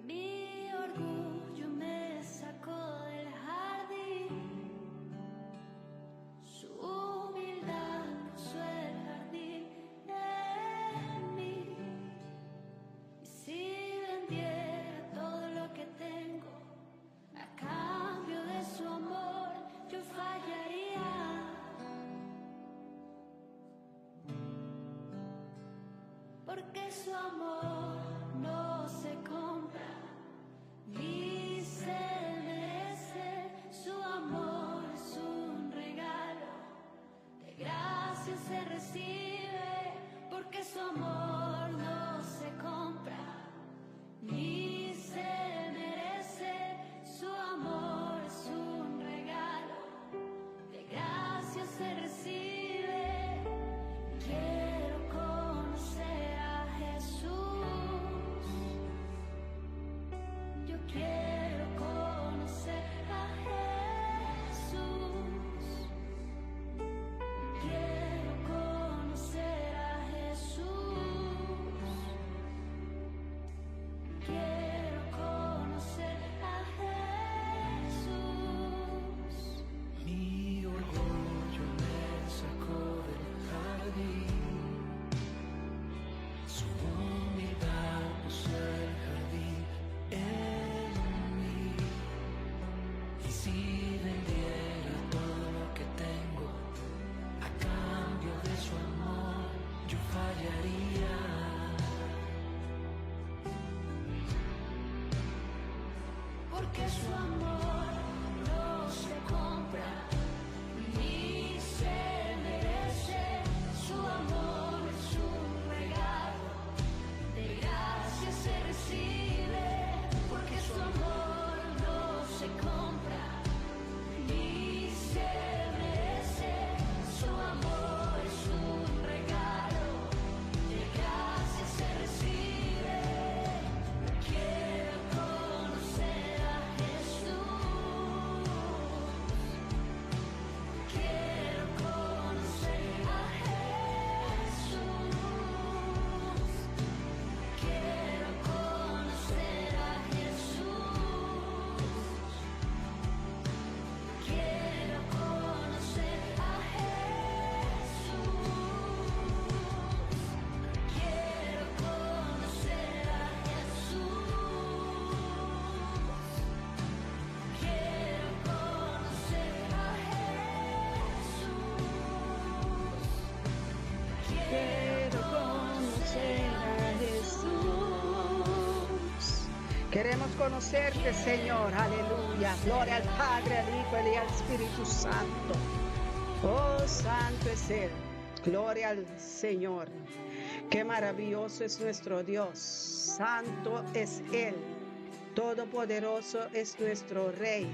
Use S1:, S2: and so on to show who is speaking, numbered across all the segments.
S1: Mi orgullo me sacó del jardín, su humildad puso el jardín en mí. Y si vendiera todo lo que tengo a cambio de su amor, yo fallaría. Porque su amor no se compra ni se merece. Su amor es un regalo, de gracia se recibe. Porque su amor no se compra ni se merece. Su amor es un regalo, de gracia se recibe. Quiero conocer a Jesús. Yo quiero conocer a Jesús. Quiero conocer a Jesús. Quiero conocer a Jesús.
S2: Mi orgullo me sacó del jardín, su humildad puso el jardín en mí. Y si vendiera todo lo que tengo a cambio de su amor, yo fallaría.
S1: Porque su amor no se compra ni se merece. Su amor es un regalo, de gracia se recibe. Porque su amor no se compra ni se merece. Su amor es un regalo, de gracia se recibe. Quiero conocer a Jesús. Quiero conocer a Jesús. Quiero conocer a Jesús. Quiero conocer a Jesús. Quiero conocer a Jesús. Quiero conocer a Jesús.
S3: Quiero conocer a Jesús. Queremos conocerte, Señor. Aleluya. Gloria al Padre, al Hijo y al Espíritu Santo. Oh, santo es Él. Gloria al Señor. Qué maravilloso es nuestro Dios. Santo es Él. Todopoderoso es nuestro Rey.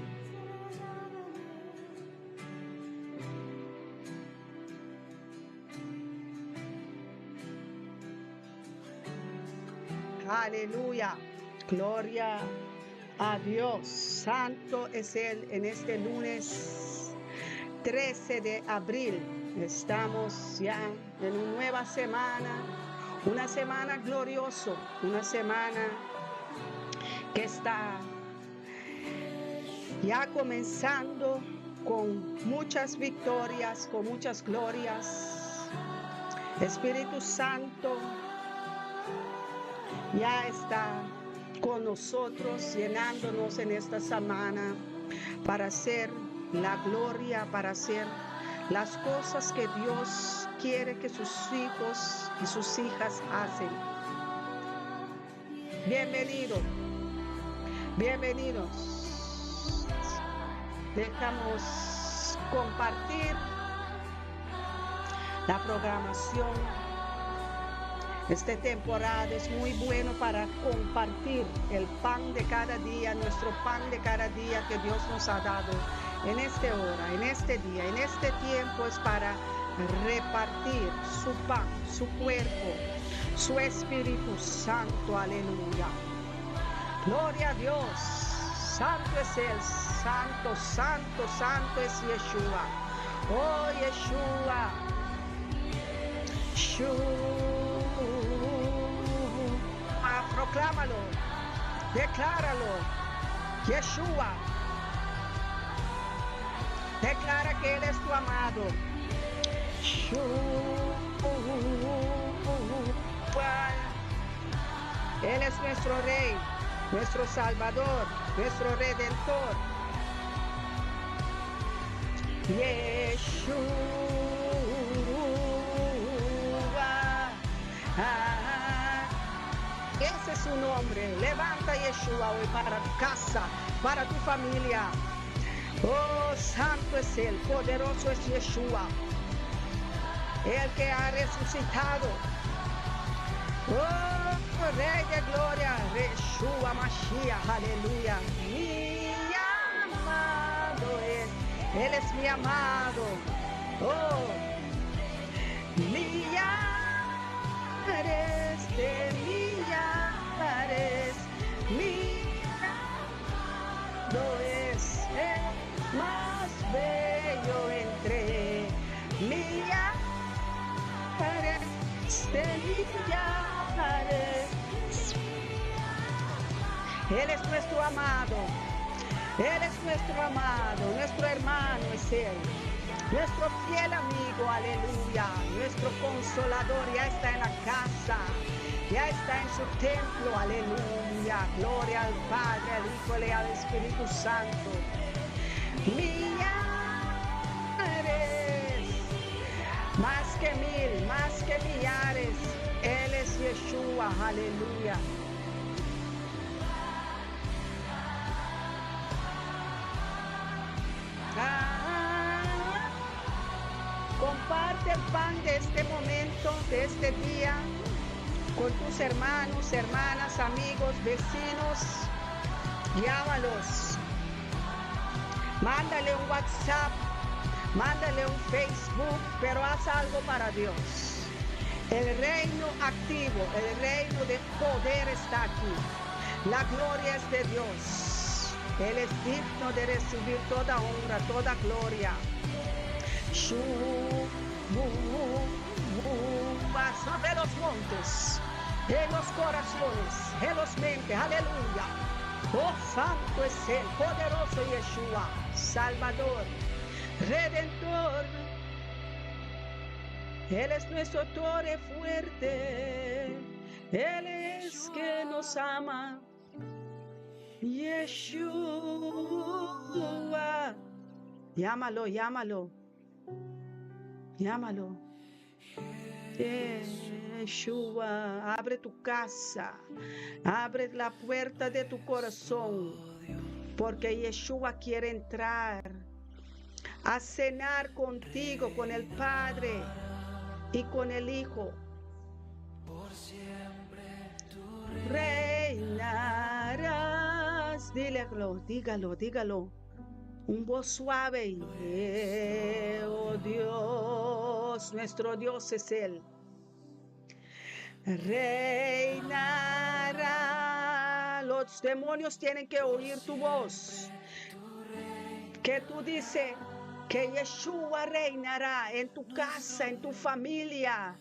S3: Aleluya. Gloria a Dios. Santo es Él en este lunes 13 de abril. Estamos ya en una nueva semana. Una semana gloriosa. Una semana que está ya comenzando con muchas victorias, con muchas glorias. Espíritu Santo ya está con nosotros, llenándonos en esta semana para hacer la gloria, para hacer las cosas que Dios quiere que sus hijos y sus hijas hacen. Bienvenido, bienvenidos. Dejamos compartir la programación. Esta temporada es muy bueno para compartir el pan de cada día, nuestro pan de cada día que Dios nos ha dado en esta hora, en este día, en este tiempo. Es para repartir su pan, su cuerpo, su Espíritu Santo. Aleluya. Gloria a Dios. Santo es Él. Santo, santo, santo es Yeshua. Oh, Yeshua. Proclámalo, decláralo. Yeshua, declara que Él es tu amado. Él es nuestro Rey, nuestro Salvador, nuestro Redentor. Yeshua. Ese es su nombre. Levanta Yeshua hoy para tu casa, para tu familia. Oh, santo es Él, poderoso es Yeshua, el que ha resucitado. Oh, Rey de gloria, Yeshua Mashiach, aleluya. Mi amado es, Él es mi amado. Oh, millares de millares, mi amado es el más bello entre millares de millares. Él es nuestro amado, Él es nuestro amado, nuestro hermano es Él, nuestro fiel amigo, aleluya, nuestro consolador ya está en la casa, ya está en su templo, aleluya. Gloria al Padre, al Hijo y al Espíritu Santo. Millares, más que mil, más que millares, Él es Yeshua, aleluya. Comparte el pan de este momento, de este día, con tus hermanos, hermanas, amigos, vecinos. Llámalos. Mándale un WhatsApp, mándale un Facebook, pero haz algo para Dios. El reino activo, el reino de poder está aquí. La gloria es de Dios. Él es digno de recibir toda honra, toda gloria. Sobre los montes, en los corazones, en los mentes, aleluya. Oh, santo es Él, poderoso Yeshua, Salvador, Redentor. Él es nuestro torre fuerte, Él es que nos ama. Yeshua, llámalo, llámalo, llámalo. Yeshua, abre tu casa, abre la puerta de tu corazón, porque Yeshua quiere entrar a cenar contigo, con el Padre y con el Hijo. Reinarás, dígalo, dígalo, dígalo. Un voz suave. Oh Dios, nuestro Dios es Él. Reinará. Los demonios tienen que oír tu voz. Que tú dices que Yeshua reinará en tu casa, en tu familia.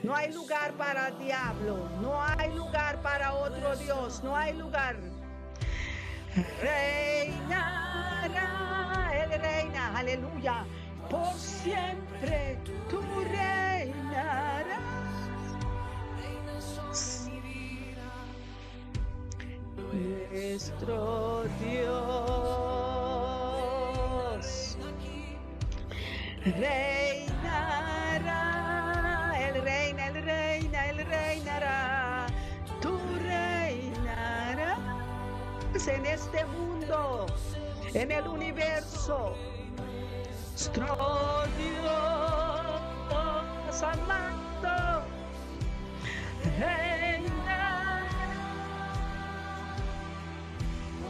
S3: No hay lugar para el diablo. No hay lugar para otro Dios. No hay lugar. Reinará. reina, aleluya. Por siempre tú reinarás. Nuestro Dios reinará, Él reina, Él reina, Él reinará, tú reinarás en este mundo, en el universo. Nuestro Dios amado reina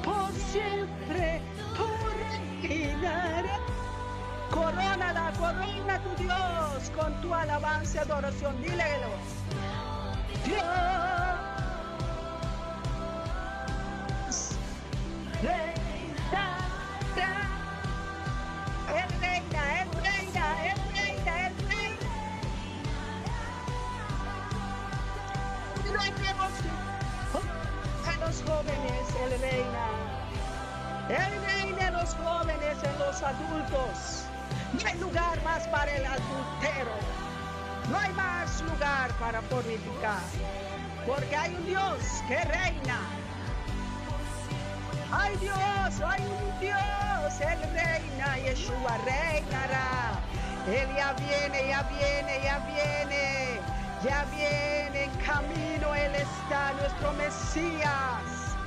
S3: por siempre, tú reinarás. Corona tu Dios con tu alabanza y adoración. Dílelo. Dios reinará. Él reina, Él reina, Él reina, Él reina. Y no entremos a los jóvenes, Él reina. Él reina en los jóvenes, en los adultos. No hay lugar más para el adultero. No hay más lugar para fornicar. Porque hay un Dios que reina. Hay Dios, hay un Dios. Él reina, Yeshua reinará. Él ya viene, ya viene, ya viene. Ya viene en camino, Él está, nuestro Mesías.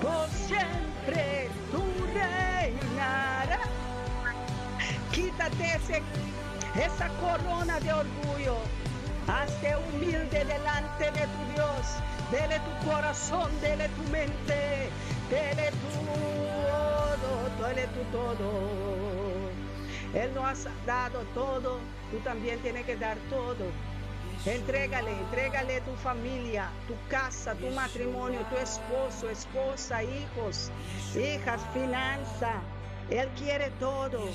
S3: Por siempre tú reinarás. Quítate esa corona de orgullo. Hazte humilde delante de tu Dios. Dele tu corazón, dele tu mente, dele tu todo. Él nos ha dado todo, tú también tienes que dar todo. Entrégale tu familia, tu casa, tu matrimonio, tu esposo, esposa, hijos, hijas, finanza. Él quiere todo.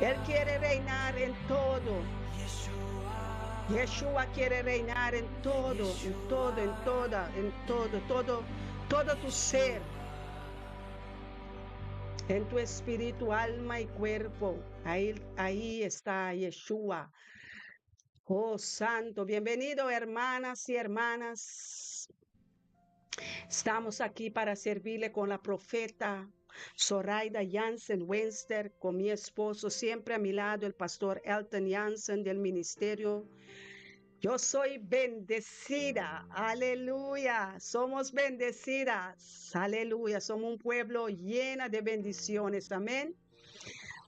S3: Él quiere reinar en todo. Yeshua quiere reinar en todo, todo tu ser. En tu espíritu, alma y cuerpo. Ahí está Yeshua. Oh, santo, bienvenido, hermanas y hermanas. Estamos aquí para servirle con la profeta Zoraida Jansen Wenster, con mi esposo, siempre a mi lado, el pastor Elton Jansen del ministerio. Yo soy bendecida, aleluya, somos bendecidas, aleluya, somos un pueblo lleno de bendiciones, amén.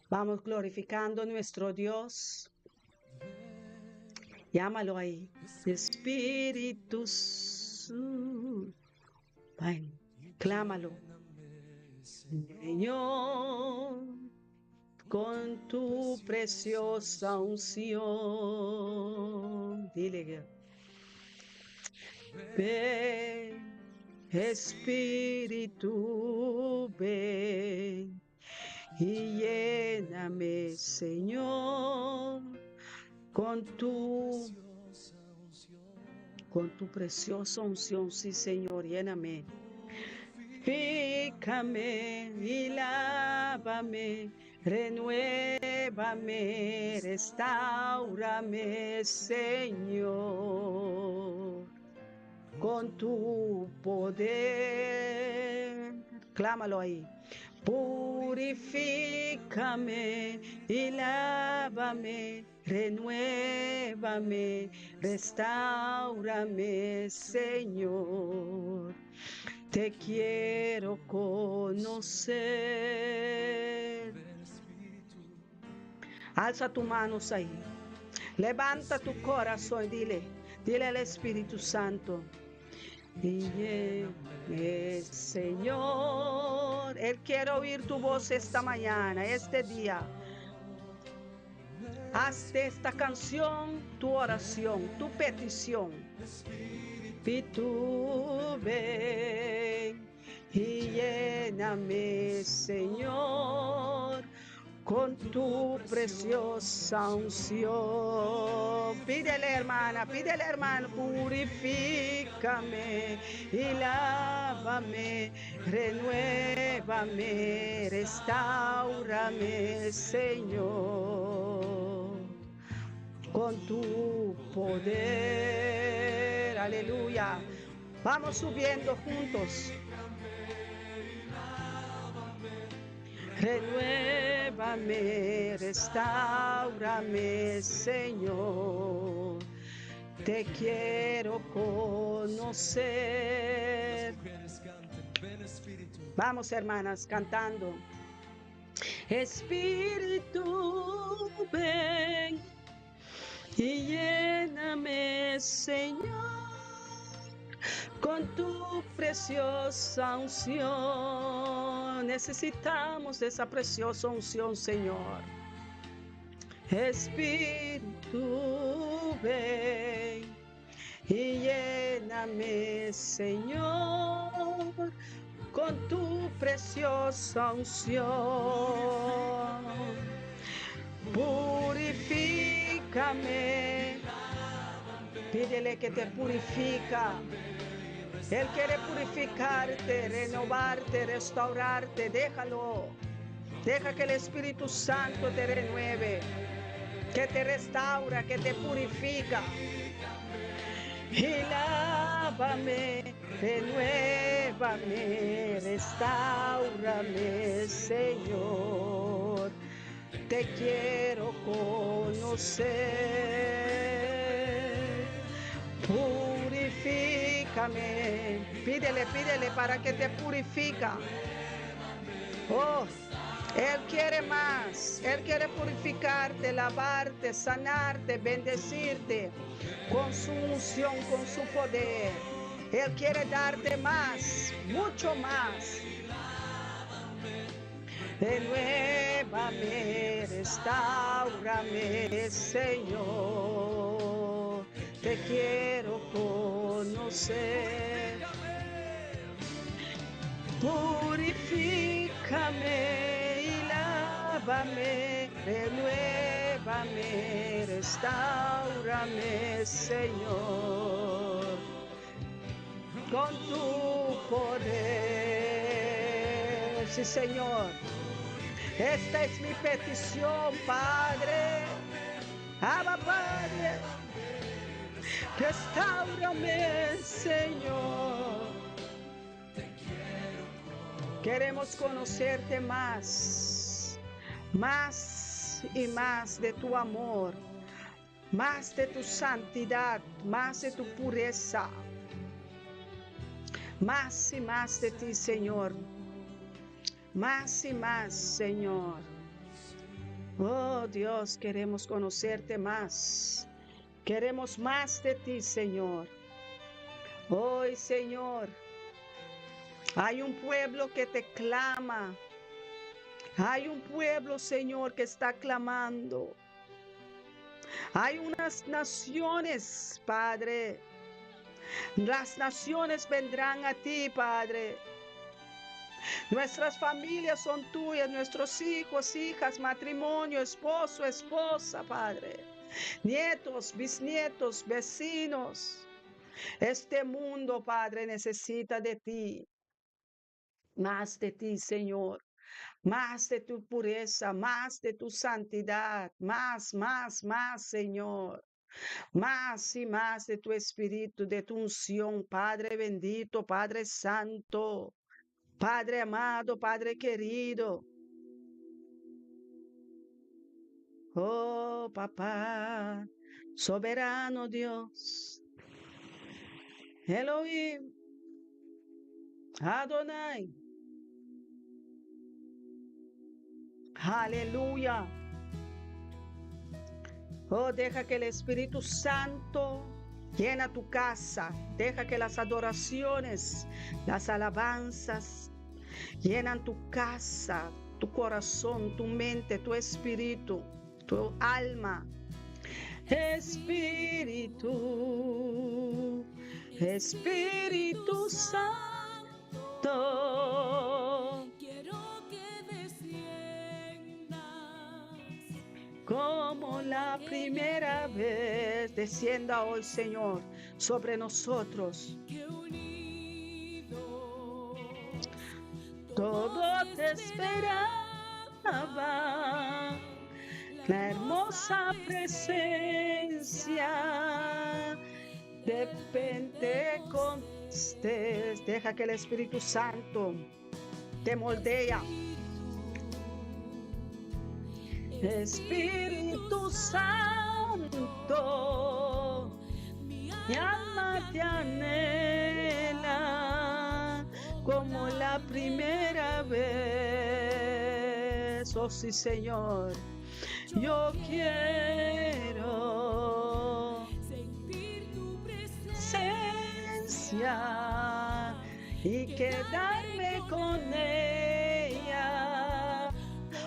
S3: Vamos glorificando a nuestro Dios. Llámalo ahí, Espíritu. Ven, clámalo. Señor, con tu preciosa unción. Dile, ven, Espíritu, ven y lléname, Señor, con tu preciosa unción. Sí, Señor, lléname. Purifícame y lávame, renuévame, restaurame, Señor, con tu poder. Clámalo ahí. Purifícame y lávame, renuévame, restaurame, Señor. Te quiero conocer. Alza tus manos ahí. Levanta tu corazón y dile al Espíritu Santo. Dile, Señor, Él quiere oír tu voz esta mañana, este día. Haz de esta canción tu oración, tu petición. Y tú ven y lléname, Señor, con tu preciosa unción. Pídele, hermana, pídele, hermano, purifícame y lávame, renuévame, restaurame, Señor, con tu poder. Aleluya. Vamos subiendo juntos. Renuévame, restaurame, Señor. Te quiero conocer.
S2: Mujeres canten, ven Espíritu.
S3: Vamos, hermanas, cantando. Espíritu, ven y lléname, Señor, con tu preciosa unción. Necesitamos de esa preciosa unción, Señor. Espíritu, ven y lléname, Señor, con tu preciosa unción. Purifícame. Pídele que te purifica. Él quiere purificarte, renovarte, restaurarte. Déjalo. Deja que el Espíritu Santo te renueve, que te restaura, que te purifica. Y lávame, renuévame, restaurame, Señor. Te quiero conocer. Purifícame. Pídele, pídele para que te purifica. Oh, Él quiere más. Él quiere purificarte, lavarte, sanarte, bendecirte con su unción, con su poder. Él quiere darte más, mucho más. Renuévame, restaurame, Señor. Te quiero conocer. Purifícame y lávame, renuévame, restaurame, Señor, con tu poder. Sí, Señor. Esta es mi petición, Padre. Abba, Padre. Restáurame, Señor. Queremos conocerte más, más y más de tu amor, más de tu santidad, más de tu pureza, más y más de ti, Señor. Más y más, Señor. Oh Dios, queremos conocerte más. Queremos más de ti, Señor. Hoy, Señor, hay un pueblo que te clama. Hay un pueblo, Señor, que está clamando. Hay unas naciones, Padre. Las naciones vendrán a ti, Padre. Nuestras familias son tuyas, nuestros hijos, hijas, matrimonio, esposo, esposa, Padre. Nietos, bisnietos, vecinos. Este mundo, Padre, necesita de ti. Más de ti, Señor. Más de tu pureza, más de tu santidad. Más, Señor. Más y más de tu espíritu, de tu unción, Padre bendito, Padre santo. Padre amado, Padre querido. Oh, papá, soberano Dios. Elohim, Adonai. Aleluya. Oh, deja que el Espíritu Santo llena tu casa. Deja que las adoraciones, las alabanzas llenan tu casa, tu corazón, tu mente, tu espíritu, tu alma. Espíritu, Espíritu Santo.
S1: Quiero que desciendas
S3: como la primera vez. Descienda hoy, Señor, sobre nosotros. Todo te esperaba, la hermosa presencia de Pentecostés. Deja que el Espíritu Santo te moldea. Espíritu Santo, mi alma te anhela como la primera vez. Oh sí, Señor, yo quiero sentir tu presencia y quedarme con ella.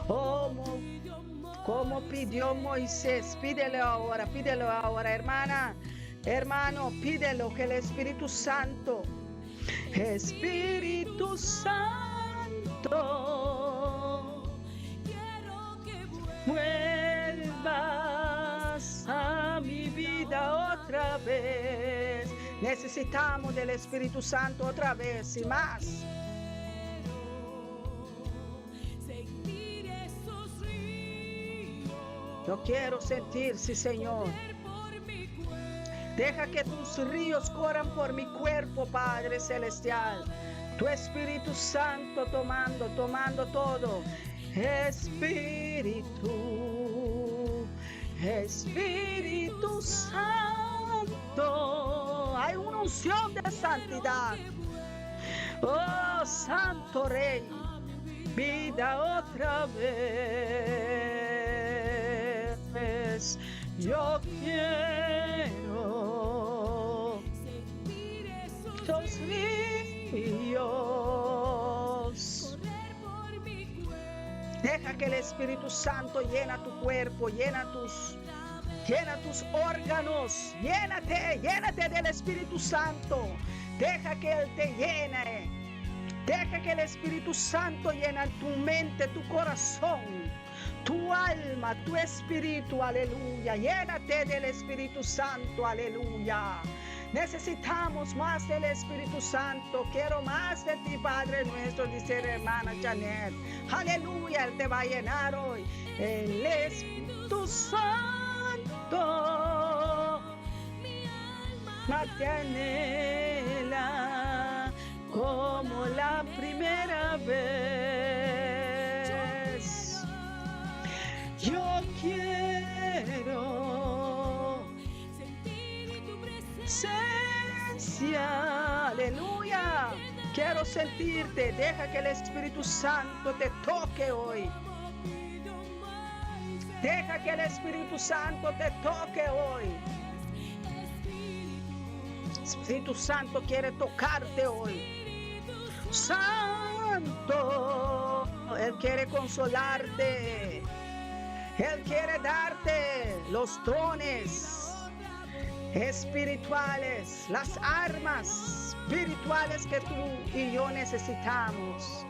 S3: Oh, como pidió Moisés, pídelo ahora, hermana, hermano, pídelo, que el Espíritu Santo, Espíritu Santo, quiero que vuelvas a mi vida otra vez. Necesitamos del Espíritu Santo otra vez y más. Yo quiero sentir, sí, Señor. Deja que tus ríos corran por mi cuerpo, Padre Celestial. Tu Espíritu Santo tomando todo. Espíritu Santo. Hay una unción de santidad. Oh, Santo Rey, vida otra vez. Yo quiero sentir esos ríos. Deja que el Espíritu Santo llena tu cuerpo, llena tus órganos. Llénate del Espíritu Santo. Deja que Él te llene. Deja que el Espíritu Santo llene tu mente, tu corazón, tu alma, tu espíritu, aleluya. Llénate del Espíritu Santo, aleluya. Necesitamos más del Espíritu Santo. Quiero más de ti, Padre nuestro, dice la hermana Janet. Aleluya, Él te va a llenar hoy. El Espíritu Santo, mi alma te anhela como la primera vez. Yo quiero sentir tu presencia, aleluya. Quiero sentirte. Deja que el Espíritu Santo te toque hoy. Deja que el Espíritu Santo te toque hoy. Espíritu Santo quiere tocarte hoy. Santo, Él quiere consolarte. Él quiere darte los dones espirituales, las armas espirituales que tú y yo necesitamos.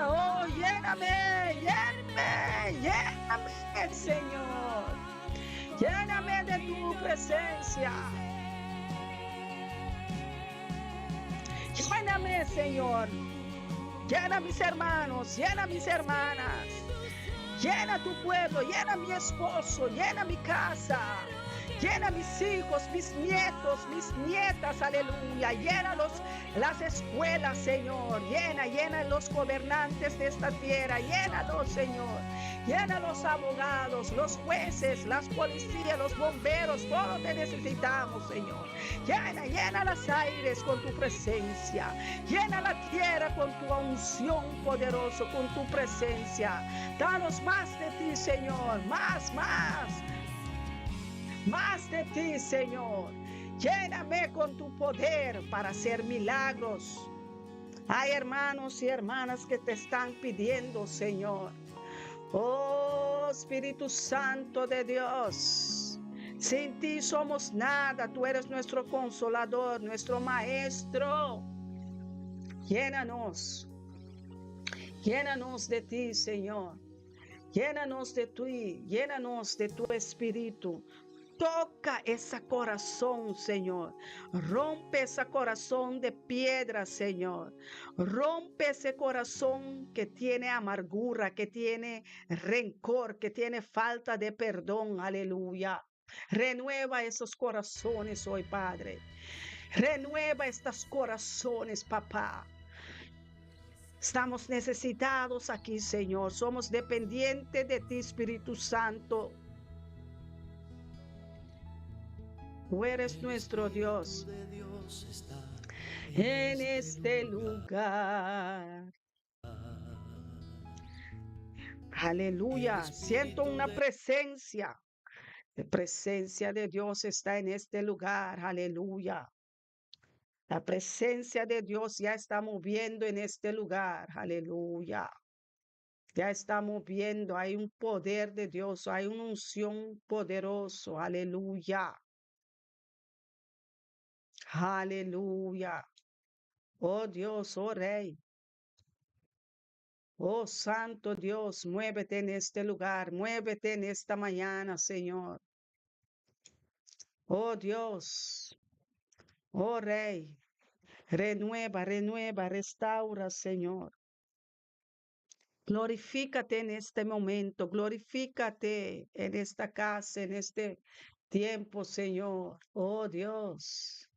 S3: Oh, lléname, Señor. Lléname de tu presencia. Lléname, Señor. Llena a mis hermanos, llena a mis hermanas. Llena tu pueblo, llena a mi esposo, llena mi casa. Llena mis hijos, mis nietos, mis nietas, aleluya. Llena las escuelas, Señor. Llena los gobernantes de esta tierra. Llénalos, Señor. Llena los abogados, los jueces, las policías, los bomberos. Todos te necesitamos, Señor. Llena los aires con tu presencia. Llena la tierra con tu unción poderosa, con tu presencia. Danos más de ti, Señor. Más de ti, Señor. Lléname con tu poder para hacer milagros. Hay hermanos y hermanas que te están pidiendo, Señor. Oh, Espíritu Santo de Dios. Sin ti somos nada. Tú eres nuestro consolador, nuestro maestro. Llénanos. Llénanos de ti, Señor. Llénanos de ti, llénanos de tu espíritu. Toca ese corazón, Señor. Rompe ese corazón de piedra, Señor. Rompe ese corazón que tiene amargura, que tiene rencor, que tiene falta de perdón. Aleluya. Renueva esos corazones hoy, Padre. Renueva estos corazones, papá. Estamos necesitados aquí, Señor. Somos dependientes de ti, Espíritu Santo. Tú eres nuestro Dios en este lugar. Aleluya. Siento una presencia. La presencia de Dios está en este lugar. Aleluya. La presencia de Dios ya está moviendo en este lugar. Aleluya. Ya está moviendo. Hay un poder de Dios. Hay una unción poderoso. Aleluya. Aleluya. Oh Dios, oh Rey. Oh Santo Dios, muévete en este lugar. Muévete en esta mañana, Señor. Oh Dios. Oh Rey. Renueva, renueva, restaura, Señor. Glorifícate en este momento, glorifícate en esta casa, en este tiempo, Señor. Oh Dios,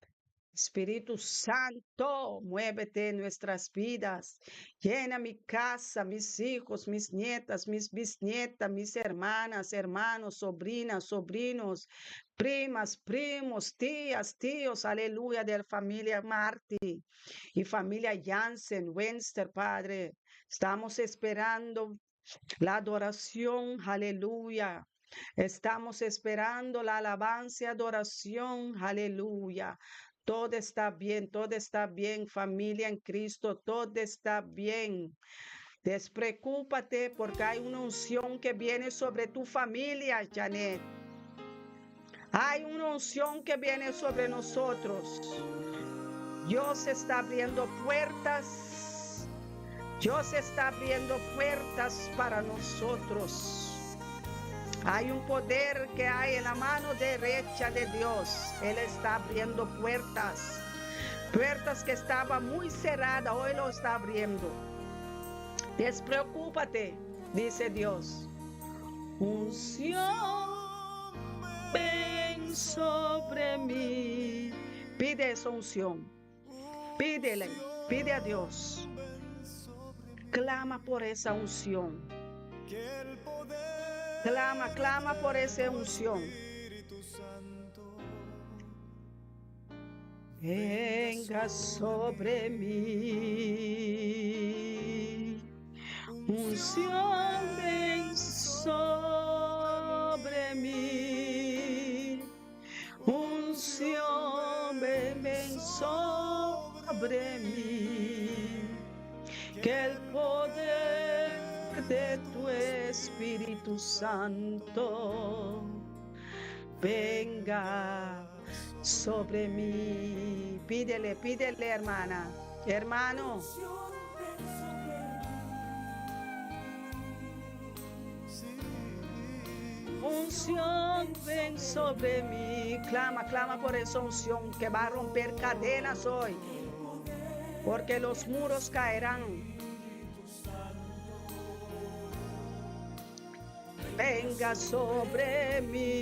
S3: Espíritu Santo, muévete en nuestras vidas. Llena mi casa, mis hijos, mis nietas, mis bisnietas, mis hermanas, hermanos, sobrinas, sobrinos, primas, primos, tías, tíos, aleluya, de la familia Martí y familia Jansen, Wenster, Padre. Estamos esperando la adoración, aleluya. Estamos esperando la alabanza y adoración, aleluya. Todo está bien, familia en Cristo, todo está bien. Despreocúpate porque hay una unción que viene sobre tu familia, Janet. Hay una unción que viene sobre nosotros. Dios está abriendo puertas. Dios está abriendo puertas para nosotros. Hay un poder que hay en la mano derecha de Dios. Él está abriendo puertas. Puertas que estaban muy cerradas, hoy lo está abriendo. Despreocúpate, dice Dios. Unción, ven sobre mí. Pide esa unción. Pídele, pide a Dios. Clama por esa unción. Clama, clama por esa unción. Venga sobre mí. Unción, ven sobre mí. Unción, ven sobre mí. Que el poder de tu Espíritu Santo venga sobre mí. Pídele, pídele, hermana, hermano. Unción ven sobre mí. Clama, clama por esa unción que va a romper cadenas hoy. Porque los muros caerán. Venga sobre mí.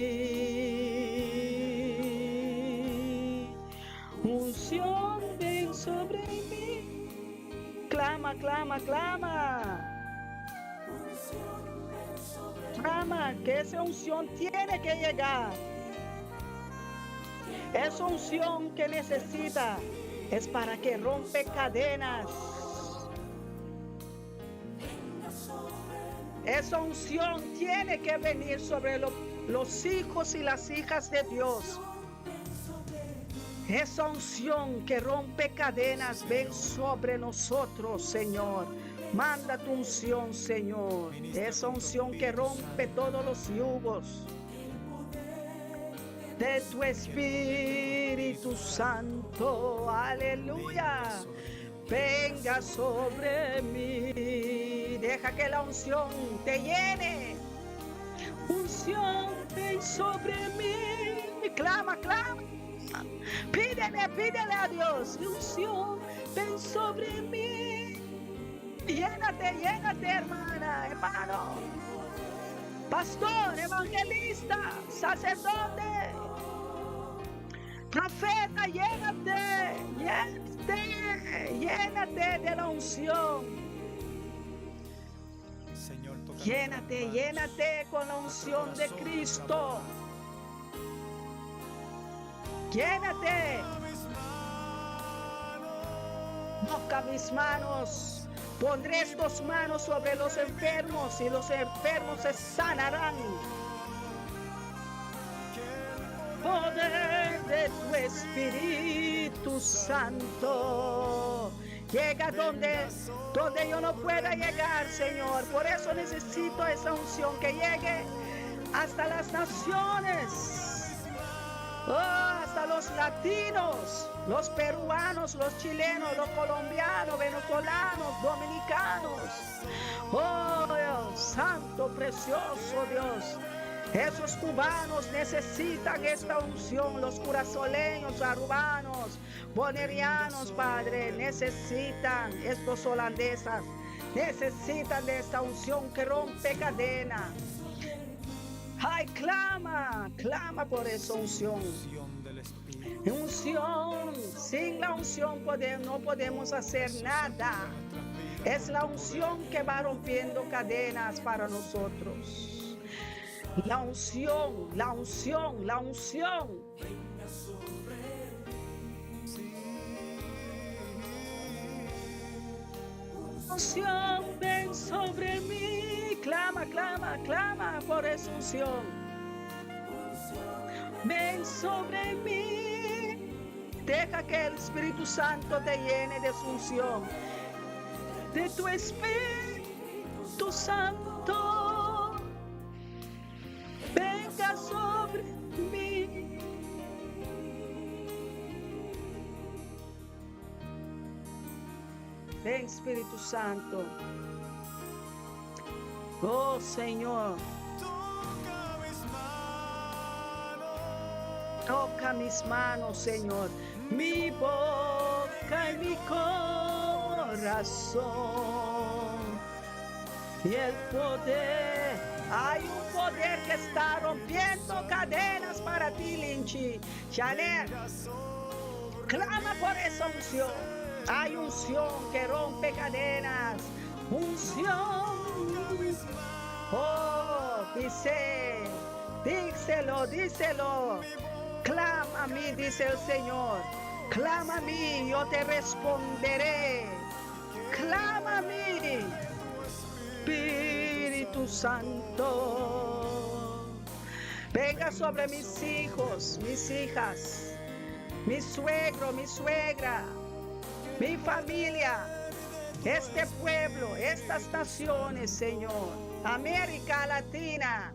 S3: Unción ven sobre mí. Clama, clama, clama. Clama, que esa unción tiene que llegar. Esa unción que necesita es para que rompe cadenas. Esa unción tiene que venir sobre los hijos y las hijas de Dios. Esa unción que rompe cadenas, ven sobre nosotros, Señor. Manda tu unción, Señor. Esa unción que rompe todos los yugos. De tu Espíritu Santo. Aleluya. venga sobre mí. Deja que la unción te llene. Unción, ven sobre mí. Clama, clama. Pídele a Dios. Unción, ven sobre mí. Llénate, hermana, hermano. Pastor, evangelista, sacerdote, profeta, llénate de la unción.
S2: Señor, toca
S3: Llénate con la unción de Cristo. Llénate. Toca mis manos. Pondré tus manos sobre los enfermos y los enfermos se sanarán. Poder de tu Espíritu Santo. Llega donde yo no pueda llegar, Señor. Por eso necesito esa unción que llegue hasta las naciones. Hasta los latinos, los peruanos, los chilenos, los colombianos, venezolanos, dominicanos. Oh Dios, santo, precioso Dios. Esos cubanos necesitan esta unción, los curazoleños, arubanos, bonerianos, Padre, necesitan, estos holandeses, necesitan de esta unción que rompe cadenas. Ay, clama por esa unción. Unción, sin la unción no podemos hacer nada. Es la unción que va rompiendo cadenas para nosotros. La unción. Unción, ven sobre mí. Clama por esa unción. Ven sobre mí. Deja que el Espíritu Santo te llene de su unción. De tu Espíritu Santo. Venga sobre mí. Ven, Espíritu Santo. Oh Señor, toca mis manos, Señor, mi boca y mi corazón. Y el poder, hay un poder que está rompiendo cadenas para ti, Linchi. Chaler, clama por esa unción. Hay unción que rompe cadenas. Unción. Oh, díselo. Clama a mí, dice el Señor. Clama a mí, yo te responderé. Clama a mí, Espíritu Santo. Venga sobre mis hijos, mis hijas, mi suegro, mi suegra, mi familia. Este pueblo, estas naciones, Señor, América Latina,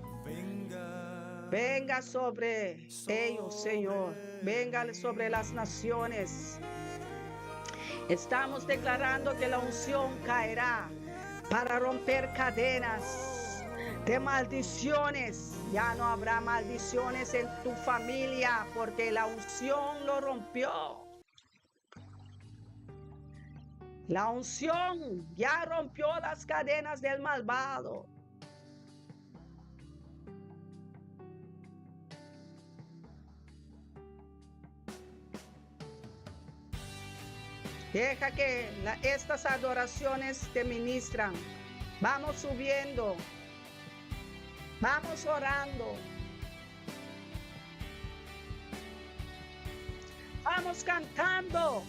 S3: venga sobre ellos, Señor, venga sobre las naciones. Estamos declarando que la unción caerá para romper cadenas de maldiciones. Ya no habrá maldiciones en tu familia porque la unción lo rompió. La unción ya rompió las cadenas del malvado. Deja que estas adoraciones te ministran. Vamos subiendo. Vamos orando. Vamos cantando.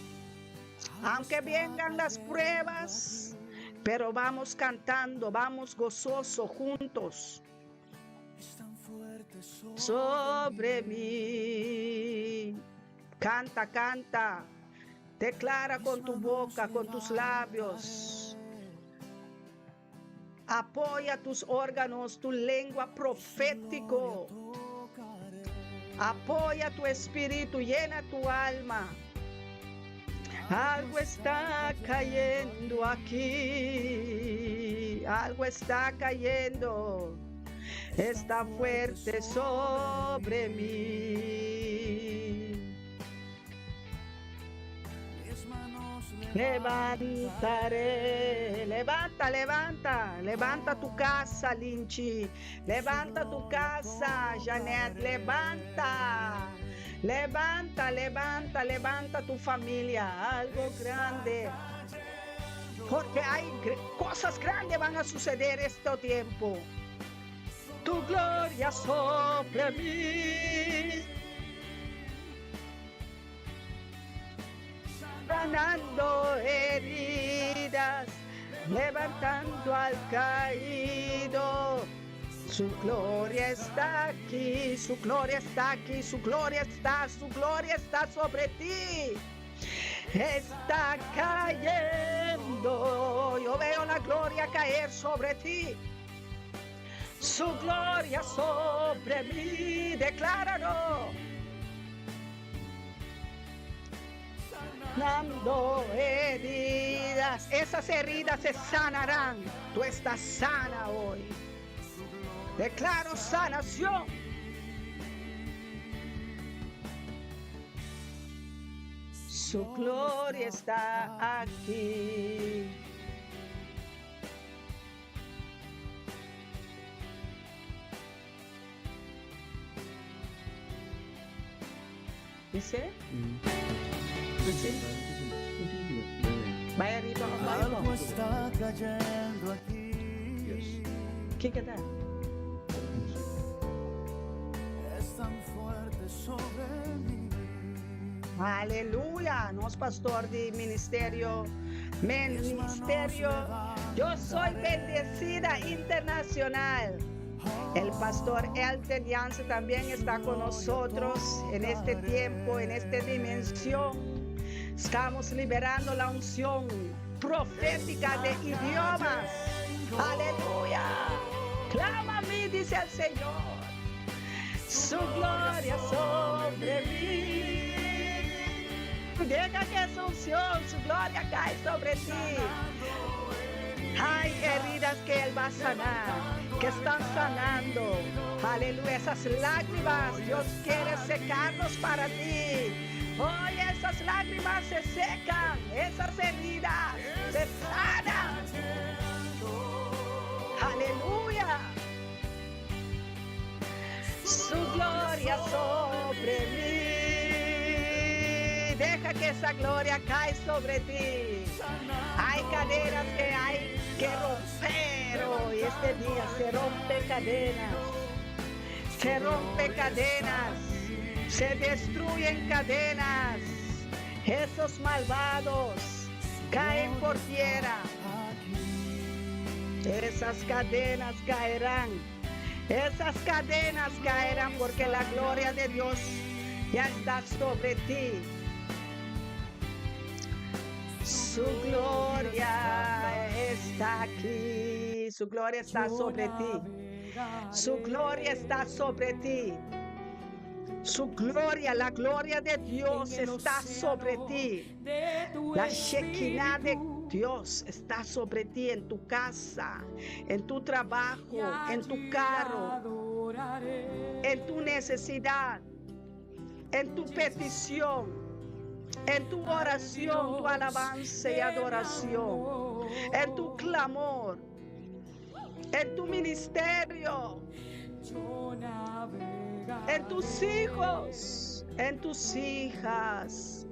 S3: Aunque vengan las pruebas, pero vamos cantando, vamos gozosos juntos. Sobre mí. Canta. Declara con tu boca, con tus labios. Apoya tus órganos, tu lengua profético. Apoya tu espíritu, llena tu alma. Algo está cayendo aquí, algo está cayendo, está fuerte sobre mí. Levantaré, levanta tu casa, Linchi, levanta tu casa, Janet, levanta tu familia, algo grande, porque hay cosas grandes van a suceder este tiempo. Tu gloria sobre mí, sanando heridas, levantando al caído. Su gloria está aquí, su gloria está aquí, su gloria está sobre ti. Está cayendo, yo veo la gloria caer sobre ti. Su gloria sobre mí, decláralo. Sanando heridas, esas heridas se sanarán. Tú estás sana hoy. Declaro sanación. Su gloria está aquí. ¿Dice? ¿Dice? Vaya arriba,
S4: Algo está cayendo aquí.
S3: ¿Qué queda?
S4: Es tan fuerte sobre mí.
S3: Aleluya, nos pastor de ministerio, yo soy bendecida internacional. El pastor Elton Yance también está con nosotros en este tiempo, en esta dimensión. Estamos liberando la unción profética de idiomas. Aleluya, clama a mí, dice el Señor. Su gloria sobre mí. Deja que esa unción, su gloria cae sobre ti. Hay heridas que Él va a sanar, que están sanando. Aleluya, esas lágrimas, Dios quiere secarlos para ti. Hoy esas lágrimas se secan, esas heridas se sanan. Aleluya. Su gloria sobre mí. Deja que esa gloria cae sobre ti. Hay cadenas que hay que romper hoy. Este día se rompe cadenas. Se rompe cadenas. Se destruyen cadenas. Esos malvados caen por tierra. Esas cadenas caerán. Esas cadenas caerán porque la gloria de Dios ya está sobre ti. Su gloria está aquí. Su gloria está sobre ti. Su gloria está sobre ti. Su gloria, la gloria de Dios está sobre ti. La Shekinah de Dios está sobre ti en tu casa, en tu trabajo, en tu carro, en tu necesidad, en tu petición, en tu oración, tu alabanza y adoración, en tu clamor, en tu ministerio, en tus hijos, en tus hijas,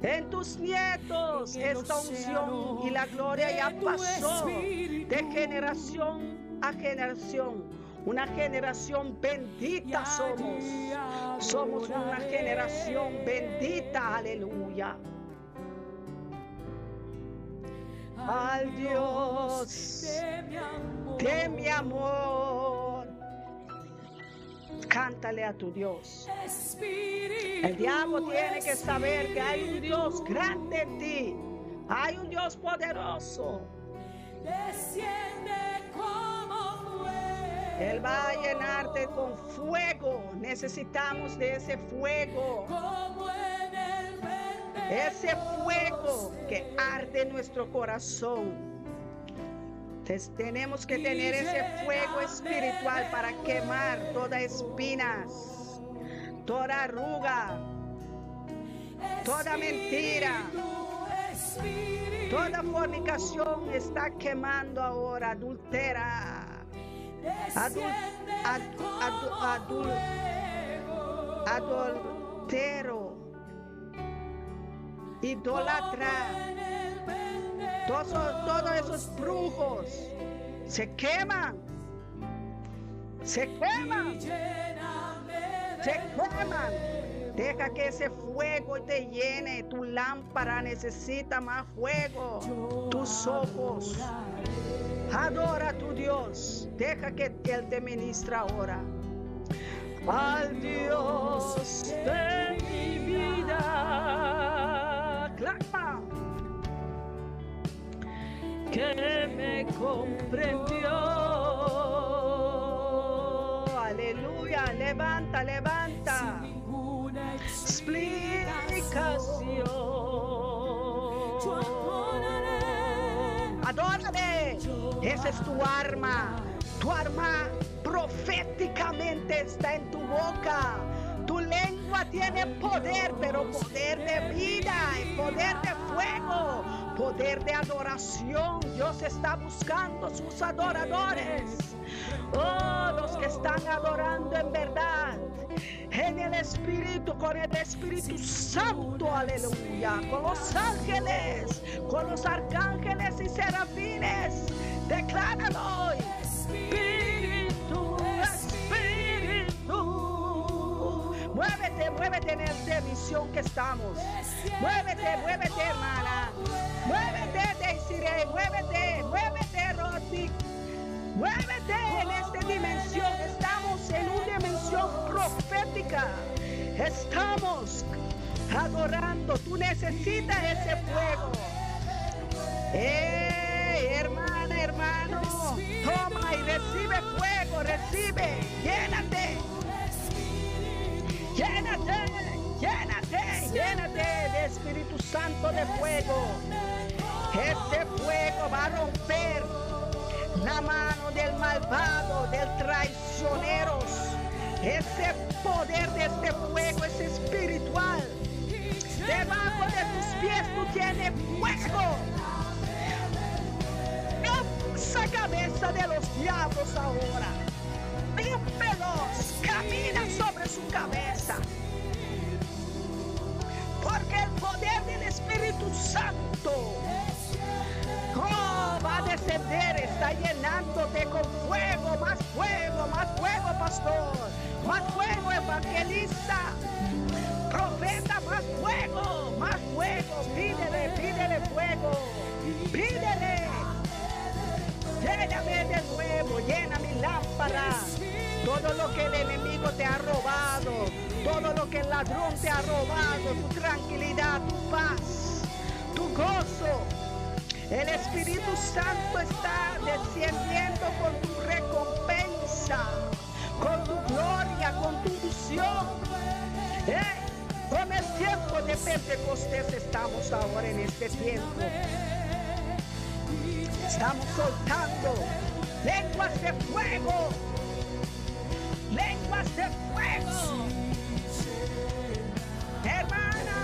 S3: en tus nietos. Esta unción y la gloria ya pasó de generación a generación. Una generación bendita somos. Somos una generación bendita, aleluya. Al Dios de mi amor. Cántale a tu Dios. El diablo tiene que saber que hay un Dios grande en ti. Hay un Dios poderoso.
S1: Desciende como fuego.
S3: Él va a llenarte con fuego. Necesitamos de ese fuego.
S1: Como en el
S3: ese fuego que arde en nuestro corazón. Tenemos que tener ese fuego espiritual para quemar toda espinas, toda arruga, toda mentira, toda fornicación está quemando ahora, adultero, idolatra. Todos esos brujos se queman. Deja que ese fuego te llene. Tu lámpara necesita más fuego. Tus ojos. Adora a tu Dios. Deja que Él te ministra ahora. Al Dios de mi vida. Clama. Que me comprendió. Aleluya, levanta. Explicación. Adórale. Esa es tu arma. Tu arma proféticamente está en tu boca. Tu lengua tiene poder, pero poder de vida, poder de fuego, poder de adoración. Dios está buscando sus adoradores. Oh, los que están adorando en verdad, en el Espíritu, con el Espíritu Santo, aleluya. Con los ángeles, con los arcángeles y serafines. Decláralo hoy. Muévete en esta misión que estamos. Muévete, hermana. Muévete, Desiree. Muévete, Rosy. Muévete en esta dimensión. Estamos en una dimensión profética. Estamos adorando. Tú necesitas ese fuego. Hermana, hermano. Toma y recibe fuego. Recibe. Llénate de Espíritu Santo de fuego. Este fuego va a romper la mano del malvado, del traicionero. Ese poder de este fuego es espiritual. Debajo de tus pies tú tienes fuego. Esa cabeza de los diablos ahora. Límpelos, camina sobre su cabeza. Porque el poder del Espíritu Santo va a descender, está llenándote con fuego, más pastor, más fuego, evangelista, profeta, más fuego, pídele fuego, pídele. Lléname de nuevo, llena mi lámpara. Todo lo que el enemigo te ha robado, todo lo que el ladrón te ha robado, tu tranquilidad, tu paz, tu gozo. El Espíritu Santo está descendiendo con tu recompensa, con tu gloria, con tu unción. Con el tiempo de Pentecostés estamos ahora en este tiempo. Estamos soltando lenguas de fuego. Lenguas de fuego. Hermana,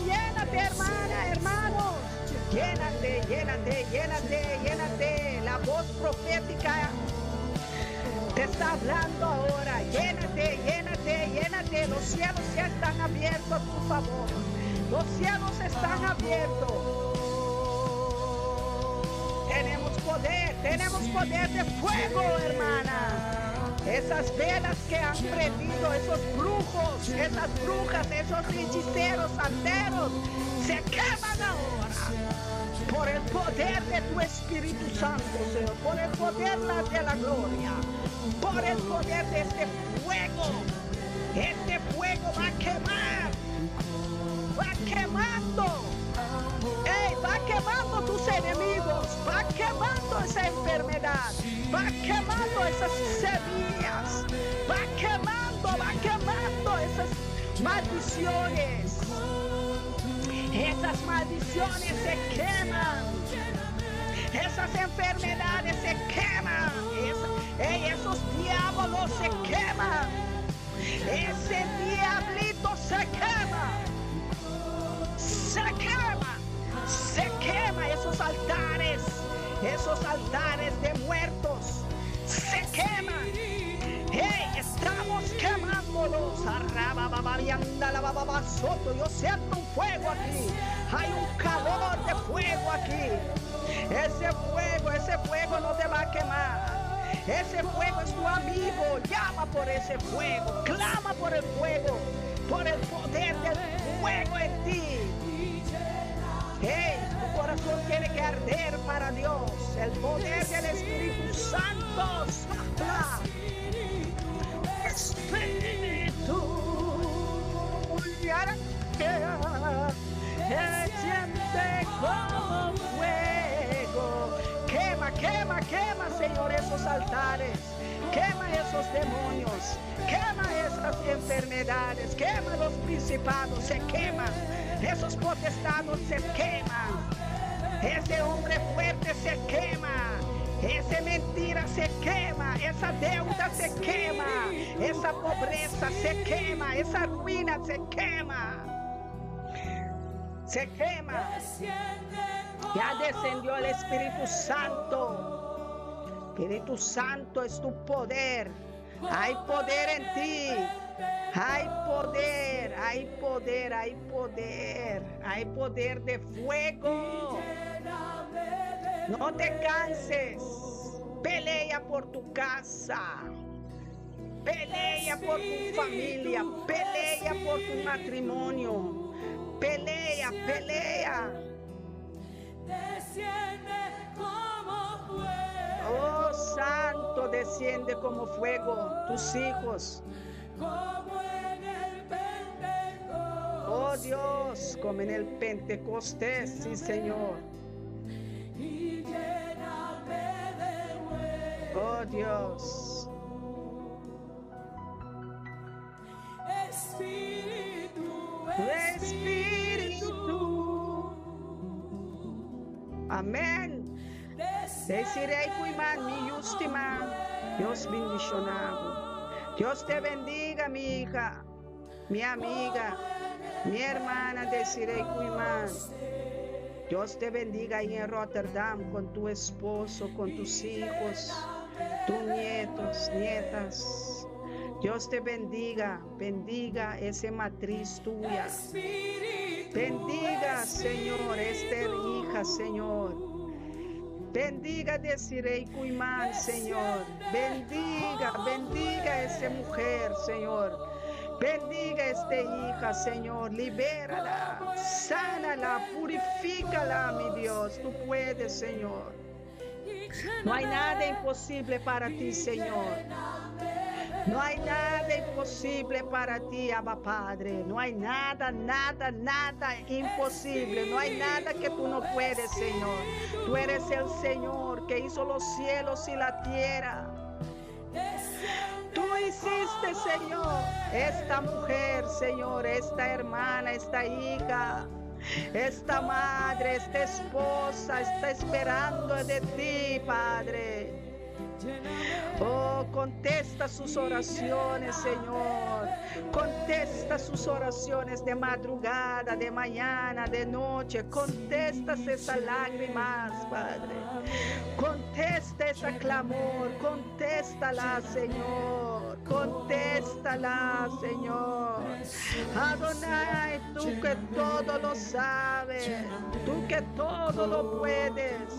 S3: llénate, hermana, hermanos. Llénate. La voz profética te está hablando ahora. Llénate. Los cielos ya están abiertos a tu favor. Los cielos están abiertos. Tenemos poder de fuego, hermana. Esas velas que han prendido, esos brujos, esas brujas, esos hechiceros, santeros, se queman ahora. Por el poder de tu Espíritu Santo, Señor. Por el poder de la gloria. Por el poder de este fuego. Este fuego va a quemar. Va quemando. Va quemando tus enemigos. Va quemando esa enfermedad, va quemando esas semillas, va quemando esas maldiciones. Esas maldiciones se queman, esas enfermedades se queman, esos diablos se queman, ese diablito se quema, esos altares de muertos se queman. Estamos quemándolos. Yo siento un fuego aquí, hay un calor de fuego aquí. Ese fuego no te va a quemar. Ese fuego es tu amigo. Llama por ese fuego, clama por el fuego, por el poder del fuego en ti. Tu corazón tiene que arder para Dios. El poder del Espíritu Santo sopla. Espíritu, enciende como fuego. Quema, Señor, esos altares. Quema esos demonios. Quema esas enfermedades. Quema los principados. Se queman. Esos potestados se queman. Ese hombre fuerte se quema. Esa mentira se quema. Esa deuda se quema. Esa pobreza se quema. Esa ruina se quema. Se quema. Ya descendió el Espíritu Santo. Espíritu Santo es tu poder. Hay poder en ti. Hay poder, hay poder, hay poder, hay poder de fuego. No te canses. Pelea por tu casa. Pelea por tu familia. Pelea por tu matrimonio. Pelea.
S1: Desciende como fuego.
S3: Oh, Santo, desciende como fuego. Tus hijos.
S1: Como en el Pentecostés.
S3: Oh Dios, como en el Pentecostés, sí Señor.
S1: Y lléname de nuevo.
S3: Oh Dios. Espíritu. Amén. Desirei cuiman mi justima. Dios bendicionado. Dios te bendiga, mi hija, mi amiga, mi hermana Desirei Cuimán. Dios te bendiga ahí en Rotterdam con tu esposo, con tus hijos, tus nietos, nietas. Dios te bendiga, bendiga esa matriz tuya. Bendiga, Señor, esta hija, Señor. Bendiga Desirei Cuimán, Señor. Bendiga esa mujer, Señor. Bendiga esta hija, Señor. Libérala, sánala, purifícala, mi Dios. Tú puedes, Señor. No hay nada imposible para ti, Señor. No hay nada imposible para ti, Abba Padre. No hay nada imposible. No hay nada que tú no puedes, Señor. Tú eres el Señor que hizo los cielos y la tierra. Tú hiciste, Señor, esta mujer, Señor, esta hermana, esta hija, esta madre, esta esposa, está esperando de ti, Padre. Oh, contesta sus oraciones, Señor. Contesta sus oraciones de madrugada, de mañana, de noche. Contesta esas lágrimas, Padre. Contesta ese clamor. Contéstala, Señor. Contéstala, Señor. Adonai, tú que todo lo sabes. Tú que todo lo puedes.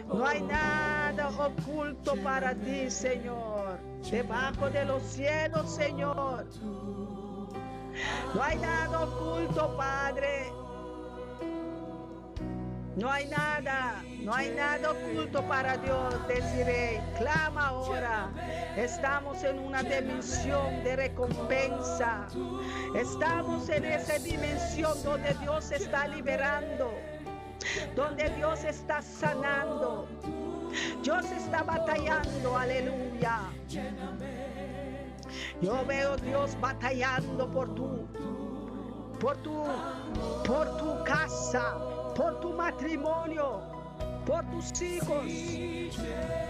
S3: No hay nada oculto para ti, Señor. Debajo de los cielos, Señor. No hay nada oculto, Padre. No hay nada oculto para Dios. Desirei, clama ahora. Estamos en una dimensión de recompensa. Estamos en esa dimensión donde Dios está liberando. donde Dios está sanando. Dios está batallando, aleluya. Yo veo Dios batallando por tu casa, por tu matrimonio, por tus hijos.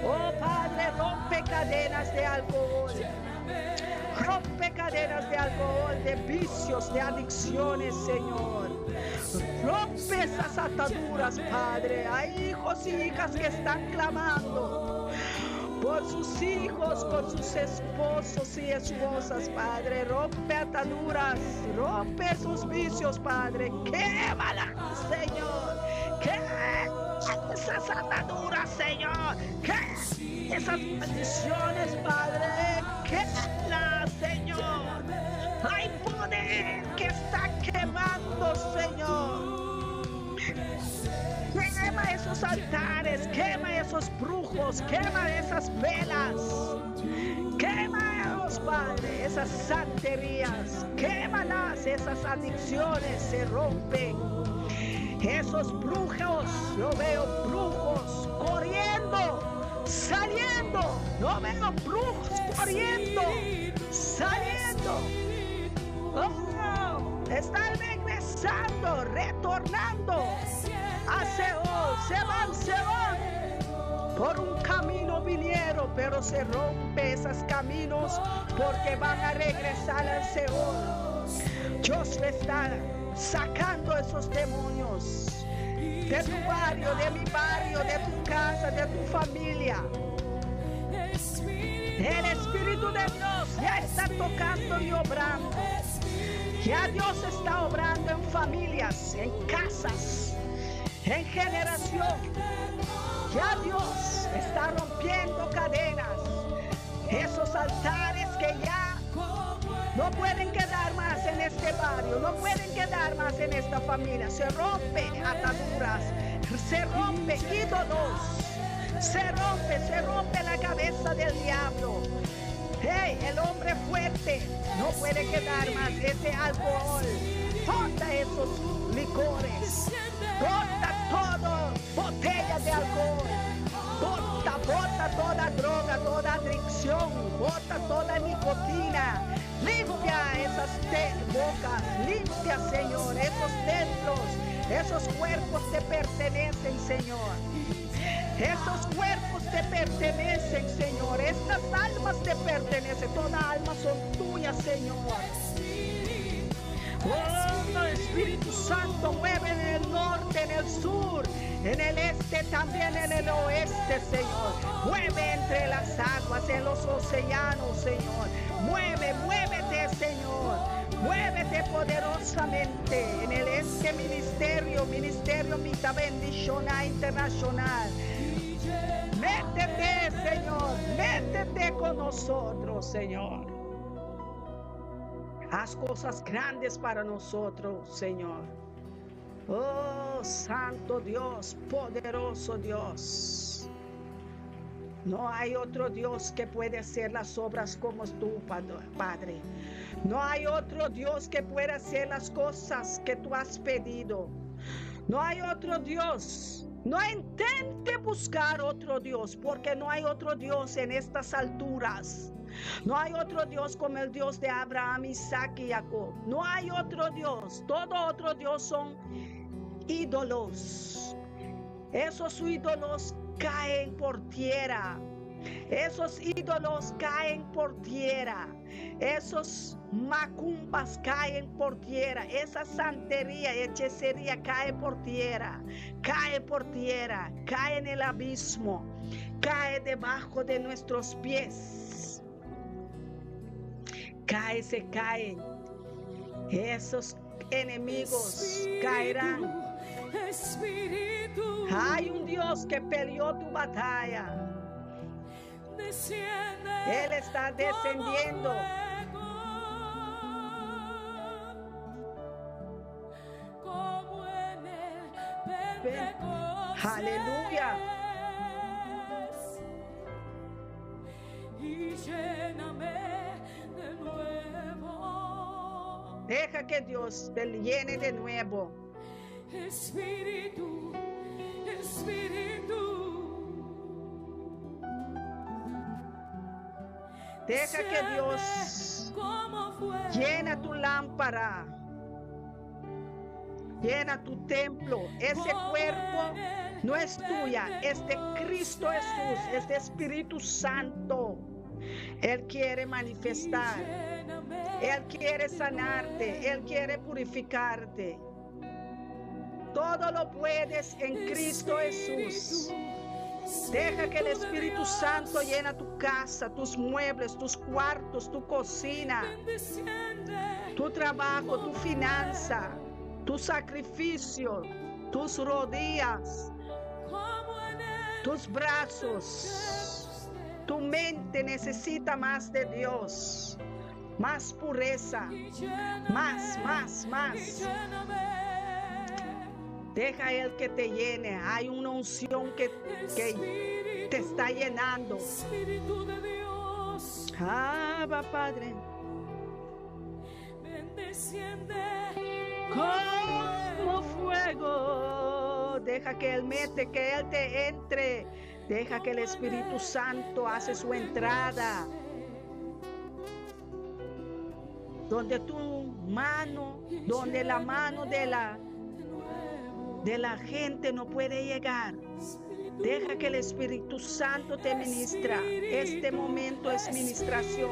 S3: Oh Padre, rompe cadenas de alcohol. Rompe cadenas de alcohol, de vicios, de adicciones, Señor. Rompe esas ataduras, Padre. Hay hijos y hijas que están clamando por sus hijos, por sus esposos y esposas, Padre. Rompe ataduras, rompe esos vicios, Padre. Quémalas, Señor. Quema esas ataduras, Señor. Quema esas maldiciones, Padre. Quémalas, Señor. Hay poder que está quemando, Señor. Quema esos altares, quema esos brujos, quema esas velas, quémalos, Padre, esas santerías, quémalas, esas adicciones se rompen. Esos brujos, yo veo brujos corriendo, saliendo, yo veo brujos corriendo, saliendo. Oh, están regresando, retornando a Seol, se van por un camino vinieron, pero se rompe esos caminos porque van a regresar al Seol. Dios está sacando esos demonios de tu barrio, de mi barrio, de tu casa, de tu familia. El Espíritu de Dios ya está tocando y obrando. Ya Dios está obrando en familias, en casas, en generación. Ya Dios está rompiendo cadenas. Esos altares que ya no pueden quedar más en este barrio, no pueden quedar más en esta familia. Se rompe ataduras, se rompe ídolos, se rompe la cabeza del diablo. Hey, el hombre fuerte no puede quedar más ese alcohol. Bota esos licores, bota todo, botellas de alcohol, bota toda droga, toda adicción, bota toda nicotina. Limpia esas bocas, limpia, Señor, esos templos, esos cuerpos te pertenecen, Señor. Esos cuerpos te pertenecen, Señor. Estas almas te pertenecen. Todas almas son tuyas, Señor. Oh, Espíritu Santo, mueve en el norte, en el sur, en el este, también en el oeste, Señor. Mueve entre las aguas, en los océanos, Señor. Muévete, Señor. Muévete poderosamente en el este ministerio Mita Bendicional Internacional. Métete, Señor, métete con nosotros, Señor. Haz cosas grandes para nosotros, Señor. Oh, Santo Dios, poderoso Dios. No hay otro Dios que puede hacer las obras como tú, Padre. No hay otro Dios que pueda hacer las cosas que tú has pedido. No hay otro Dios. No intente buscar otro Dios, porque no hay otro Dios en estas alturas. No hay otro Dios como el Dios de Abraham, Isaac y Jacob. No hay otro Dios. Todo otro Dios son ídolos. Esos ídolos caen por tierra. Esos ídolos caen por tierra. Esos macumbas caen por tierra. Esa santería, hechicería cae por tierra. Cae por tierra. Cae en el abismo. Cae debajo de nuestros pies. Se caen. Esos enemigos caerán. Hay un Dios que peleó tu batalla. Él está descendiendo. Aleluya.
S1: Y lléname de nuevo.
S3: Deja que Dios te llene de nuevo.
S1: Espíritu
S3: Deja que Dios
S1: como fue.
S3: llena tu lámpara, llena tu templo. Ese cuerpo no es tuya, es de Cristo Jesús, es de Espíritu Santo. Él quiere manifestar, Él quiere sanarte, Él quiere purificarte. Todo lo puedes en Cristo Jesús. Deja que el Espíritu Santo llene tu casa, tus muebles, tus cuartos, tu cocina, tu trabajo, tu finanza, tu sacrificio, tus rodillas, tus brazos. Tu mente necesita más de Dios, más pureza, más. Deja Él que te llene. Hay una unción que te está llenando.
S1: Espíritu de Dios,
S3: Abba, Padre,
S1: ven, desciende
S3: como fuego. Deja que Él mete, que Él te entre. Deja que el Espíritu Santo hace su entrada. Donde tu mano, donde la mano de la gente no puede llegar. Deja que el Espíritu Santo te ministra. Este momento es ministración.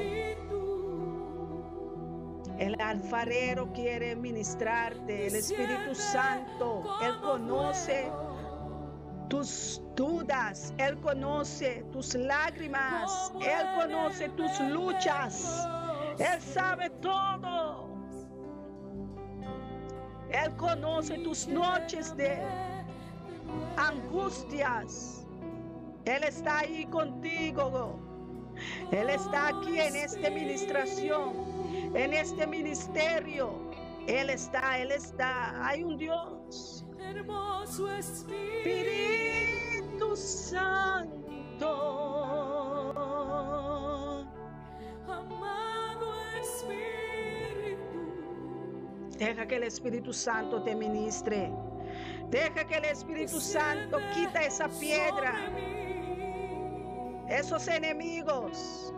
S3: El alfarero quiere ministrarte. El Espíritu Santo, Él conoce tus dudas, Él conoce tus lágrimas, Él conoce tus luchas, Él sabe todo. Él conoce tus noches de angustias. Él está ahí contigo. Él está aquí en esta administración, en este ministerio. Él está. Hay un Dios.
S1: hermoso
S3: Espíritu Santo.
S1: amado Espíritu.
S3: Deja que el Espíritu Santo te ministre. Deja que el Espíritu Santo quita esa piedra, esos enemigos,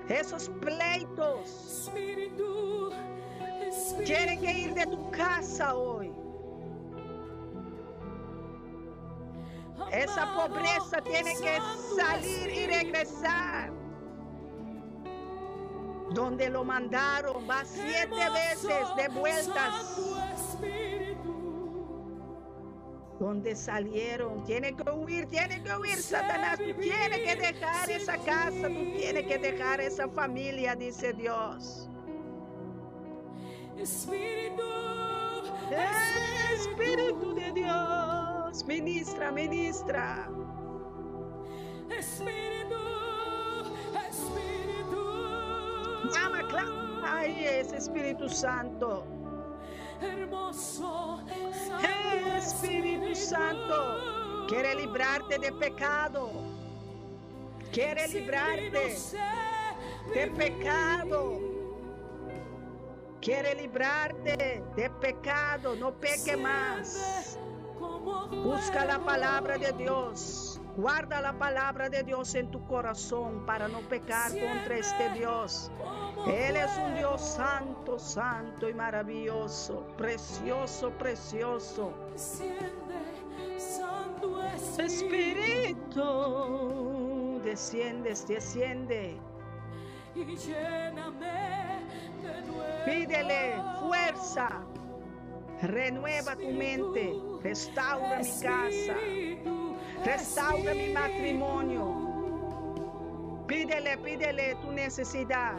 S3: esos pleitos.
S1: Espíritu,
S3: Tienen que ir de tu casa hoy. Esa pobreza tiene que salir y regresar. Donde lo mandaron, va 7 veces de vueltas. Donde salieron, tiene que huir, Satanás. Tú tienes que dejar esa casa, tú tienes que dejar esa familia, dice Dios.
S1: Espíritu,
S3: Espíritu de Dios, ministra.
S1: Espíritu,
S3: Llama, clama. Ay, ese Espíritu Santo.
S1: hermoso,
S3: Espíritu Santo quiere librarte de pecado. Quiere librarte de pecado. Quiere librarte de pecado. No peque más. Busca la palabra de Dios. Guarda la palabra de Dios en tu corazón para no pecar contra este Dios. Él es un Dios santo, santo y maravilloso. Precioso, precioso. Espíritu, desciende.
S1: Y lléname de nuevo.
S3: Pídele fuerza. Renueva tu mente. Restaura mi casa. Restaura mi matrimonio. Pídele tu necesidad.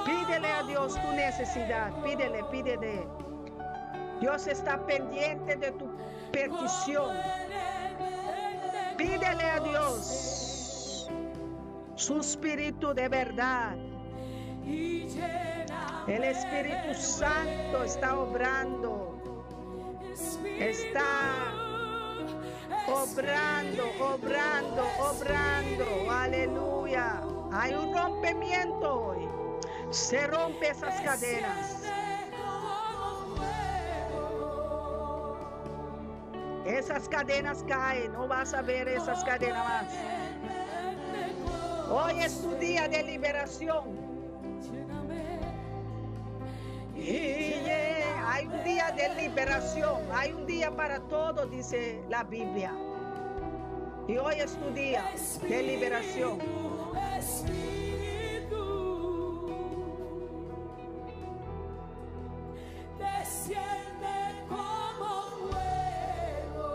S3: Pídele a Dios tu necesidad. Pídele. Dios está pendiente de tu petición. Pídele a Dios su espíritu de verdad. El Espíritu Santo está obrando. Está obrando. Aleluya. Hay un rompimiento hoy. Se rompe esas cadenas. Esas cadenas caen. No vas a ver esas cadenas más. Hoy es tu día de liberación.
S1: lléname.
S3: Hay un día de liberación. Hay un día para todo, dice la Biblia. Y hoy es tu día de liberación.
S1: Espíritu, desciende como fuego,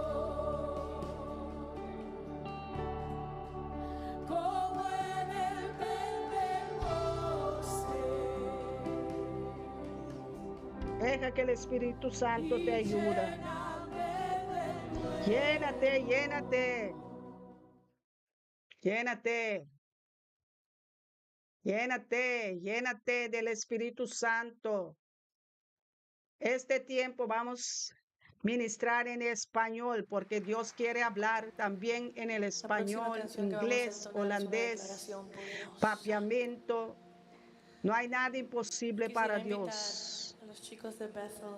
S1: como en el Pentecoste.
S3: Deja que el Espíritu Santo te ayude. Llénate, llénate. Llénate. Llénate, llénate del Espíritu Santo. Este tiempo vamos a ministrar en español porque Dios quiere hablar también en el
S5: La próxima
S3: español,
S5: canción que vamos a
S3: inglés,
S5: entonar es una
S3: holandés,
S5: declaración poderosa.
S3: papiamento. No hay nada imposible para
S5: Quisiera invitar
S3: Dios.
S5: a los chicos de Bethel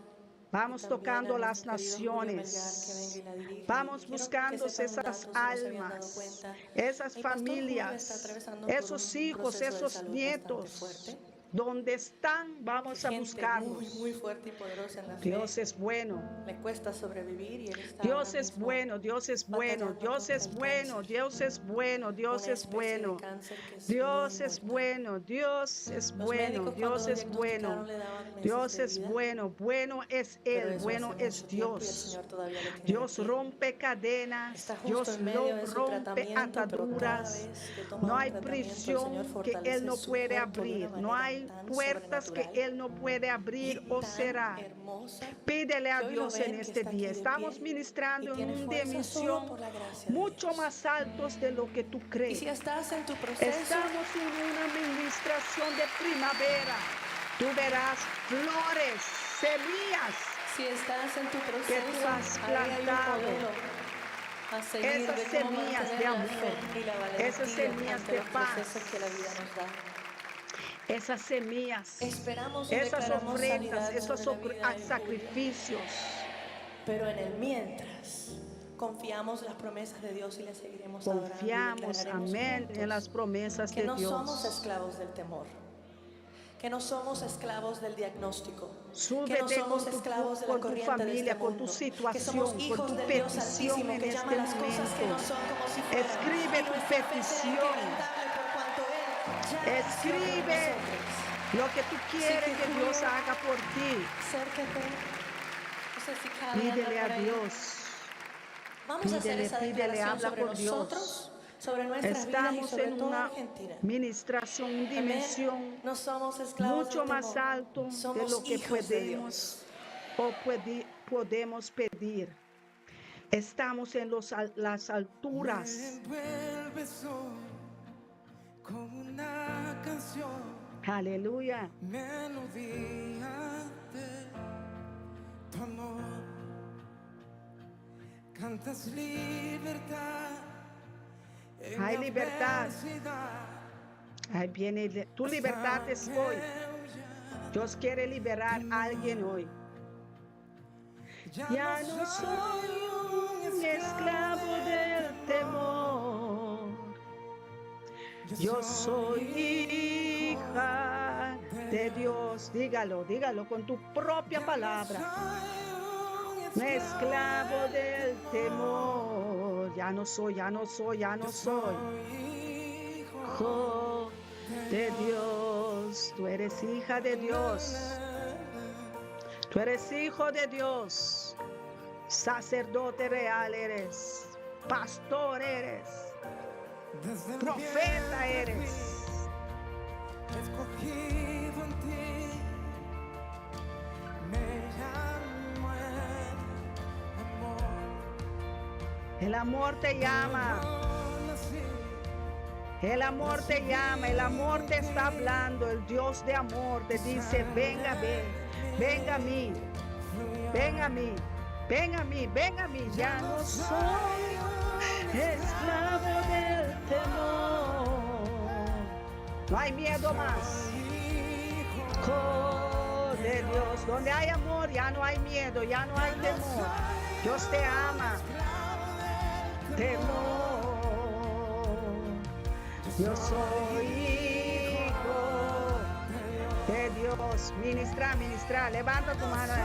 S3: Vamos
S5: y también
S3: tocando
S5: a
S3: las
S5: nuestro querido Julio Melgar, que
S3: naciones.
S5: venga y la dirija.
S3: Vamos
S5: Y quiero
S3: buscando
S5: que sepan un
S3: esas
S5: dato, si no se habían dado
S3: almas,
S5: cuenta.
S3: esas
S5: El pastor Julio está
S3: familias,
S5: atravesando por
S3: esos
S5: un
S3: hijos,
S5: proceso de
S3: esos
S5: salud
S3: nietos.
S5: bastante fuerte.
S3: Donde están, vamos a
S5: Gente
S3: buscarlos.
S5: muy fuerte y poderosa en la fe.
S3: Dios es bueno.
S5: Le cuesta sobrevivir y él está
S3: Dios
S5: ahora
S3: es
S5: mismo
S3: bueno, Dios es bueno,
S5: batallando
S3: Dios
S5: con
S3: es
S5: el
S3: bueno,
S5: cáncer.
S3: Dios es bueno, Dios
S5: Una
S3: es
S5: especie de
S3: bueno.
S5: cáncer que es
S3: Dios
S5: muy
S3: es
S5: mortal.
S3: bueno, Dios es
S5: Los
S3: bueno,
S5: médicos,
S3: Dios
S5: cuando lo
S3: es bueno.
S5: diagnosticaron, le daban meses
S3: Dios
S5: de
S3: es
S5: vida,
S3: bueno, bueno es
S5: pero
S3: Él,
S5: eso
S3: bueno
S5: hace
S3: es
S5: mucho tiempo y el
S3: Dios.
S5: Señor todavía lo tiene
S3: Dios
S5: de pie.
S3: rompe cadenas,
S5: Está justo
S3: Dios
S5: en medio de su
S3: rompe
S5: tratamiento, pero cada
S3: ataduras.
S5: vez que toma
S3: No
S5: un
S3: hay
S5: tratamiento, el
S3: prisión
S5: Señor
S3: que
S5: fortalece
S3: Él no
S5: su
S3: puede
S5: cuerpo de una
S3: abrir, no
S5: manera
S3: hay
S5: tan
S3: puertas que
S5: sobrenatural
S3: Él no puede
S5: y
S3: abrir o
S5: tan
S3: cerrar.
S5: hermosa,
S3: Pídele a
S5: que hoy lo
S3: Dios en
S5: ven que
S3: este
S5: está aquí
S3: día.
S5: de
S3: Estamos
S5: pie
S3: ministrando
S5: y tiene
S3: en una
S5: fuerza solo
S3: dimensión
S5: por la gracia de
S3: mucho
S5: Dios.
S3: más altos de lo que tú
S5: Y
S3: crees.
S5: si estás en tu proceso,
S3: Estamos en una administración de primavera. Tú verás flores, semillas.
S5: si estás en tu
S3: tú
S5: proceso,
S3: has
S5: ahí hay un
S3: plantado.
S5: modelo a seguir
S3: Esas
S5: de cómo
S3: semillas
S5: mantener
S3: de
S5: la
S3: amor,
S5: fe y la valentía
S3: esas semillas
S5: ante
S3: de
S5: los
S3: paz.
S5: procesos que la vida nos da.
S3: Esas semillas,
S5: Esperamos y
S3: esas
S5: declaramos
S3: ofrendas,
S5: sanidad
S3: esos
S5: sobre la vida de Julio.
S3: sacrificios.
S5: Pero en el mientras, confiamos las promesas de Dios y le seguiremos adorando y
S3: Confiamos,
S5: declararemos
S3: amén,
S5: juntos
S3: en las promesas
S5: que
S3: de
S5: no somos
S3: Dios.
S5: esclavos del temor, que no somos esclavos del diagnóstico, que no
S3: Súbete
S5: somos
S3: con
S5: esclavos de
S3: tu
S5: la corriente
S3: familia,
S5: de este
S3: con tu
S5: mundo, que
S3: situación,
S5: somos
S3: con
S5: hijos
S3: tu
S5: del Dios
S3: petición
S5: Altísimo
S3: en
S5: que
S3: este
S5: llama las cosas que no
S3: momento.
S5: son como si fueran.
S3: Escribe
S5: Y
S3: tu
S5: nuestra fe será
S3: petición.
S5: inquebrantable por cuanto Él ya es sobre
S3: Escribe
S5: nosotros.
S3: lo que tú quieres que Dios haga por ti.
S5: Acércate. No sé si Cali anda
S3: Pídele
S5: por
S3: a
S5: ahí.
S3: Dios.
S5: Vamos a hacer
S3: Pídele,
S5: esa
S3: pídele,
S5: declaración
S3: habla
S5: sobre
S3: por Dios.
S5: nosotros, sobre nuestras vidas y
S3: Estamos
S5: sobre
S3: en
S5: toda
S3: una
S5: Argentina.
S3: ministración, una
S5: Amén.
S3: dimensión
S5: No somos esclavos
S3: mucho
S5: del
S3: más
S5: temor.
S3: alto de
S5: Somos
S3: lo que
S5: hijos de
S3: podemos
S5: Dios.
S3: o podemos pedir. Estamos en las alturas.
S4: Me envuelves hoy con una canción,
S3: Aleluya.
S4: melodía de tu amor. Cantas libertad. En
S3: Hay
S4: la
S3: libertad.
S4: adversidad.
S3: Ahí viene tu libertad es hoy. Dios quiere liberar a alguien hoy. Ya no soy un esclavo del temor. Yo soy hija de Dios. Dígalo, dígalo con tu propia palabra. Un esclavo del temor. Ya no soy, ya no soy, ya no soy. Hijo de Dios. Tú eres hija de Dios. Tú eres hijo de Dios. Sacerdote real eres. Pastor eres. Profeta eres.
S4: Escogido en ti, me llamo el amor.
S3: El amor te llama. El amor te llama. El amor te está hablando. El Dios de amor te dice, venga, ven. Venga a mí. Ven a mí. Ven a mí. Ven a mí. Ya no soy esclavo del temor. No hay miedo más. Hijo de Dios. Donde hay amor ya no hay miedo, ya no hay temor. Dios te ama. Temor. Yo soy hijo de Dios. Ministra, ministra, levanta tu mano ahí.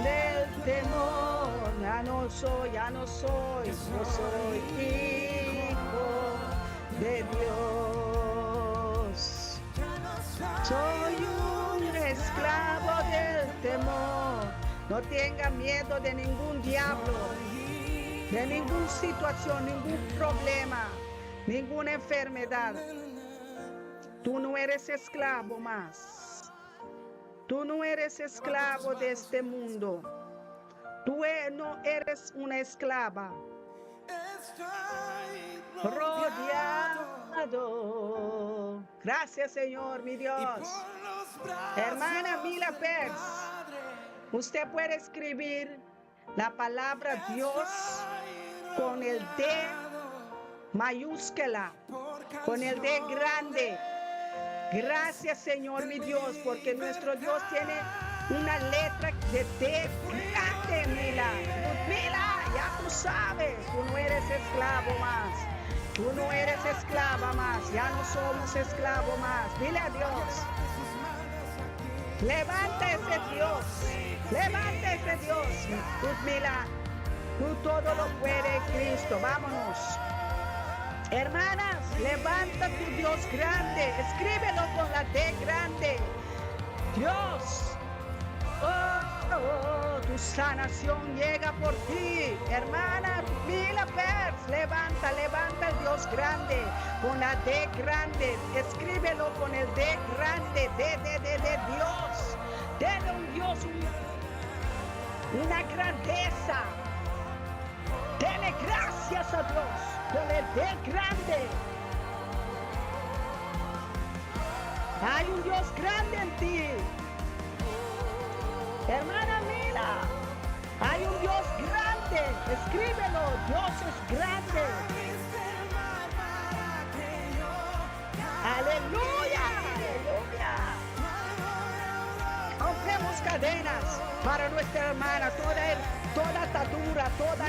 S3: Del temor, ya no soy, yo soy hijo de Dios. Soy un esclavo del temor. No tenga miedo de ningún diablo, de ninguna situación, ningún problema, ninguna enfermedad. Tú no eres esclavo más. Tú no eres esclavo de este mundo. Tú no eres una esclava. Rodeado. Gracias, Señor, mi Dios. Hermana Mila Pers, usted puede escribir la palabra Dios con el D mayúscula, con el D grande. Gracias, Señor, mi Dios, porque nuestro Dios tiene una letra de D grande, Mila. Mila, ya tú sabes, tú no eres esclavo más. Tú no eres esclava más, ya no somos esclavos más. Dile a Dios. Levanta ese Dios, levanta ese Dios. Mila, tú todo lo puedes, Cristo. Vámonos. Hermanas, levanta tu Dios grande. Escríbelo con la D grande. Dios. Tu sanación llega por ti. Hermana Mila Pers, levanta el Dios grande con la D grande. Escríbelo con el D grande. De Dios. Dele un Dios, una grandeza. Dele gracias a Dios con el D grande. Hay un Dios grande en ti. Hermana Mila, hay un Dios grande. Escríbelo, Dios es grande. Aleluya, aleluya. Rompemos cadenas para nuestra hermana, toda atadura, toda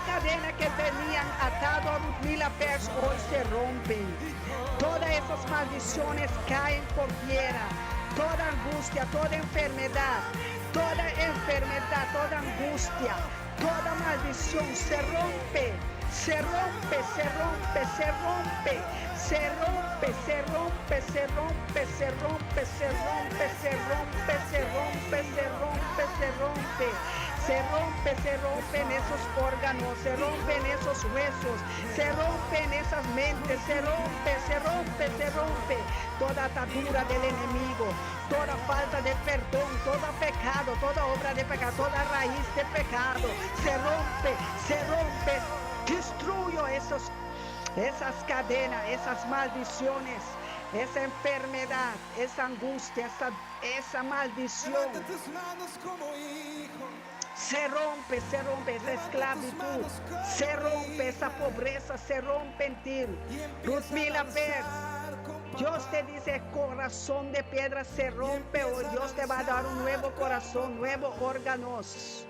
S3: cadena que venían atado a Mila Pers hoy se rompen. Todas esas maldiciones caen por tierra. Toda angustia, toda enfermedad, toda angustia, toda maldición se rompe, se rompe, se rompe, se rompe, se rompe, se rompe, se rompe, se rompe, se rompe, se rompe, se rompe, se rompe, se rompe. Se rompen esos órganos, se rompen esos huesos, se rompen esas mentes, se rompe toda atadura del enemigo, toda falta de perdón, todo pecado, toda obra de pecado, toda raíz de pecado, se rompe, destruyo esas cadenas, esas maldiciones, esa enfermedad, esa angustia, esa maldición. Se rompe esa esclavitud, se rompe esa pobreza, se rompe en ti. Ruth Mila Pers, Dios te dice corazón de piedra se rompe hoy. Dios te va a dar un nuevo corazón, nuevos órganos.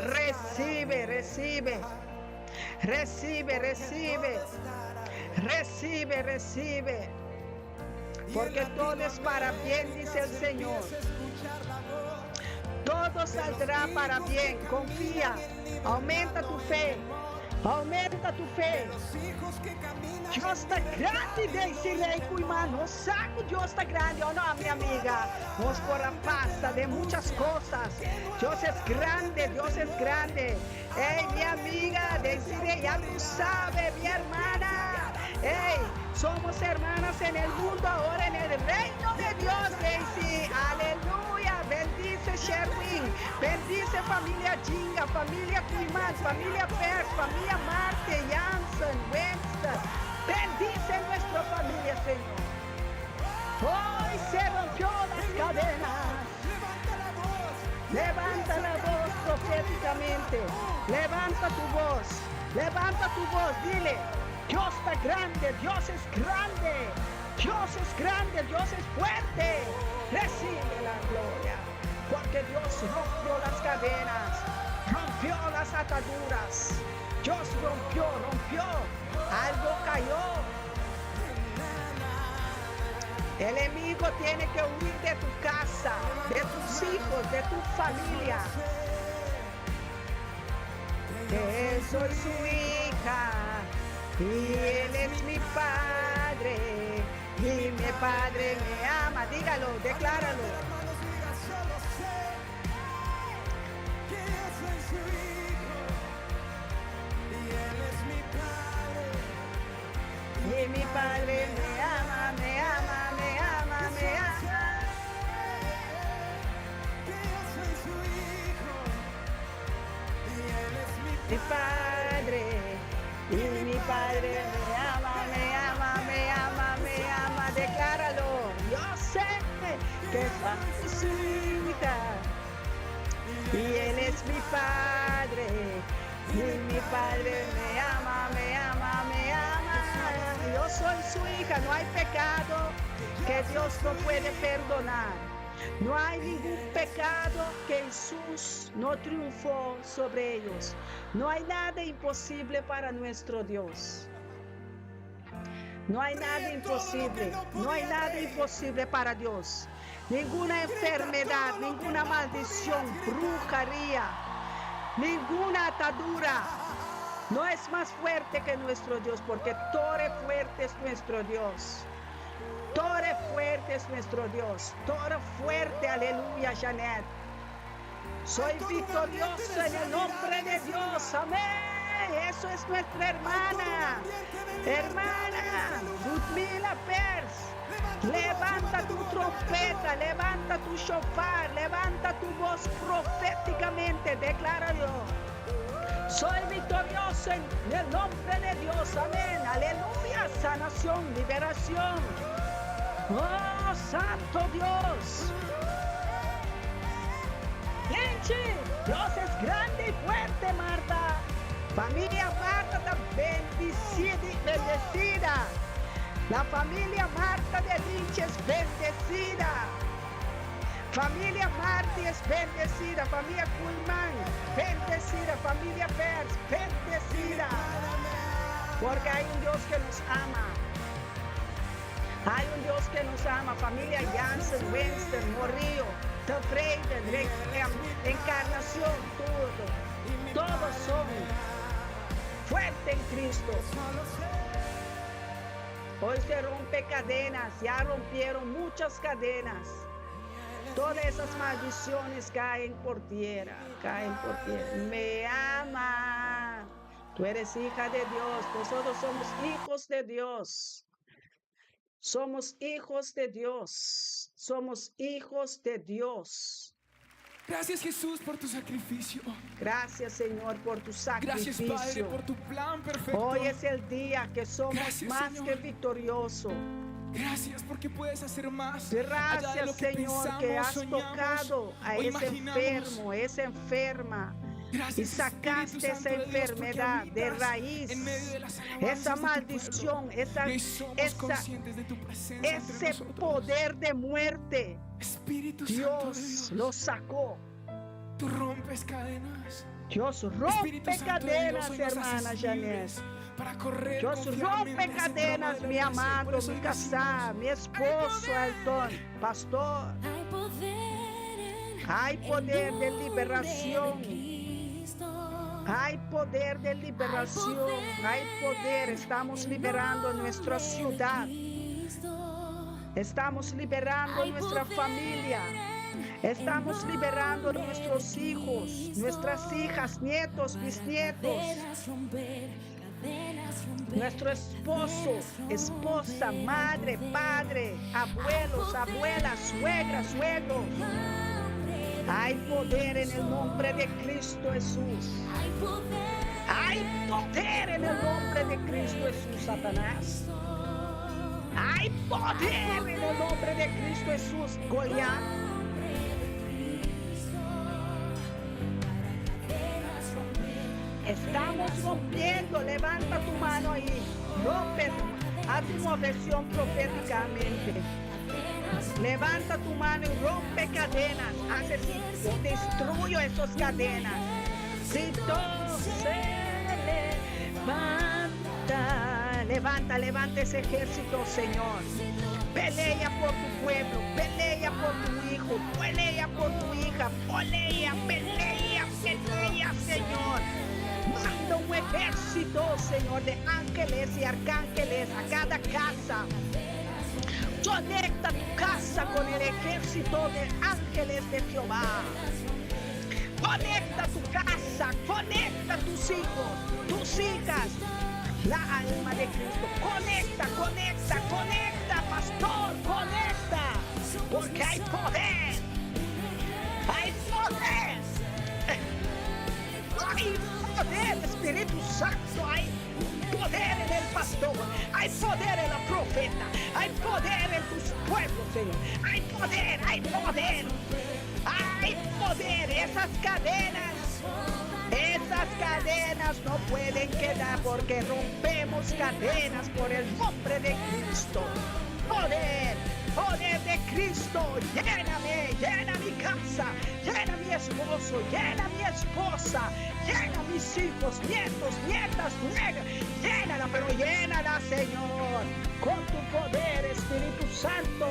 S3: Recibe, recibe, recibe, recibe, recibe, recibe. Porque todo es para bien, dice el Señor. Todo saldrá para bien, confía, aumenta tu fe, aumenta tu fe. Dios está grande, decirle cu irmão, saco Dios está grande, oh no, mi amiga, vamos por la pasta de muchas cosas. Dios es grande, Dios es grande. Hey, mi amiga, decirle, ya tú sabes, mi hermana. Hey, somos hermanas en el mundo, ahora en el reino de Dios, Daisy, aleluya. Bendice Sherwin, bendice familia Jinga, familia Cuimán, familia Pers, familia Marte, Jansen, Webster. Bendice nuestra familia, Señor. Hoy se rompió las cadenas. Levanta la voz proféticamente. Levanta tu voz, dile. Dios está grande, Dios es grande. Dios es grande, Dios es fuerte. Recibe la gloria, porque Dios rompió las cadenas, rompió rompió las ataduras. Dios rompió. Algo cayó. El enemigo tiene que huir de tu casa, de tus hijos, de tu familia. Que soy su hija y él es mi padre y mi padre me ama. Dígalo, decláralo. Y mi padre me ama, me ama, me ama, me ama. Mi padre, y mi padre me ama, me ama, me ama, me ama. Decláralo. Yo sé que soy su hija y él es mi padre. Y mi padre me ama, me ama, me ama. Yo soy su hija. No hay pecado que Dios no puede perdonar. No hay ningún pecado que Jesús no triunfó sobre ellos. No hay nada imposible para nuestro Dios. No hay nada imposible. No hay nada imposible para Dios. Ninguna enfermedad, ninguna maldición, brujería, ninguna atadura no es más fuerte que nuestro Dios, porque Torre fuerte es nuestro Dios. Torre fuerte es nuestro Dios. Torre fuerte, aleluya, Janet. Soy victorioso en el nombre de Dios, amén. Eso es nuestra hermana. Hermana, Ludmila Pers. Levanta tu trompeta, levanta tu shofar, levanta tu voz proféticamente, decláralo. Soy victorioso en el nombre de Dios, amén, aleluya, sanación, liberación. Oh, santo Dios. Lenchi, Dios es grande y fuerte, Marta. Familia Marta está bendecida. La familia Marta de Lynch es bendecida. Familia Martí es bendecida. Familia Kuhlman, bendecida. Familia Pers, bendecida. Porque hay un Dios que nos ama. Hay un Dios que nos ama. Familia Jansen, Winston, Morillo, Tevreden, Encarnación, todos son fuertes en Cristo. Hoy se rompe cadenas, ya rompieron muchas cadenas. Todas esas maldiciones caen por tierra, Me ama. Tú eres hija de Dios, nosotros somos hijos de Dios. Somos hijos de Dios. Somos hijos de Dios.
S4: Gracias, Jesús, por tu sacrificio.
S3: Gracias, Señor, por tu sacrificio.
S4: Gracias, Padre, por tu plan perfecto.
S3: Hoy es el día que somos
S4: Gracias,
S3: más
S4: Señor.
S3: que victoriosos.
S4: Gracias porque puedes hacer más. Allá de
S3: Gracias,
S4: lo que
S3: Señor,
S4: pensamos,
S3: que has
S4: soñamos
S3: tocado a
S4: o
S3: ese
S4: imaginamos.
S3: enfermo, esa enferma.
S4: Gracias,
S3: Y
S4: Espíritu
S3: sacaste
S4: Santo
S3: esa
S4: de Dios, porque
S3: enfermedad de
S4: habitas
S3: raíz,
S4: en medio de las alabanzas
S3: esa
S4: de tu
S3: maldición,
S4: pueblo.
S3: esa,
S4: Y hoy somos
S3: esa,
S4: conscientes de tu presencia entre
S3: ese
S4: nosotros.
S3: poder de muerte.
S4: Espíritu Santo de
S3: Dios
S4: Dios,
S3: lo sacó.
S4: tú rompes cadenas.
S3: Dios
S4: Espíritu
S3: rompe
S4: Santo de Dios,
S3: cadenas,
S4: hoy nos
S3: hermana
S4: haces
S3: Janet.
S4: libres para correr
S3: Dios
S4: confiadamente
S3: rompe
S4: hacia el
S3: cadenas,
S4: trono de
S3: mi
S4: la gracia. Y por
S3: amado,
S4: eso
S3: mi
S4: hoy
S3: casada,
S4: decimos,
S3: mi esposo, Alton, pastor.
S1: Hay poder en
S3: Hay poder de liberación.
S1: Cristo.
S3: Hay poder de liberación. Hay poder. Estamos liberando nuestra ciudad. Estamos liberando nuestra familia. Estamos liberando nuestros hijos, nuestras hijas, nietos, bisnietos. Nuestro esposo, esposa, madre, padre, abuelos, abuelas, suegras, suegros. Hay poder en el nombre de Cristo Jesús. Hay poder en el nombre de Cristo Jesús, Satanás. Hay poder en el nombre de Cristo Jesús, Goliat. Estamos rompiendo, levanta tu mano ahí, rompe, haz una versión proféticamente. Levanta tu mano y rompe cadenas, haz así, yo destruyo esas cadenas. ejército se levanta. Levanta ese ejército, Señor. Pelea por tu pueblo, pelea por tu hijo, pelea por tu hija, pelea, Señor. Manda un ejército, Señor, de ángeles y arcángeles a cada casa. Conecta tu casa con el ejército de ángeles de Jehová. Conecta tu casa, conecta tus hijos, tus hijas. La alma de Cristo. Conecta, pastor, conecta. Porque hay poder. Hay poder. Hay poder, Espíritu Santo. Hay poder en el pastor. Hay poder en la profeta. Hay poder en tus pueblos, Señor. Hay poder. Hay poder. Esas cadenas no pueden quedar porque rompemos cadenas por el nombre de Cristo. Poder de Cristo. Llena mi casa, llena mi esposo, llena mi esposa, llena mis hijos, nietos, nietas, llénala, pero llénala, Señor, con tu poder, Espíritu Santo.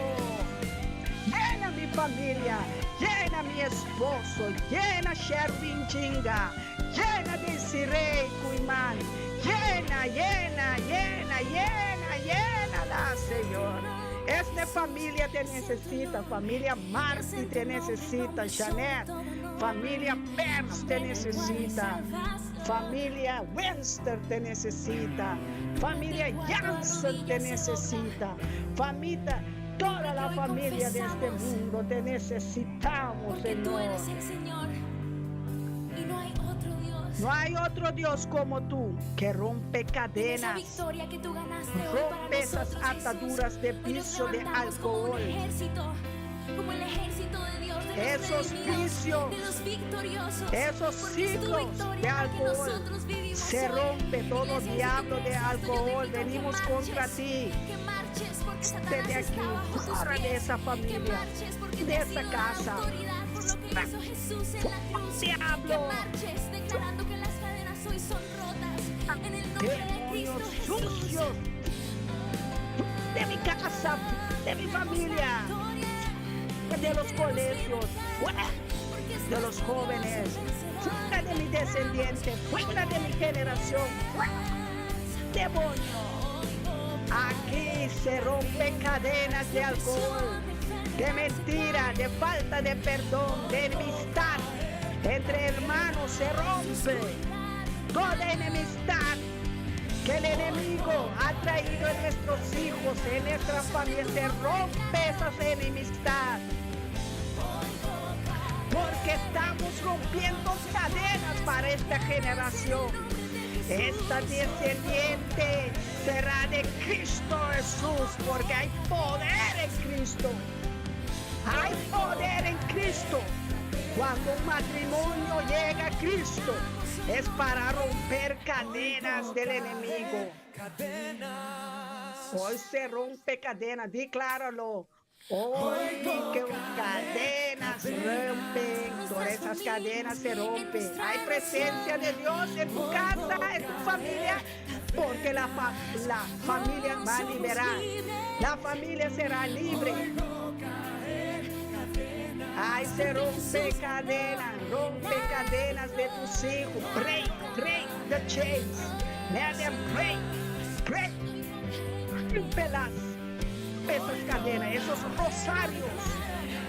S3: Llena mi familia, llena mi esposo, llena Sherwin Chinga, llena de Sirey Cuimán, llénala, Señor. Esta familia te necesita, familia Marty te necesita, Janet, familia Pers te necesita, familia Wenster te necesita, familia Janssen te necesita, familia. Toda la familia de este mundo te necesitamos,
S1: porque tú
S3: Señor.
S1: eres el Señor y no hay otro Dios.
S3: No hay otro Dios como tú que rompe
S1: Esa
S3: cadenas,
S1: victoria que tú ganaste hoy para
S3: rompe esas
S1: nosotros,
S3: ataduras
S1: Jesús.
S3: de
S1: Hoy nos
S3: vicio, de
S1: levantamos como un
S3: alcohol.
S1: ejército, como el ejército de Dios, de los
S3: Esos
S1: redimidos,
S3: vicios,
S1: de los victoriosos,
S3: esos
S1: porque es tu
S3: ciclos
S1: victoria
S3: de
S1: la que
S3: alcohol.
S1: nosotros vivimos
S3: Se
S1: hoy.
S3: rompe todo
S1: Iglesia, si tú
S3: diablo de
S1: crees esto, yo te
S3: alcohol.
S1: invito a que
S3: Venimos
S1: marches,
S3: contra ti.
S1: que marches porque Satanás
S3: Desde aquí,
S1: está bajo tus
S3: fuera de
S1: pies,
S3: esa
S1: que
S3: familia,
S1: marches porque
S3: de
S1: te ha
S3: esta
S1: sido
S3: casa.
S1: dada autoridad por lo que hizo Jesús en la cruz,
S3: Diablo.
S1: que marches declarando que las cadenas hoy son rotas en el nombre de
S3: Demonios
S1: Cristo Jesús.
S3: sucios de mi casa, de mi familia, de los colegios, fuera de los jóvenes, fuera de mi descendiente, fuera de mi generación, fuera. Demonio, aquí se rompen cadenas de alcohol, de mentira, de falta de perdón, de enemistad entre hermanos. Se rompe toda enemistad que el enemigo ha traído en nuestros hijos, en nuestra familia. Se rompe esa enemistad, porque estamos rompiendo cadenas para esta generación. Esta descendiente será de Cristo Jesús, porque hay poder en Cristo. Hay poder en Cristo. Cuando un matrimonio llega a Cristo, es para romper cadenas del enemigo. Hoy se rompe cadenas, decláralo. Hoy que cadenas rompen, todas esas cadenas se rompen. Hay presencia de Dios en tu casa, en tu familia, porque la familia va a liberar. La familia será libre. Ay, se rompe cadenas de tus hijos. Break the chains. Let them break. Rompelas. Esas cadenas, esos rosarios,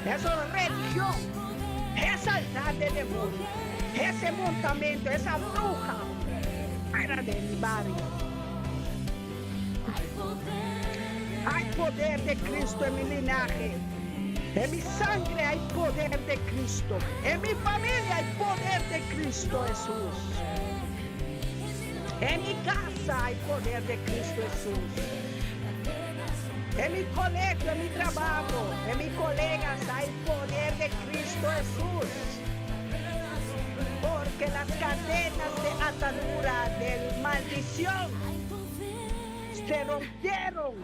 S3: esa religión, esa altar de demonio, ese montamiento, esa bruja, fuera de mi barrio. Hay poder de Cristo en mi linaje. En mi sangre hay poder de Cristo. En mi familia hay poder de Cristo Jesús. En mi casa hay poder de Cristo Jesús. En mi colegio, en mi trabajo, en mis colegas hay poder de Cristo Jesús. Porque las cadenas de atadura, de maldición, se rompieron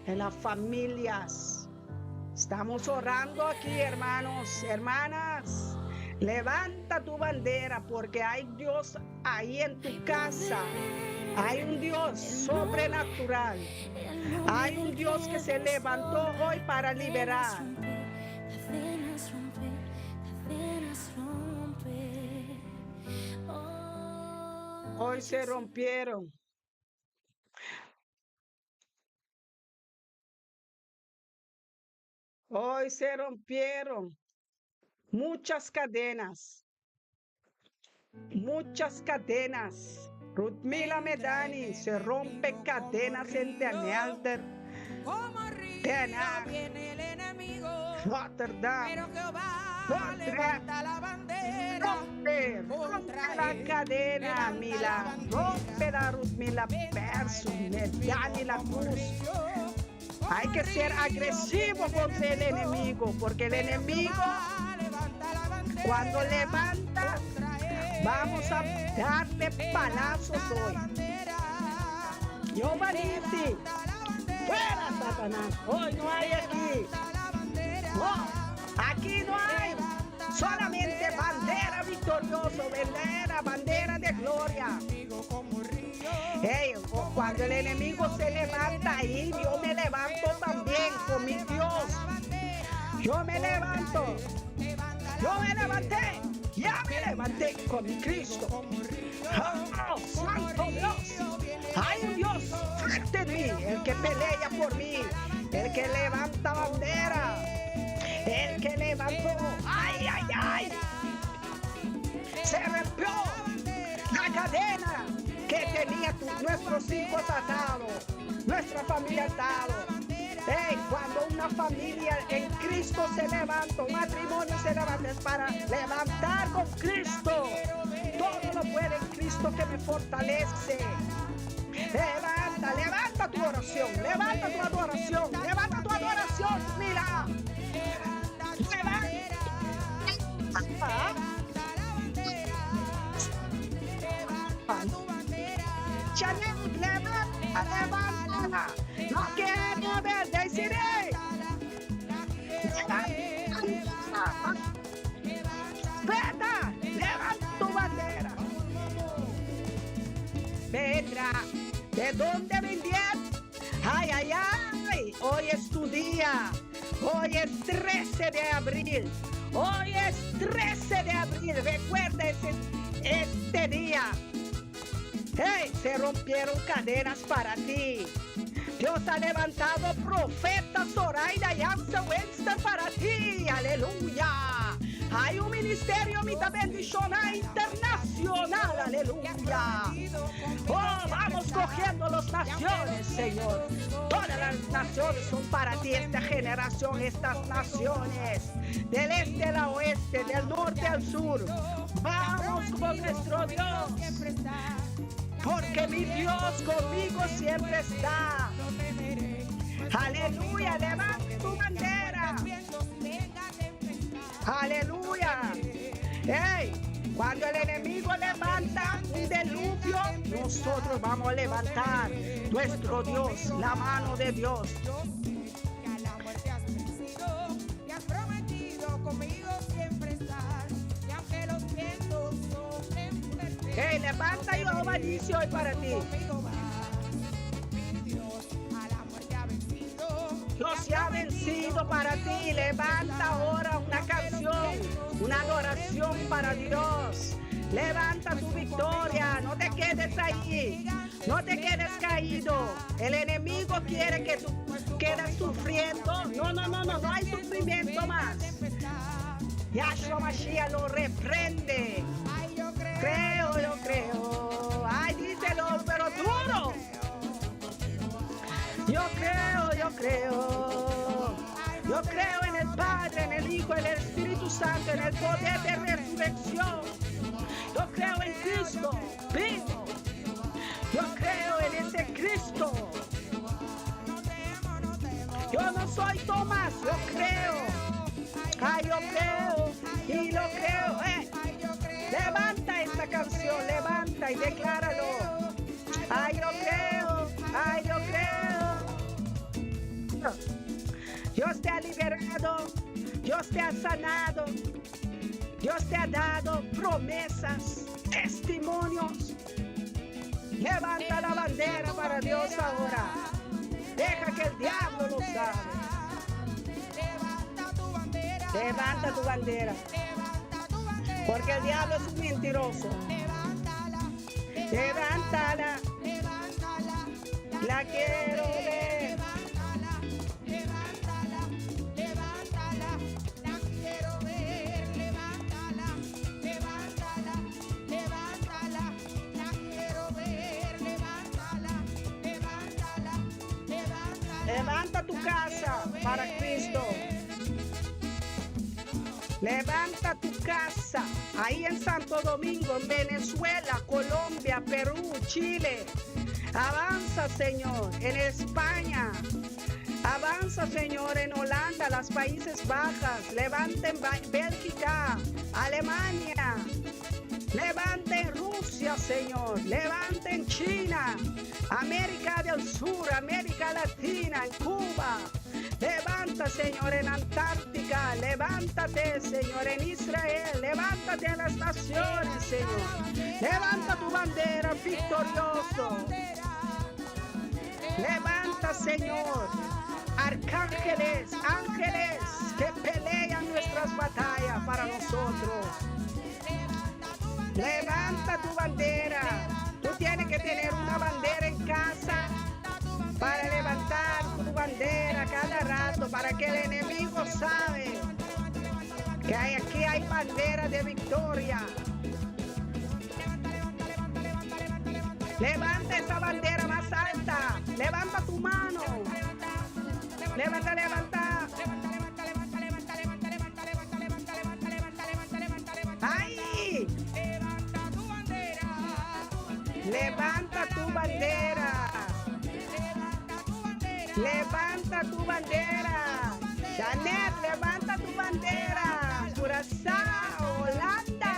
S3: en las familias. Estamos orando aquí, hermanos, hermanas. Levanta tu bandera porque hay Dios ahí en tu casa. Hay un Dios sobrenatural. Hay un Dios que se levantó hoy para liberar.
S1: Cadenas romper, cadenas romper. Oh,
S3: Hoy se rompieron. Hoy se rompieron muchas cadenas. Muchas cadenas. Rudmila Medani, se rompe cadenas en Nelder,
S6: Como río
S3: Tenag,
S6: viene el enemigo,
S3: Rotterdam.
S6: pero Jehová
S3: Contra-
S6: levanta la bandera.
S3: Rompe la cadena, Mila. Rompe la Rudmila versus Medani la cruz. Hay que ser agresivo contra el enemigo, porque el enemigo, cuando levanta, vamos a darle palazos hoy. Jehová dice, fuera Satanás, hoy no hay aquí. No, aquí no hay. Solamente bandera victoriosa, bandera de gloria. Hey, cuando el enemigo se levanta ahí, yo me levanto también con mi Dios. Yo me levanto. Yo me levanté. Ya me levanté con mi Cristo. Oh, santo Dios. Hay un Dios fuerte en mí, el que pelea por mí, el que levanta bandera, el que levantó. Ay, ay, ay. Se rompió la cadena que tenía nuestros hijos atados, nuestra familia atada. Hey, cuando una familia en Cristo se levanta, un matrimonio se levanta, es para levantar con Cristo. Todo lo puede en Cristo que me fortalece. Levanta, levanta tu oración, levanta tu adoración, levanta tu adoración, mira. Levanta. Chanel, levanta. No quiero ver, deciré. Veta, levanta tu bandera. Petra, ¿de dónde vendían? Ay, ay, ay, hoy es tu día. Hoy es 13 de abril. Hoy es 13 de abril. Recuerda este día. Hey, se rompieron cadenas para ti. Dios ha levantado profeta Zoraida Yamsa Winston para ti. Aleluya. Hay un ministerio mitad bendicional internacional. Aleluya. Oh, vamos cogiendo las naciones, Señor. Todas las naciones son para ti. Esta generación, estas naciones. Del este al oeste, del norte al sur. Vamos con nuestro Dios. Porque mi Dios conmigo siempre está. Aleluya, levanta tu bandera. Aleluya. Hey, cuando el enemigo levanta un diluvio, nosotros vamos a levantar nuestro Dios, la mano de Dios.
S6: A la muerte has vencido y has prometido conmigo siempre estar. Y aunque los vientos soplen fuerte,
S3: Hey, levanta Jehová dice hoy para ti.
S6: conmigo vas. Mi Dios a la muerte ha vencido.
S3: Dios se ha vencido para ti. Levanta ahora una canción, una adoración para Dios. Levanta tu victoria. No te quedes ahí. No te quedes caído. El enemigo quiere que tú quedes sufriendo. No hay sufrimiento más. Yahshua Mashiach lo reprende.
S6: Ay, yo creo.
S3: Creo. Ay, díselo, pero duro. Yo creo en el Padre, en el Hijo, en el Espíritu Santo, en el poder de resurrección. Yo creo en Cristo vivo. Yo creo en ese Cristo. Yo no soy Tomás, yo creo. Ay, yo creo y lo creo. Levanta esta canción, levanta y decláralo. Ay, yo creo. Dios te ha liberado, Dios te ha sanado. Dios te ha dado promesas, testimonios. Levanta la bandera para Dios ahora. Deja que el diablo lo sabe.
S6: Levanta tu bandera.
S3: Levanta tu bandera.
S6: Levanta tu bandera.
S3: Porque el diablo es un mentiroso.
S6: Levántala.
S3: Levántala.
S6: Levántala.
S3: La quiero ver.
S6: Levántala. Levántala. Levántala. La quiero ver. Levántala. Levántala. Levántala. La quiero ver. Levántala. Levántala. Levántala.
S3: Levanta tu casa para Cristo. Levanta tu casa ahí en Santo Domingo, en Venezuela, Colombia, Perú, Chile. Avanza, Señor, en España. Avanza, Señor, en Holanda, las Países Bajos. Levanta en Bélgica, Alemania. Levanta en Rusia, Señor. Levanta en China, América del Sur, América Latina, en Cuba. Levanta, Señor, en Antártica. Levántate, Señor, en Israel. Levántate en las naciones, Señor. Levanta tu bandera victorioso. Levanta, Señor, arcángeles, ángeles que pelean nuestras batallas para nosotros. Levanta tu bandera. Tú tienes que tener una bandera en casa para levantar tu bandera cada rato, para que el enemigo sabe que aquí hay bandera de victoria. Levanta esa bandera más alta. Levanta tu mano. Levanta, levanta. ¡Ahí! Levanta tu bandera. Levanta tu bandera. Janet, levanta tu bandera. Curazao, Holanda.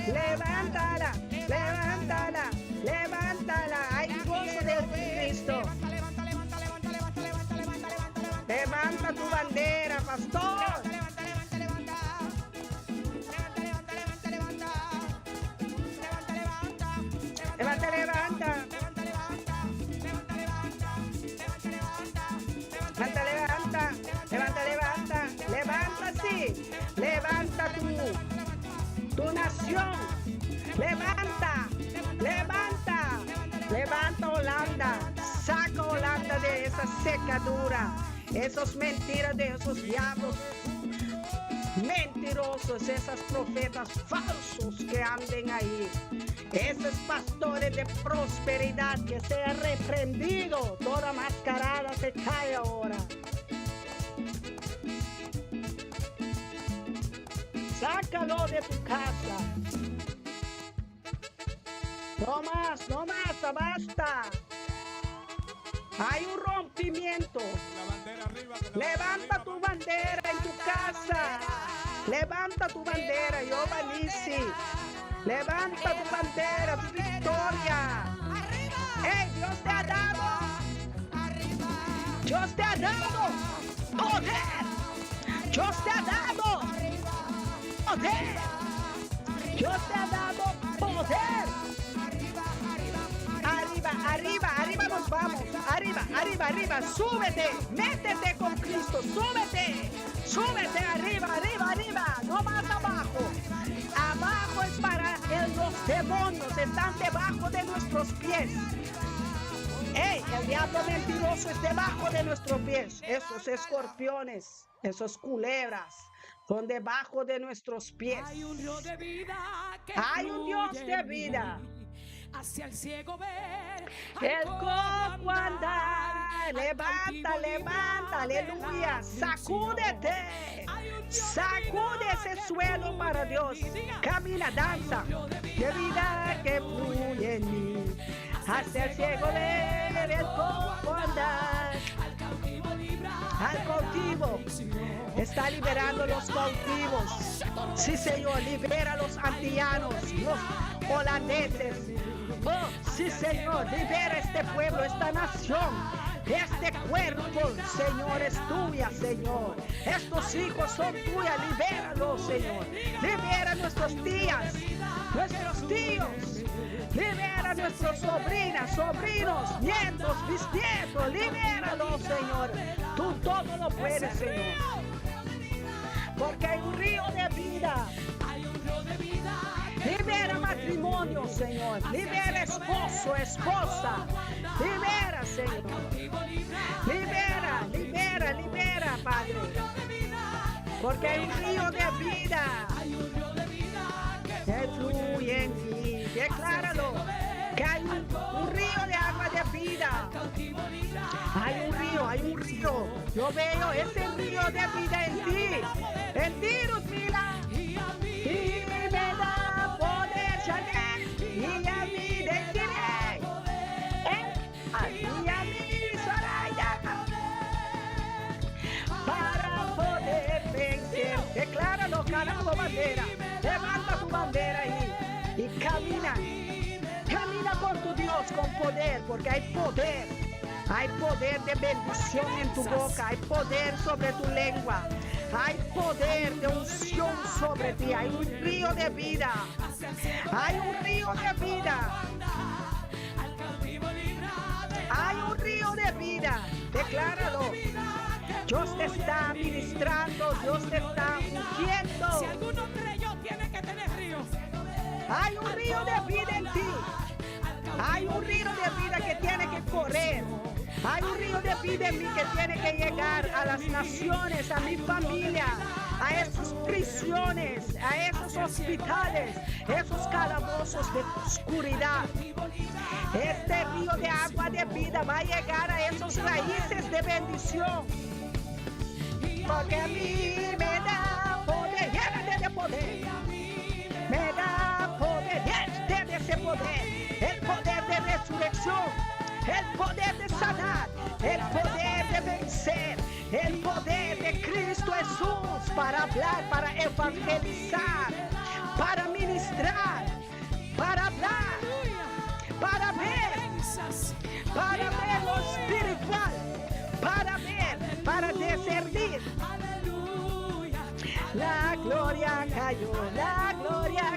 S3: Levántala, levántala, levántala. Hay gozo de Cristo. Levanta tu bandera, pastor. Levanta, levanta. Levanta, levanta. Levanta, levanta. Levanta, sí. Levanta tu nación. Levanta, levanta. Levanta Holanda. Saca Holanda de esa secadura. Esas mentiras de esos diablos mentirosos, esas profetas falsos que anden ahí, esos pastores de prosperidad, que sea reprendido. Toda mascarada se cae ahora. Sácalo de tu casa. No más, no más, basta. Hay un rompimiento. Levanta tu bandera en tu casa. Levanta tu bandera, Giovanni. Levanta tu bandera, tu victoria. ¡Hey, Dios te ha dado! Dios te ha dado poder. Dios te ha dado poder. Dios te ha dado poder. Arriba, arriba, arriba nos vamos. Arriba, arriba, arriba. Súbete, métete con Cristo. Súbete, súbete, arriba, arriba, arriba. No más abajo. Abajo es para los demonios. Están debajo de nuestros pies. ¡Ey! El diablo mentiroso es debajo de nuestros pies. Esos escorpiones, esos culebras, son debajo de nuestros pies.
S4: Hay un Dios de vida.
S3: Hay un Dios de vida.
S4: Hacia el ciego ver.
S3: El cojo andar. Levanta, levanta, aleluya. Sacúdete. Sacude ese suelo para Dios. Camina, danza. De vida que fluye en mí. Hacia el ciego ver, el cojo andar. Al cautivo. Está liberando los cautivos. Sí, Señor, libera a los antillanos, los holandeses. Oh, sí, Señor, libera este pueblo, esta nación. Este cuerpo, Señor, es tuya, Señor. Estos hijos son tuyas. Libéralos, Señor. Libera a nuestros tías, nuestros tíos. Libera a nuestras sobrinas, sobrinos, nietos, bisnietos. Libéralos, Señor. Tú todo lo puedes, Señor. Porque hay un río de vida. Libera matrimonio, Señor. Libera esposo, esposa. Libera, Señor. Libera, libera, libera, Padre. Porque hay un río de vida que fluye en ti. Decláralo. Que hay un río de agua de vida. Hay un río. Yo veo ese río de vida en ti. En ti, Ludmila. Y me da poder, Janet. Y a mí deciré. Y a mí, Soraya. Para poder vencer. Decláralo, caramba, bandera. Levanta tu bandera ahí. Y camina. Camina con tu Dios con poder, porque hay poder. Hay poder de bendición en tu boca. Hay poder sobre tu lengua. Hay poder de unción sobre ti. Hay un río de vida. Hay un río de vida. Hay un río de vida. Decláralo. Dios te está ministrando. Dios te está ungiendo.
S4: Si alguno creyó, tiene que tener río.
S3: Hay un río de vida en ti. Hay un río de vida que tiene que correr. Hay un río de vida en mí que tiene que llegar a las naciones, a mi familia, a esas prisiones, a esos hospitales, esos calabozos de oscuridad. Este río de agua de vida va a llegar a esos raíces de bendición. Porque a mí me da poder, llévate de poder. Me da poder, llévate de ese poder. El poder de resurrección, el poder de sanar, el poder de vencer, el poder de Cristo Jesús para hablar, para evangelizar, para ministrar, para hablar, para ver lo espiritual, para discernir. La gloria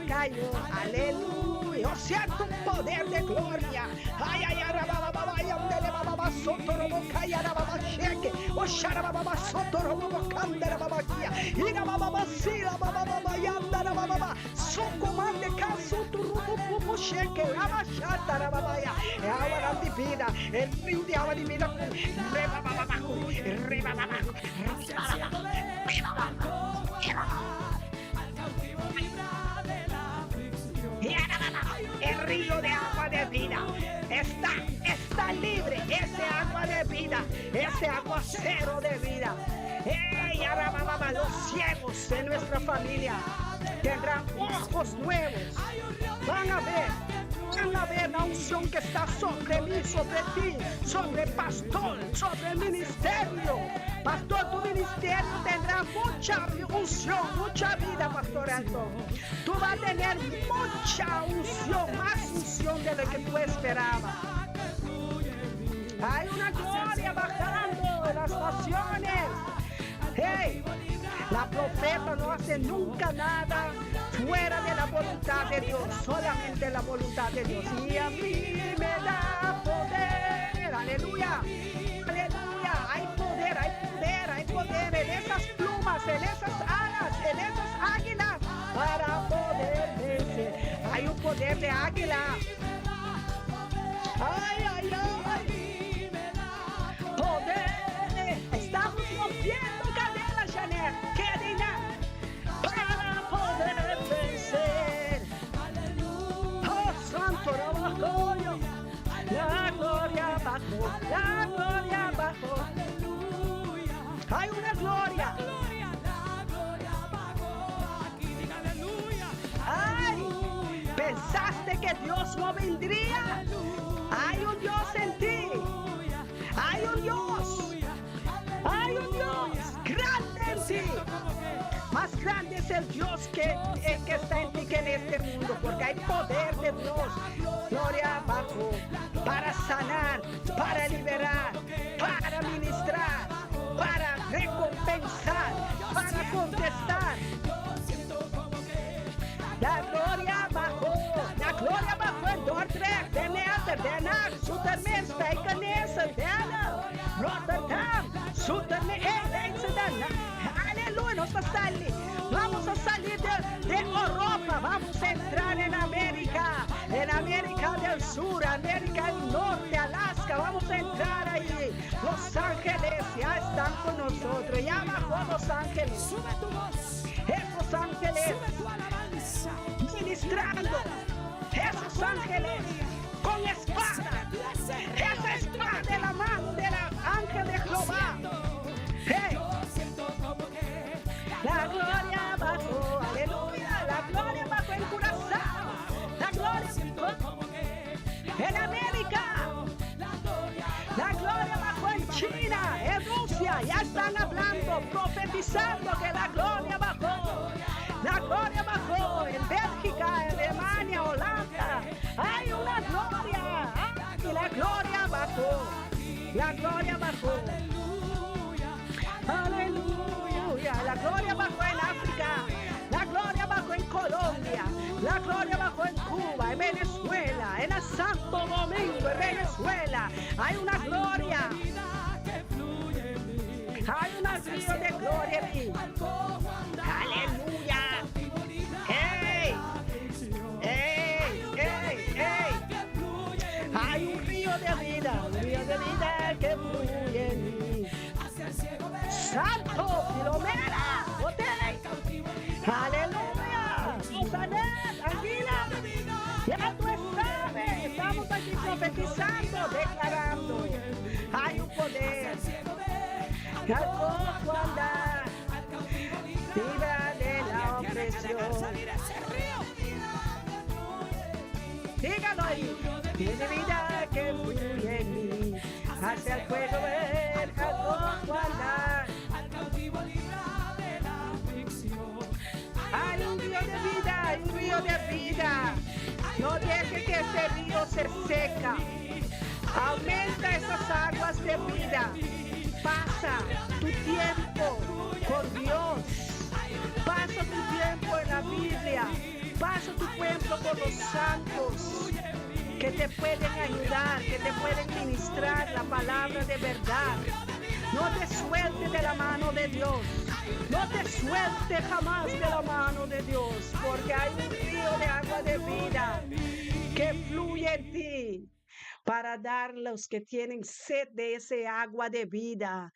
S3: cayó, aleluya. Yo siento un poder de gloria. Ay, ay, ay, el río de agua de vida. El río de agua de vida está libre, ese agua de vida, ese aguacero de vida. Los ciegos de nuestra familia tendrán ojos nuevos. Van a ver la unción que está sobre mí, sobre ti, sobre el pastor, sobre el ministerio. Pastor, tu ministerio tendrá mucha unción, mucha vida, Pastor Alto. Tú vas a tener mucha unción, más unción de lo que tú esperabas. Hay una gloria bajando de las naciones. Hey, la profeta no hace nunca nada fuera de la voluntad de Dios, solamente la voluntad de Dios. Y a mí me da poder, aleluya, aleluya. Hay poder en esas plumas, en esas alas, en esas águilas, para poder vencer. Hay un poder de águila. Ay, ay, ay. Poder. Estamos rompiendo cadenas, Janet. Cadena. Para poder vencer. Oh, santo Rabajoyo. La gloria bajó. La gloria bajó. Hay una gloria. Ay, ¿pensaste que Dios no vendría? Hay un Dios en ti. Hay un Dios. Hay un Dios grande en ti. Más grande es el Dios que está en ti que en este mundo, porque hay poder de Dios. Gloria abajo, para sanar, para liberar, Utrecht, Den Helder, Den Haag, Zoetermeer, Spijkenisse, Vellen, Rotterdam, Zoetermeer, Leidschendam. Aleluya, nos va a salir. Vamos a salir de Europa, vamos a entrar en América del Sur, América del Norte, Alaska, vamos a entrar ahí. Los ángeles ya están con nosotros, ya bajó Los Ángeles.
S4: Sube tu voz.
S3: Esos ángeles
S4: Sube tu alabanza.
S3: ministrando, esos ángeles con espada, esa espada de la mano del ángel de Jehová. Hey.
S4: Yo siento como que
S3: La gloria bajó, aleluya, la gloria bajó en Curazao, la gloria bajó en América, la gloria bajó en China, en Rusia, ya están hablando, profetizando que la gloria bajó en Bélgica, en Alemania, Holanda, hay una gloria, y la gloria bajó, aleluya, la gloria bajó en África, la gloria bajó en Colombia, la gloria bajó en Cuba, en Venezuela, en el Santo Domingo, en Venezuela, hay una gloria, hay un río de gloria en mí, aleluya, ¡ey! Hay un río de vida que fluye en mí. Santo, Filomena, Otey, aleluya, Susanet, Anguila, ya tú sabes, estamos aquí profetizando, declarando, hay un poder, al cojo andar, vida de la opresión, dígalo ahí, tiene vida que fluye en mí, hacia el fuego ver, al cojo andar. Hay un río de vida. No deje que ese río se seca. Aumenta esas aguas de vida. Pasa tu tiempo con Dios. Pasa tu tiempo en la Biblia. Pasa tu tiempo con los santos que te pueden ayudar, que te pueden ministrar la palabra de verdad. No te sueltes de la mano de Dios. No te sueltes jamás de la mano de Dios, porque hay un río de agua de vida que fluye en ti para dar a los que tienen sed de ese agua de vida,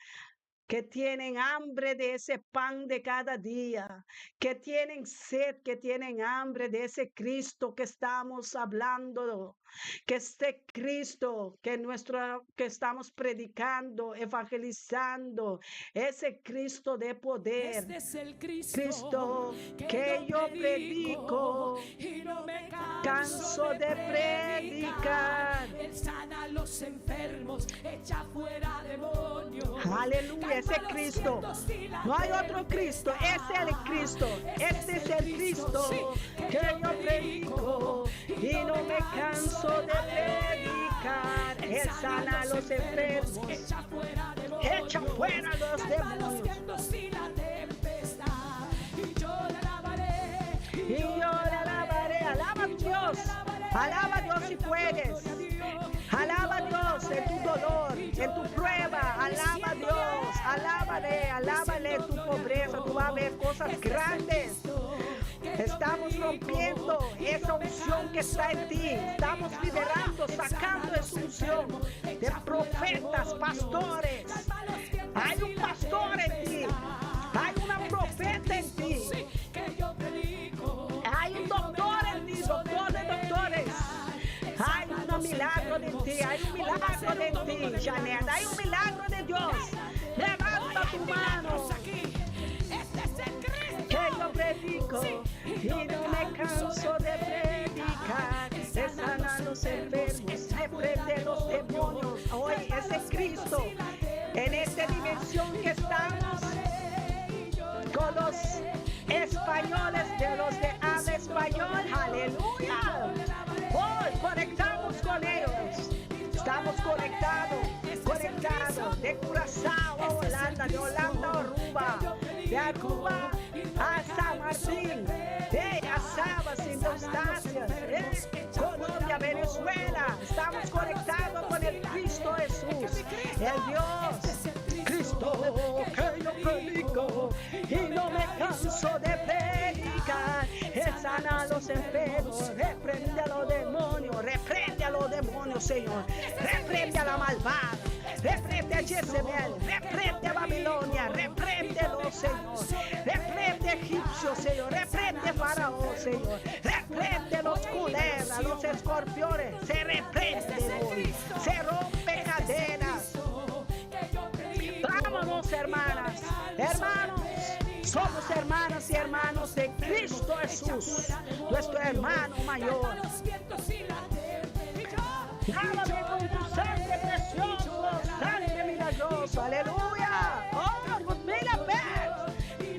S3: que tienen hambre de ese pan de cada día, que tienen sed, que tienen hambre de ese Cristo que estamos hablando, que este Cristo que estamos predicando, evangelizando, ese Cristo de poder,
S4: Este es el
S3: Cristo que yo predico,
S4: y no me
S3: canso de predicar.
S4: Él sana a los enfermos, echa fuera demonios.
S3: Aleluya, ese Cristo. No hay otro Cristo, ese es el Cristo. Este es el Cristo que yo predico y no me canso de predicar. Él sana a los enfermos, echa fuera los demonios. Y yo le alabaré, alaba a Dios, alaba a Dios si puedes. Alaba a Dios en tu dolor, en tu prueba, alaba a Dios, alábale en tu pobreza, tú vas a ver cosas grandes. Estamos rompiendo esa unción que está en ti, estamos liberando, sacando esa unción de profetas, pastores. Hay un pastor en ti, hay una profeta en ti, hay un doctor en ti, doctor de doctores. Hay un milagro de ti, hay un milagro de ti, Janet, hay un milagro de Dios. Levanta tu mano, que yo predico y no me canso de predicar. De sanar los enfermos, reprende los demonios. Hoy ese Cristo, en esta dimensión que estamos, con los españoles, de los de habla español, aleluya. Hoy conectamos con ellos. Estamos conectados de Curazao a Holanda, de Holanda a Aruba, de Aruba a San Martín, de Asabas, Indostancias, Colombia, Venezuela. gozo de predicar. Él sana a los enfermos, reprende a los demonios, Señor. Reprende a la malvada, reprende a Jezebel, reprende a Babilonia, repréndelo, Señor. Reprende a egipcios, Señor. Reprende a Faraón, Señor. Reprende los culebras, los escorpiones. Se reprende hoy. Se rompe cadenas. Vámonos, hermanas, hermanos. Somos hermanas y hermanos de Cristo Jesús, nuestro hermano mayor. Lávame con tu sangre precioso, sangre milagrosa, aleluya. Oh, mira, ves.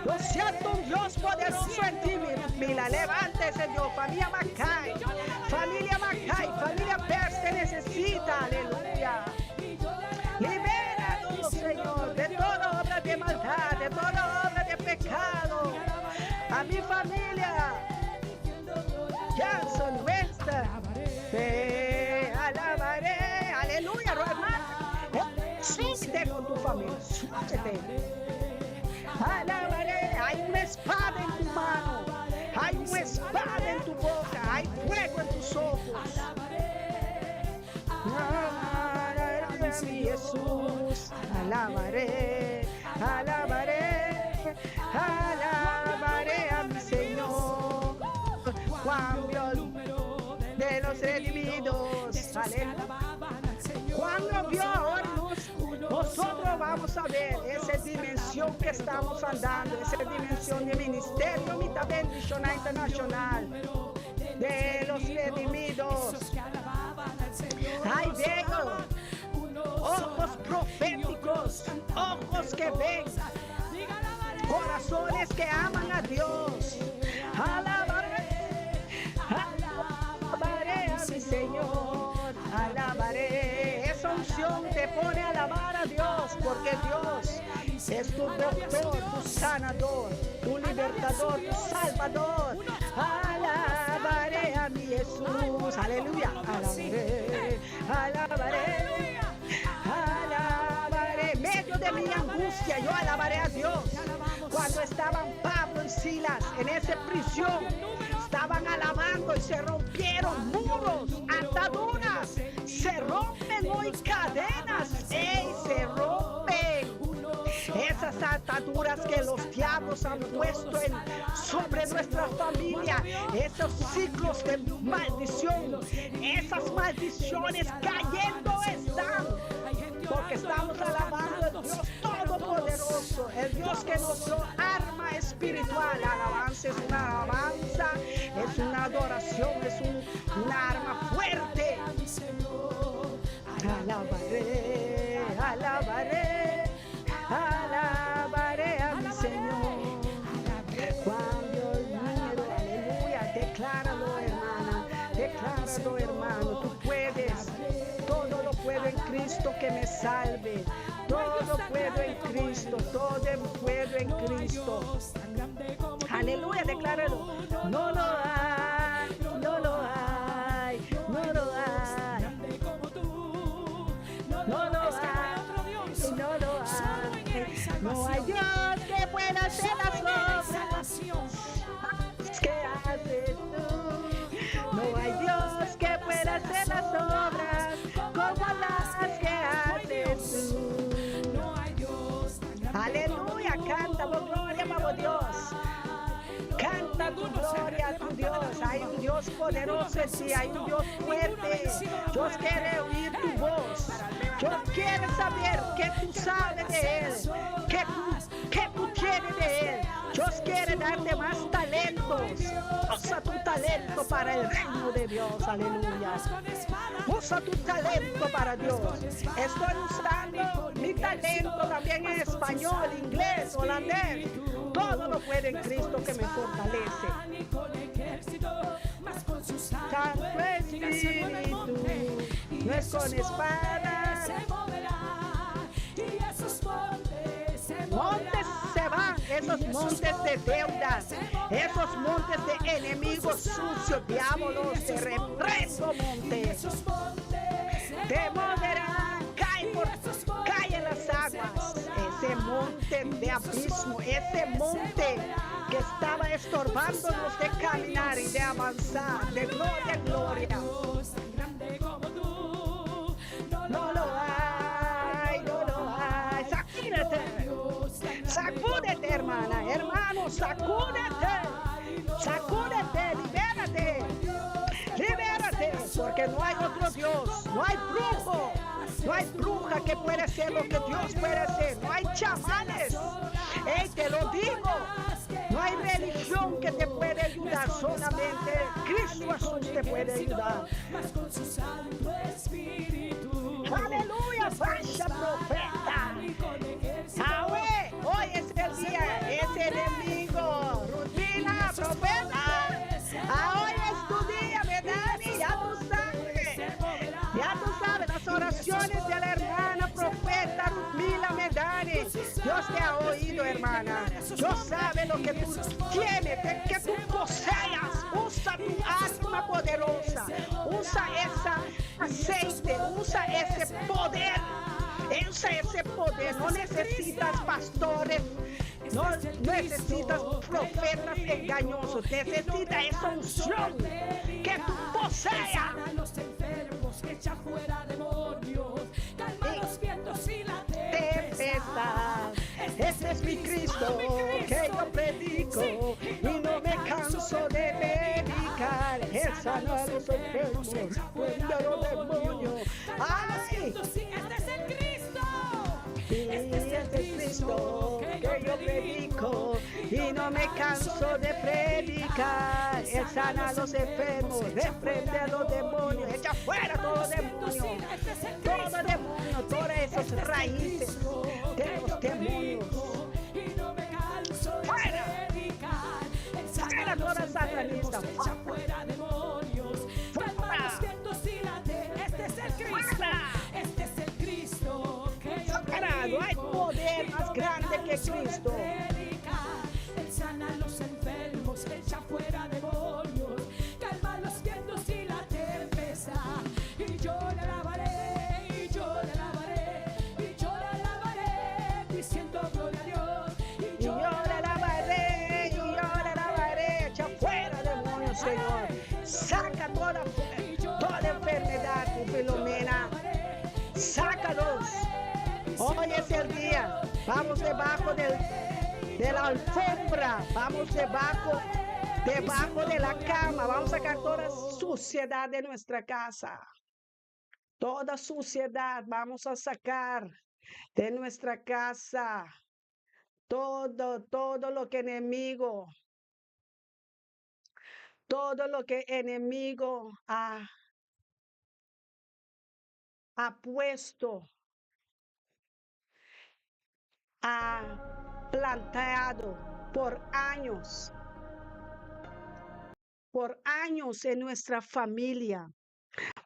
S3: Lo siento, un Dios poderoso en ti, Mila. Levántese, Dios. Familia Macay, familia Pers te necesita, aleluya. Libéranos, Señor, de toda obra de maldad, de toda obra de pecado. A mi familia, Jackson, Wester, te alabaré, aleluya, hermano. Súbete con tu familia, súbete. Alabaré, hay una espada en tu mano, hay una espada en tu boca, hay fuego en tus ojos. Alabaré a mi Jesús, alabaré, alabaré, alabaré a mi Señor. Juan vio de los redimidos, aleluya. Cuando vio ahora nosotros vamos a ver esa dimensión que estamos andando, esa dimensión de ministerio, mitad bendicional internacional, de los redimidos. Ay, veo ojos proféticos, ojos que ven, corazones que aman a Dios. Alabaré, alabaré a mi Señor, alabaré. Esa unción te pone a alabar a Dios, porque Dios es tu doctor, tu sanador, tu libertador, tu salvador. Alabaré a mi Jesús, aleluya. Alabaré, alabaré, alabaré. En medio de mi angustia yo alabaré a Dios. Cuando estaban Pablo y Silas en esa prisión, estaban alabando y se rompieron muros, ataduras, se rompen hoy cadenas, se rompen esas ataduras que los diablos han puesto sobre nuestra familia, esos ciclos de maldición, esas maldiciones cayendo están, porque estamos alabando al Dios Todopoderoso, el Dios que nos dio arma espiritual. La alabanza es una alabanza, es una adoración, es una arma fuerte. Alabaré, alabaré, alabaré a mi Señor. Cuando el número, aleluya, decláralo, hermana, decláralo, hermano. Tú puedes, todo lo puedo en Cristo que me salve. Todo puedo en Cristo, todo puedo en Cristo. Aleluya, decláralo. No lo hay, no lo hay, no lo hay. No lo hay, no lo hay. No hay Dios que pueda hacer las obras que haces tú. No hay Dios que pueda hacer las obras como las que haces tú. Aleluya, canta tu gloria, vamos Dios. Canta tu gloria a tu Dios. Hay un Dios poderoso en ti, hay un Dios fuerte. Dios quiere oír tu voz. Dios quiere saber que tú sabes de Él, que tú tienes de Él. Dios quiere darte más talentos. Usa tu talento para el reino de Dios, aleluya. Usa tu talento para Dios. Estoy usando mi talento también en español, inglés, holandés. Todo lo puedo en Cristo que me fortalece. Santo Espíritu, no es con espada. Montes se van, esos montes de deudas, esos montes de enemigos sucios, diablos, te represo, monte. Te moverán, cae en las aguas. Ese monte monte de abismo, ese monte que estaba estorbándonos de caminar y de avanzar de gloria en gloria.
S4: Dios tan grande como tú,
S3: No lo hay, no lo hay. Sacúdete, sacúdete, hermana, hermano, sacúdete, sacúdete, libérate, libérate, porque no hay otro Dios, no hay brujo, no hay bruja que pueda hacer lo que Dios puede hacer, no hay chamanes, te lo digo, no hay religión que te puede ayudar, solamente Cristo Jesús te puede ayudar.
S4: mas con su Santo Espíritu.
S3: Aleluya, vaya profeta.
S4: Y con ejército
S3: Ahora, hoy es el día, ese enemigo, Rudmila, profeta. Ahora es tu día, ¿verdad? Y ya tú sabes las oraciones de la hermana profeta Rudmila Medani. Dios te ha oído, hermana. Dios sabe lo que tú tienes, que tú poseas. Usa tu alma poderosa. Usa ese aceite. Usa ese poder. Usa ese poder. No necesitas pastores. No necesitas profetas engañosos. Necesitas esa unción que tú poseas.
S4: sana a los enfermos, echa fuera demonios, calma los vientos y la
S3: Tempestad. Ese es mi Cristo que yo predico y no me canso de predicar. Él sana a los enfermos, fuera los demonios. ¡Ay!
S4: Sí, este es el Cristo.
S3: Y este es Cristo que yo predico y no me canso de predicar. Él sana a los enfermos, reprende a los demonios, echa fuera todo demonio, todo demonio, todas esas raíces de los demonios.
S4: Y no me canso de
S3: ¡Fuera!
S4: predicar. Él sana
S3: ¡Fuera
S4: a los
S3: toda satanista!
S4: enfermos, echa fuera demonios, calma los vientos y la Este es el Cristo.
S3: ¡Fuera!
S4: Este es el Cristo que yo
S3: ¡Fuera! No hay poder más grande que Cristo.
S4: Él sana a los enfermos, echa fuera demonios, calma los vientos y la tempestad. Y yo le alabaré, y yo le alabaré, y yo le alabaré, diciendo gloria a Dios.
S3: Y yo le alabaré, y yo le alabaré, echa fuera demonios, Señor. Saca toda enfermedad, tu Filomena. Sácalos. Hoy es el día. Vamos debajo de la alfombra. Vamos debajo de la cama. Vamos a sacar toda suciedad de nuestra casa. Toda suciedad vamos a sacar de nuestra casa. Todo lo que enemigo ha puesto, ha plantado por años en nuestra familia,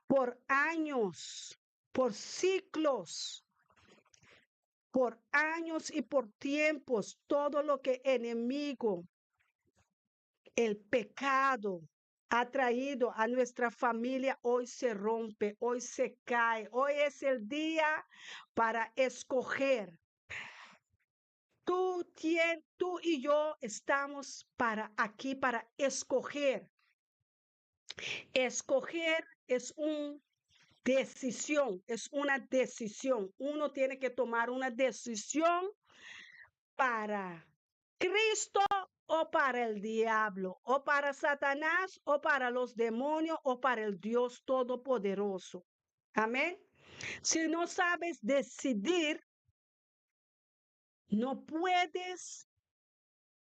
S3: por años, por ciclos, por años y por tiempos, todo lo que enemigo, el pecado, ha traído a nuestra familia, hoy se rompe, hoy se cae. Hoy es el día para escoger. Tú y yo estamos aquí para escoger. Escoger es una decisión. Uno tiene que tomar una decisión para Cristo o para el diablo, o para Satanás, o para los demonios, o para el Dios Todopoderoso. Amén. Si no sabes decidir, no puedes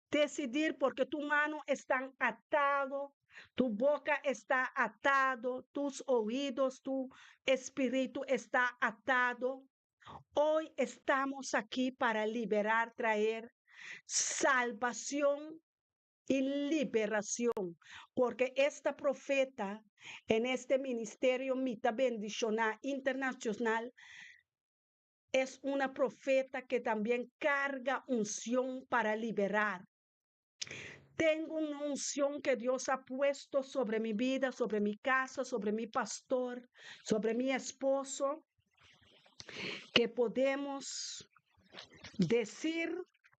S3: decidir porque tu mano está atado, tu boca está atado, tus oídos, tu espíritu está atado. Hoy estamos aquí para liberar, traer salvación y liberación, porque esta profeta en este ministerio Mita Bendicional Internacional es una profeta que también carga unción para liberar. Tengo una unción que Dios ha puesto sobre mi vida, sobre mi casa, sobre mi pastor, sobre mi esposo, que podemos decir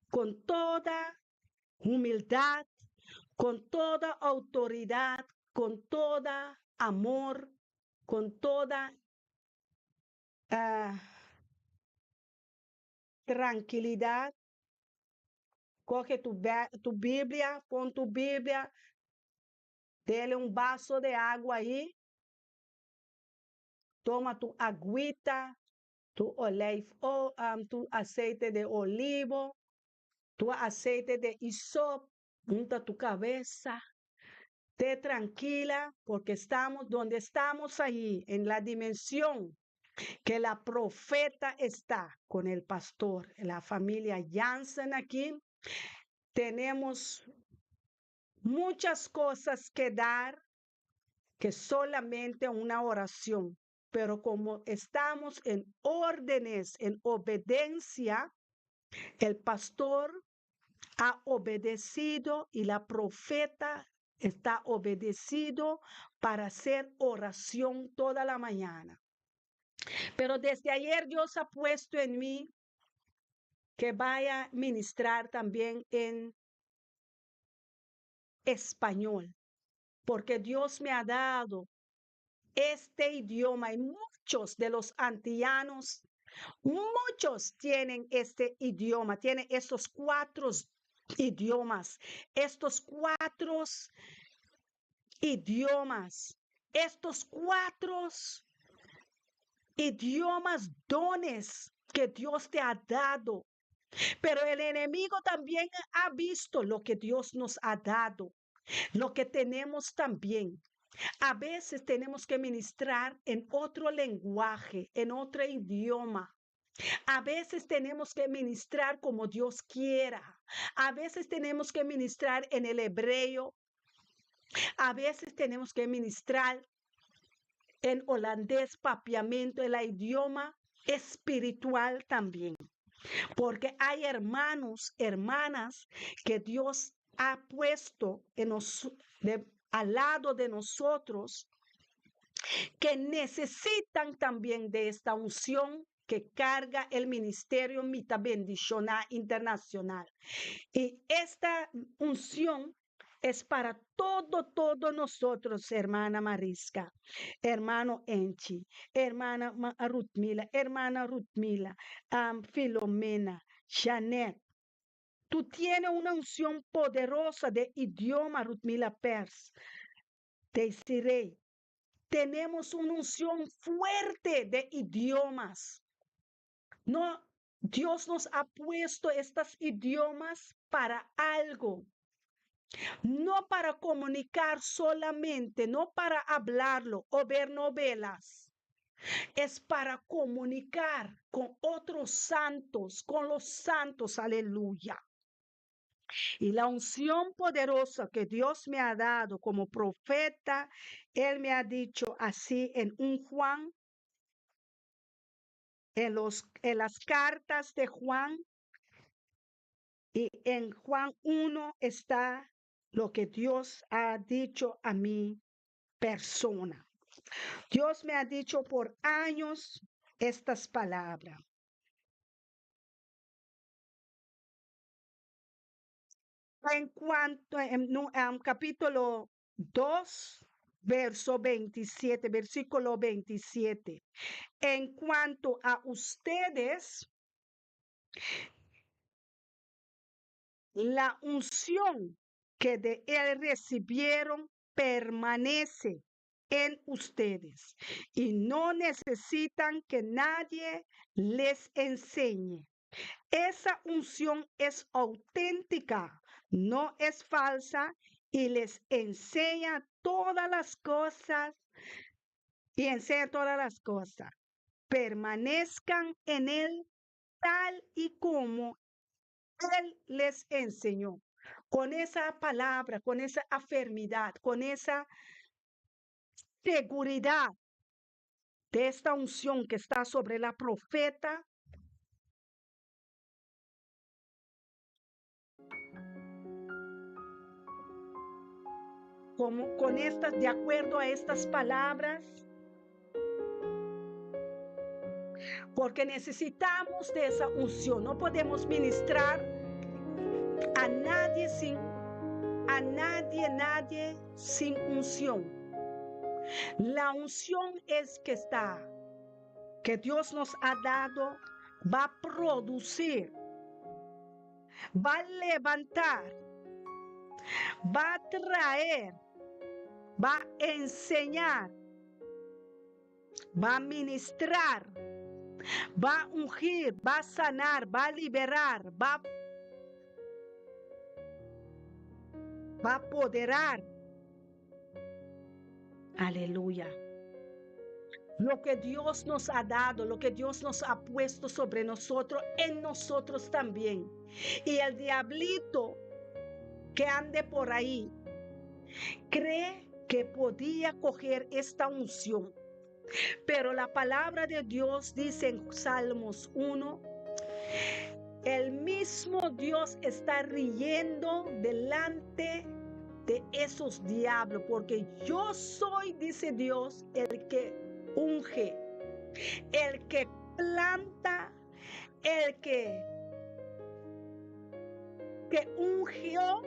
S3: con toda humildad, con toda autoridad, con toda amor, con toda ah, tranquilidad. Coge tu Biblia, pon tu Biblia, dele un vaso de agua ahí, toma tu agüita, tu aceite de olivo, tu aceite de hisop, unta tu cabeza, esté tranquila porque estamos donde estamos ahí, en la dimensión que la profeta está con el pastor, la familia Jansen aquí. Tenemos muchas cosas que dar que solamente una oración, pero como estamos en órdenes, en obediencia, el pastor ha obedecido y la profeta está obedecido para hacer oración toda la mañana. Pero desde ayer Dios ha puesto en mí que vaya a ministrar también en español, porque Dios me ha dado este idioma y muchos de los antillanos, muchos tienen este idioma, tienen estos 4 idiomas, estos 4 idiomas, estos 4 idiomas, dones que Dios te ha dado. Pero el enemigo también ha visto lo que Dios nos ha dado, lo que tenemos también. A veces tenemos que ministrar en otro lenguaje, en otro idioma. A veces tenemos que ministrar como Dios quiera. A veces tenemos que ministrar en el hebreo. A veces tenemos que ministrar en holandés, papiamento, el idioma espiritual también. Porque hay hermanos, hermanas que Dios ha puesto al lado de nosotros que necesitan también de esta unción que carga el Ministerio Mita Bendicional Internacional. Y esta unción es para todos nosotros, hermana Marisca, hermano Enchi, hermana Ruthmila, Filomena, Janet. Tú tienes una unción poderosa de idioma, Ruthmila Pers, Desiree. Tenemos una unción fuerte de idiomas. No, Dios nos ha puesto estos idiomas para algo. No para comunicar solamente, no para hablarlo o ver novelas. Es para comunicar con otros santos, con los santos, aleluya. Y la unción poderosa que Dios me ha dado como profeta, Él me ha dicho así en un Juan, en las cartas de Juan, y en Juan 1 está lo que Dios ha dicho a mi persona. Dios me ha dicho por años estas palabras. En cuanto en capítulo 2, versículo 27. En cuanto a ustedes, la unción que de él recibieron permanece en ustedes y no necesitan que nadie les enseñe. Esa unción es auténtica, no es falsa y les enseña todas las cosas Permanezcan en él tal y como él les enseñó. Con esa palabra, con esa afirmidad, con esa seguridad de esta unción que está sobre la profeta, de acuerdo a estas palabras, porque necesitamos de esa unción. No podemos ministrar a nadie sin unción. La unción es que Dios nos ha dado, va a producir, va a levantar, va a traer, va a enseñar, va a ministrar, va a ungir, va a sanar, va a liberar, va a apoderar. Aleluya. Lo que Dios nos ha dado, lo que Dios nos ha puesto sobre nosotros, en nosotros también. Y el diablito que ande por ahí cree que podía coger esta unción. Pero la palabra de Dios dice en Salmos 1, el mismo Dios está riendo delante de esos diablos, porque yo soy, dice Dios, el que unge, el que planta, el que ungió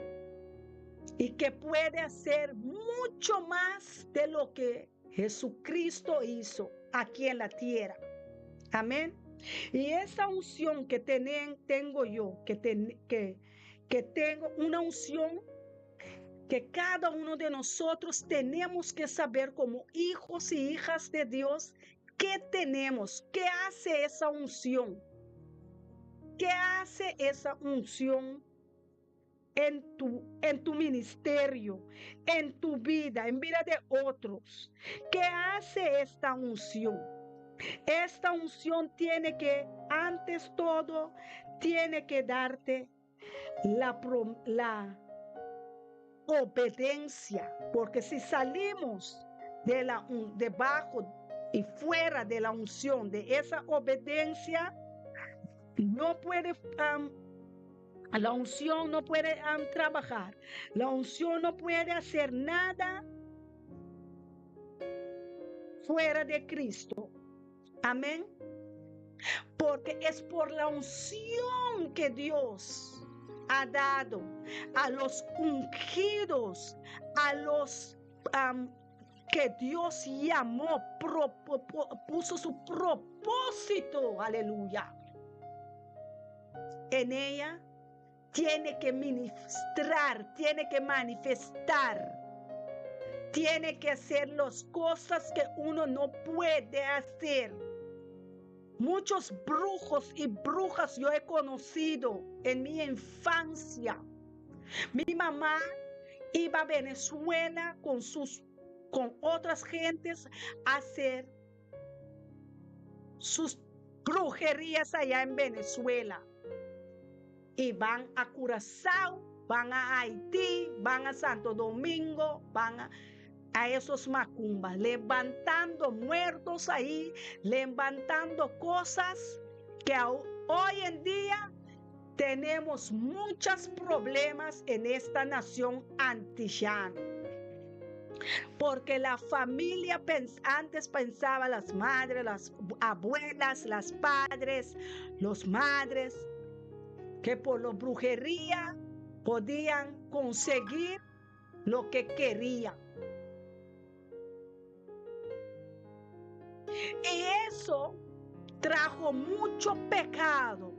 S3: y que puede hacer mucho más de lo que Jesucristo hizo aquí en la tierra. Amén. Y esa unción que tengo yo, que tengo una unción que cada uno de nosotros tenemos que saber como hijos y hijas de Dios, ¿qué tenemos? ¿Qué hace esa unción? ¿Qué hace esa unción en tu ministerio, en tu vida, en vida de otros? ¿Qué hace esta unción? Esta unción tiene que, antes todo, tiene que darte la obediencia, porque si salimos debajo y fuera de la unción, de esa obediencia, no puede, la unción no puede trabajar, la unción no puede hacer nada fuera de Cristo. Amén. Porque es por la unción que Dios ha dado a los ungidos, a los que Dios llamó, puso su propósito, aleluya. En ella tiene que ministrar, tiene que manifestar, tiene que hacer las cosas que uno no puede hacer. Muchos brujos y brujas yo he conocido en mi infancia. Mi mamá iba a Venezuela con otras gentes a hacer sus brujerías allá en Venezuela. Y van a Curazao, van a Haití, van a Santo Domingo, van a esos macumbas, levantando muertos ahí, levantando cosas que hoy en día tenemos muchos problemas en esta nación antillana. Porque la familia antes pensaba, las madres, las abuelas, las padres, los madres, que por la brujería podían conseguir lo que querían. Y eso trajo mucho pecado,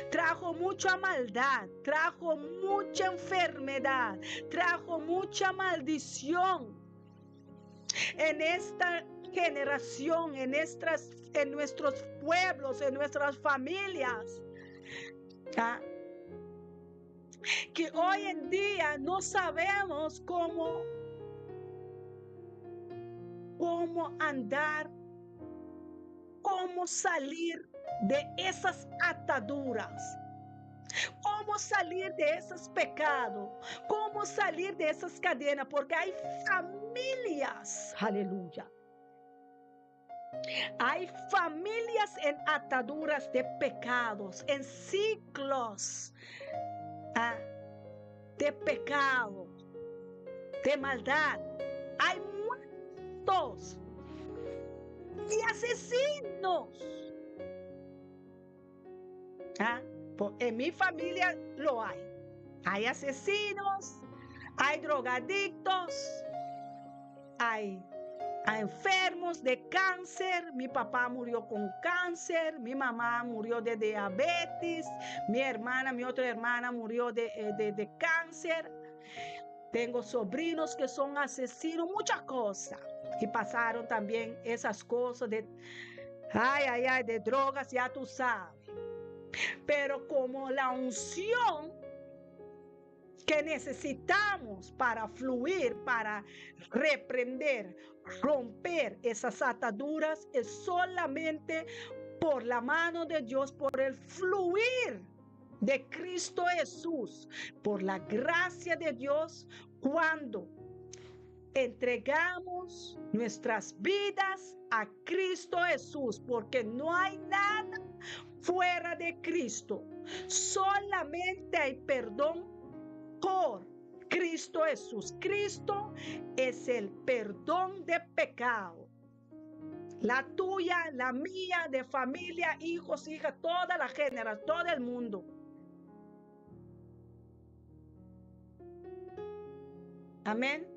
S3: trajo mucha maldad, trajo mucha enfermedad, trajo mucha maldición en esta generación, en nuestros pueblos, en nuestras familias. Que hoy en día no sabemos cómo andar, cómo salir de esas ataduras, cómo salir de esos pecados, cómo salir de esas cadenas, porque hay familias, aleluya. Hay familias en ataduras de pecados, en ciclos de pecado, de maldad. Hay muertos y asesinos ¿Ah? En mi familia lo hay. Hay asesinos, hay drogadictos, hay enfermos de cáncer. Mi papá murió con cáncer, mi mamá murió de diabetes, mi otra hermana murió de cáncer. Tengo sobrinos que son asesinos, muchas cosas. Y pasaron también esas cosas de drogas, ya tú sabes. Pero como la unción que necesitamos para fluir, para reprender, romper esas ataduras, es solamente por la mano de Dios, por el fluir de Cristo Jesús, por la gracia de Dios, cuando entregamos nuestras vidas a Cristo Jesús, porque no hay nada fuera de Cristo. Solamente hay perdón por Cristo Jesús. Cristo es el perdón de pecado. La tuya, la mía, de familia, hijos, hijas, toda la generación, todo el mundo. Amén.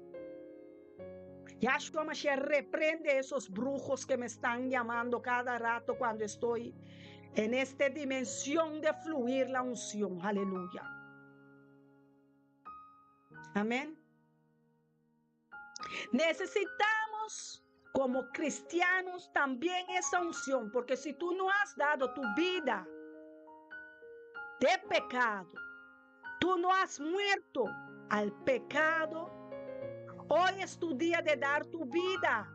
S3: Yahshua Mashiach reprende esos brujos que me están llamando cada rato cuando estoy en esta dimensión de fluir la unción. Aleluya. Amén. Necesitamos como cristianos también esa unción, porque si tú no has dado tu vida de pecado, tú no has muerto al pecado, hoy es tu día de dar tu vida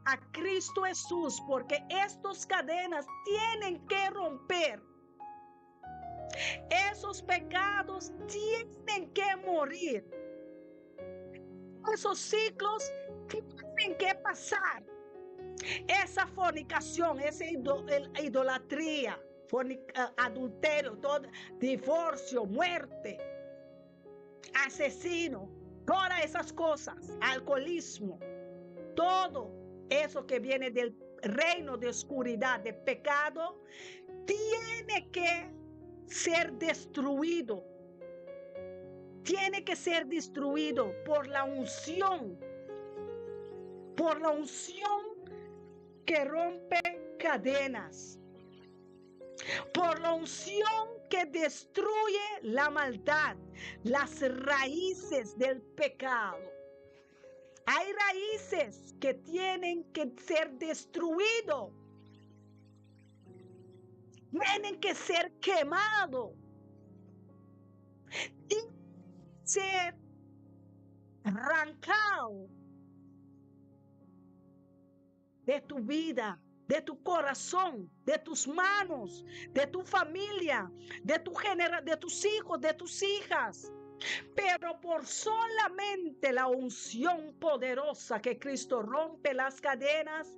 S3: a Cristo Jesús, porque estas cadenas tienen que romper. Esos pecados tienen que morir. Esos ciclos tienen que pasar. Esa fornicación, esa idolatría, adulterio, todo, divorcio, muerte, asesino, todas esas cosas, alcoholismo, todo eso que viene del reino de oscuridad, de pecado, tiene que ser destruido. Tiene que ser destruido por la unción que rompe cadenas, por la unción que destruye la maldad, las raíces del pecado. Hay raíces que tienen que ser destruidas, tienen que ser quemados, tienen que ser arrancados de tu vida, de tu corazón, de tus manos, de tu familia, de tus hijos, de tus hijas. Pero por solamente la unción poderosa que Cristo rompe las cadenas,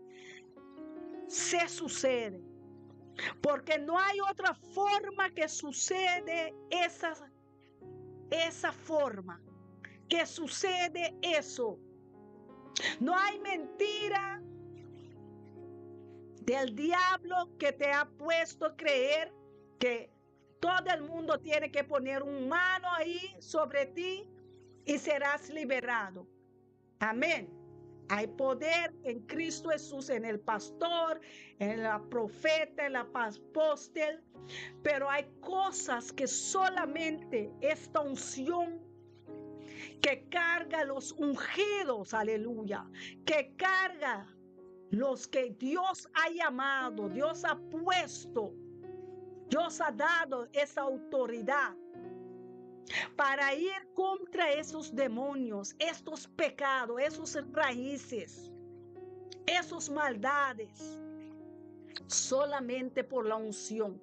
S3: se sucede. Porque no hay otra forma que sucede esa forma, que sucede eso. No hay mentira del diablo que te ha puesto a creer que todo el mundo tiene que poner una mano ahí sobre ti y serás liberado. Amén. Hay poder en Cristo Jesús, en el pastor, en la profeta, en la apóstol, pero hay cosas que solamente esta unción que carga los ungidos, aleluya, que carga los que Dios ha llamado, Dios ha puesto, Dios ha dado esa autoridad para ir contra esos demonios, estos pecados, esos raíces, esos maldades, solamente por la unción,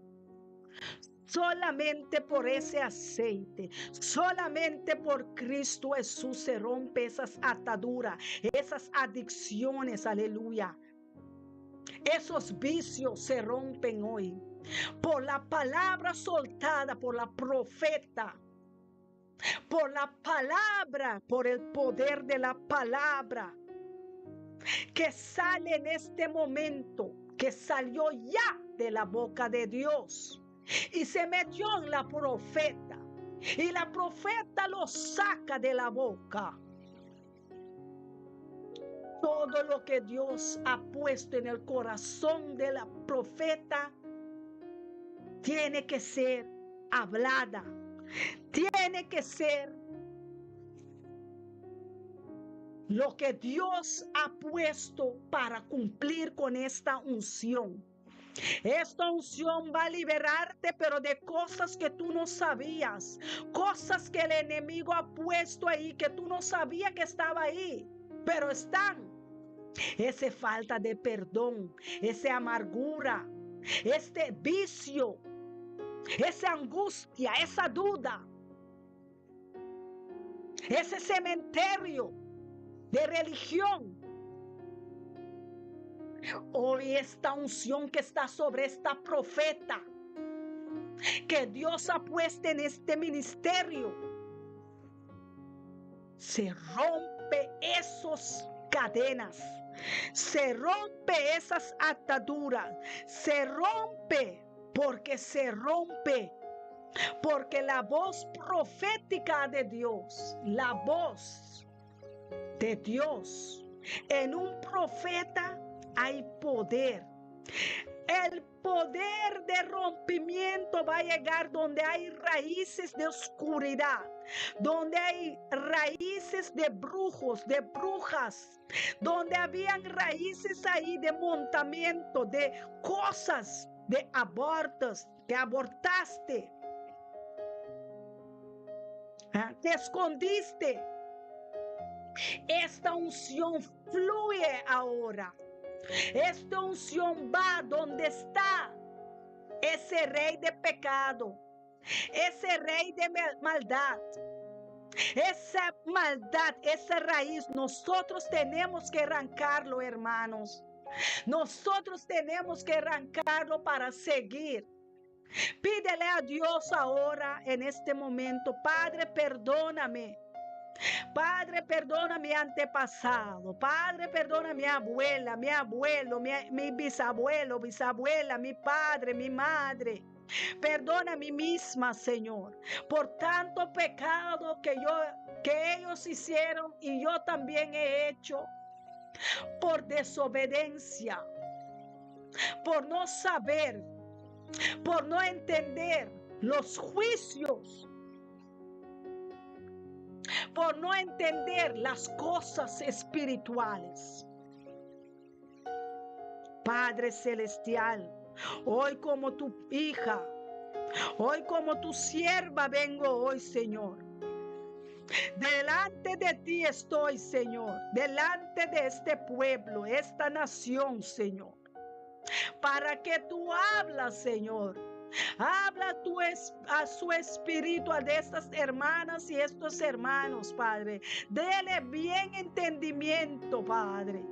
S3: solamente por ese aceite, solamente por Cristo Jesús se rompe esas ataduras, esas adicciones, aleluya. Esos vicios se rompen hoy por la palabra soltada por la profeta, por la palabra, por el poder de la palabra que sale en este momento, que salió ya de la boca de Dios. y se metió en la profeta. Y la profeta lo saca de la boca. Todo lo que Dios ha puesto en el corazón de la profeta tiene que ser hablada. Tiene que ser lo que Dios ha puesto para cumplir con esta unción. Esta unción va a liberarte, pero de cosas que tú no sabías, cosas que el enemigo ha puesto ahí, que tú no sabías que estaba ahí, pero están. Esa falta de perdón, esa amargura, este vicio, esa angustia, esa duda, ese cementerio de religión. Hoy esta unción que está sobre esta profeta, que Dios ha puesto en este ministerio, se rompe esas cadenas, se rompe esas ataduras, se rompe porque la voz profética de Dios, la voz de Dios en un profeta hay poder. El poder de rompimiento va a llegar donde hay raíces de oscuridad, donde hay raíces de brujos, de brujas, donde habían raíces ahí de montamiento, de cosas, de abortos, que abortaste, te escondiste. Esta unción fluye ahora. Esta unción va donde está ese rey de pecado, ese rey de maldad. Esa maldad, esa raíz, nosotros tenemos que arrancarlo, hermanos. Nosotros tenemos que arrancarlo para seguir. Pídele a Dios ahora, en este momento: Padre, perdóname. Padre, perdona mi antepasado. Padre, perdona mi abuela, mi abuelo, mi bisabuelo, bisabuela, mi padre, mi madre. Perdona a mí misma, Señor, por tanto pecado que ellos hicieron y yo también he hecho, por desobediencia, por no saber, por no entender los juicios, por no entender las cosas espirituales. Padre celestial, hoy como tu hija, hoy como tu sierva vengo hoy, Señor. Delante de ti estoy, Señor, delante de este pueblo, esta nación, Señor, para que tú hablas, Señor. Habla a su espíritu, a de estas hermanas y estos hermanos, Padre. Dele bien entendimiento, Padre.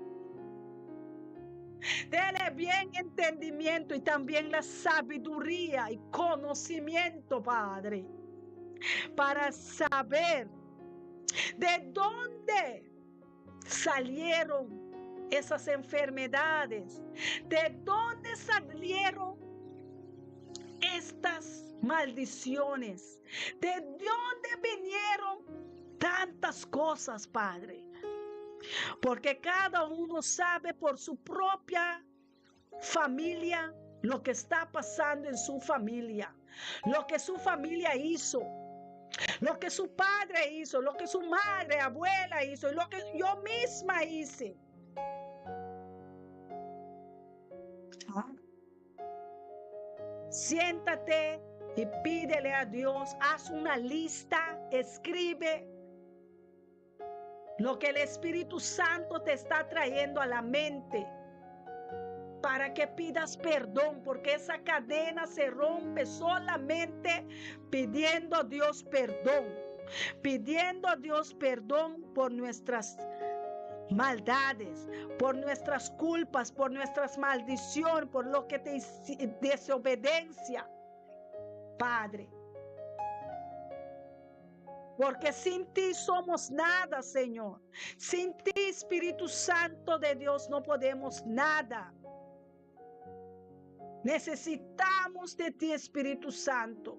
S3: Dele bien entendimiento y también la sabiduría y conocimiento, Padre, para saber de dónde salieron esas enfermedades, de dónde salieron estas maldiciones, de dónde vinieron tantas cosas, Padre. Porque cada uno sabe por su propia familia lo que está pasando en su familia, lo que su familia hizo, lo que su padre hizo, lo que su madre, abuela hizo, y lo que yo misma hice. Siéntate y pídele a Dios, haz una lista, escribe lo que el Espíritu Santo te está trayendo a la mente, para que pidas perdón, porque esa cadena se rompe solamente pidiendo a Dios perdón, pidiendo a Dios perdón por nuestras maldades, por nuestras culpas, por nuestras maldiciones, por lo que te desobediencia, Padre. Porque sin ti somos nada, Señor. Sin ti, Espíritu Santo de Dios, no podemos nada. Necesitamos de ti, Espíritu Santo,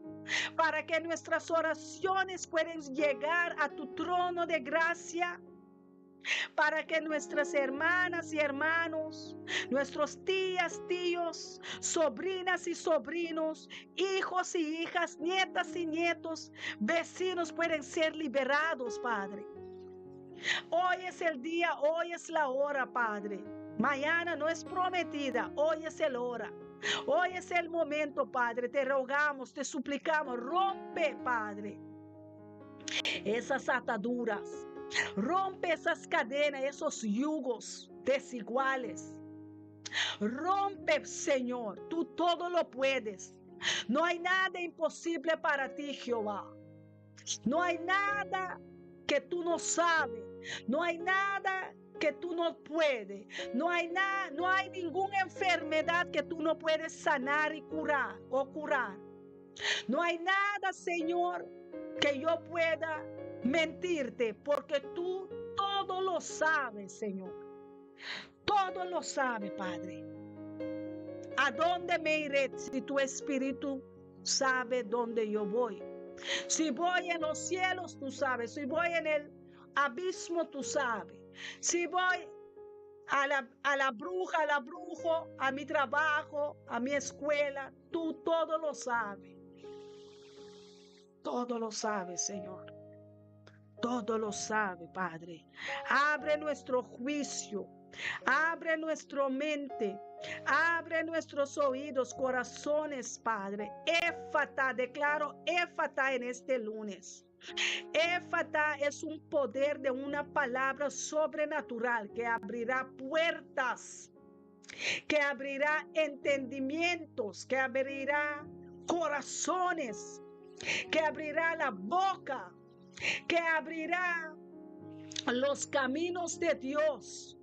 S3: para que nuestras oraciones puedan llegar a tu trono de gracia, para que nuestras hermanas y hermanos, nuestros tías, tíos, sobrinas y sobrinos, hijos y hijas, nietas y nietos, vecinos pueden ser liberados, Padre. Hoy es el día, hoy es la hora, Padre. Mañana no es prometida, hoy es el hora. Hoy es el momento, Padre. Te rogamos, te suplicamos, rompe, Padre, esas ataduras. Rompe esas cadenas, esos yugos desiguales. Rompe, Señor, tú todo lo puedes. No hay nada imposible para ti, Jehová. No hay nada que tú no sabes. No hay nada que tú no puedes. No hay ninguna enfermedad que tú no puedes sanar y curar o curar. No hay nada, Señor, que yo pueda mentirte, porque tú todo lo sabes, Señor. Todo lo sabes, Padre. ¿A dónde me iré si tu Espíritu sabe dónde yo voy? Si voy en los cielos, tú sabes. Si voy en el abismo, tú sabes. Si voy a la bruja, al brujo, a mi trabajo, a mi escuela, tú todo lo sabes. Todo lo sabes, Señor. Todo lo sabe, Padre. Abre nuestro juicio, abre nuestra mente, abre nuestros oídos, corazones, Padre. Éfata, declaro éfata en este lunes. Éfata es un poder de una palabra sobrenatural que abrirá puertas, que abrirá entendimientos, que abrirá corazones, que abrirá la boca, que abrirá los caminos de Dios,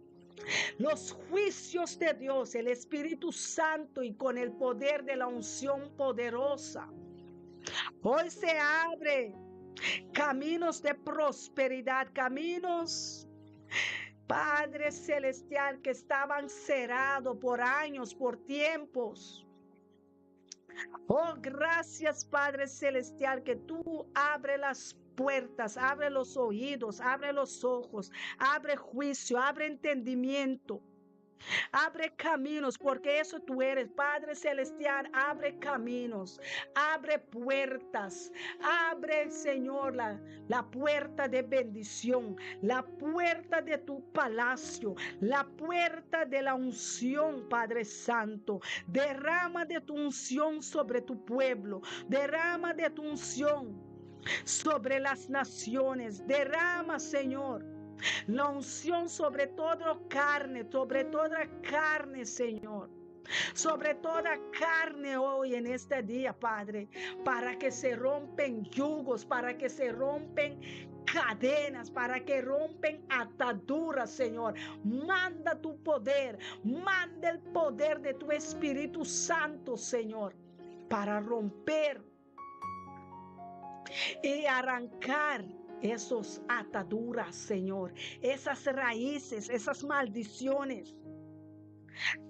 S3: los juicios de Dios, el Espíritu Santo, y con el poder de la unción poderosa. Hoy se abre caminos de prosperidad, caminos, Padre Celestial, que estaban cerrados por años, por tiempos. Oh, gracias, Padre Celestial, que tú abres las puertas, abre los oídos, abre los ojos, abre juicio, abre entendimiento, abre caminos, porque eso tú eres, Padre Celestial. Abre caminos, abre puertas, abre, Señor, la puerta de bendición, la puerta de tu palacio, la puerta de la unción, Padre Santo. Derrama de tu unción sobre tu pueblo, derrama de tu unción sobre las naciones, derrama, Señor, la unción sobre toda carne, Señor, sobre toda carne hoy en este día, Padre, para que se rompen yugos, para que se rompen cadenas, para que rompen ataduras, Señor. Manda tu poder, manda el poder de tu Espíritu Santo, Señor, para romper y arrancar esos ataduras, Señor, esas raíces, esas maldiciones.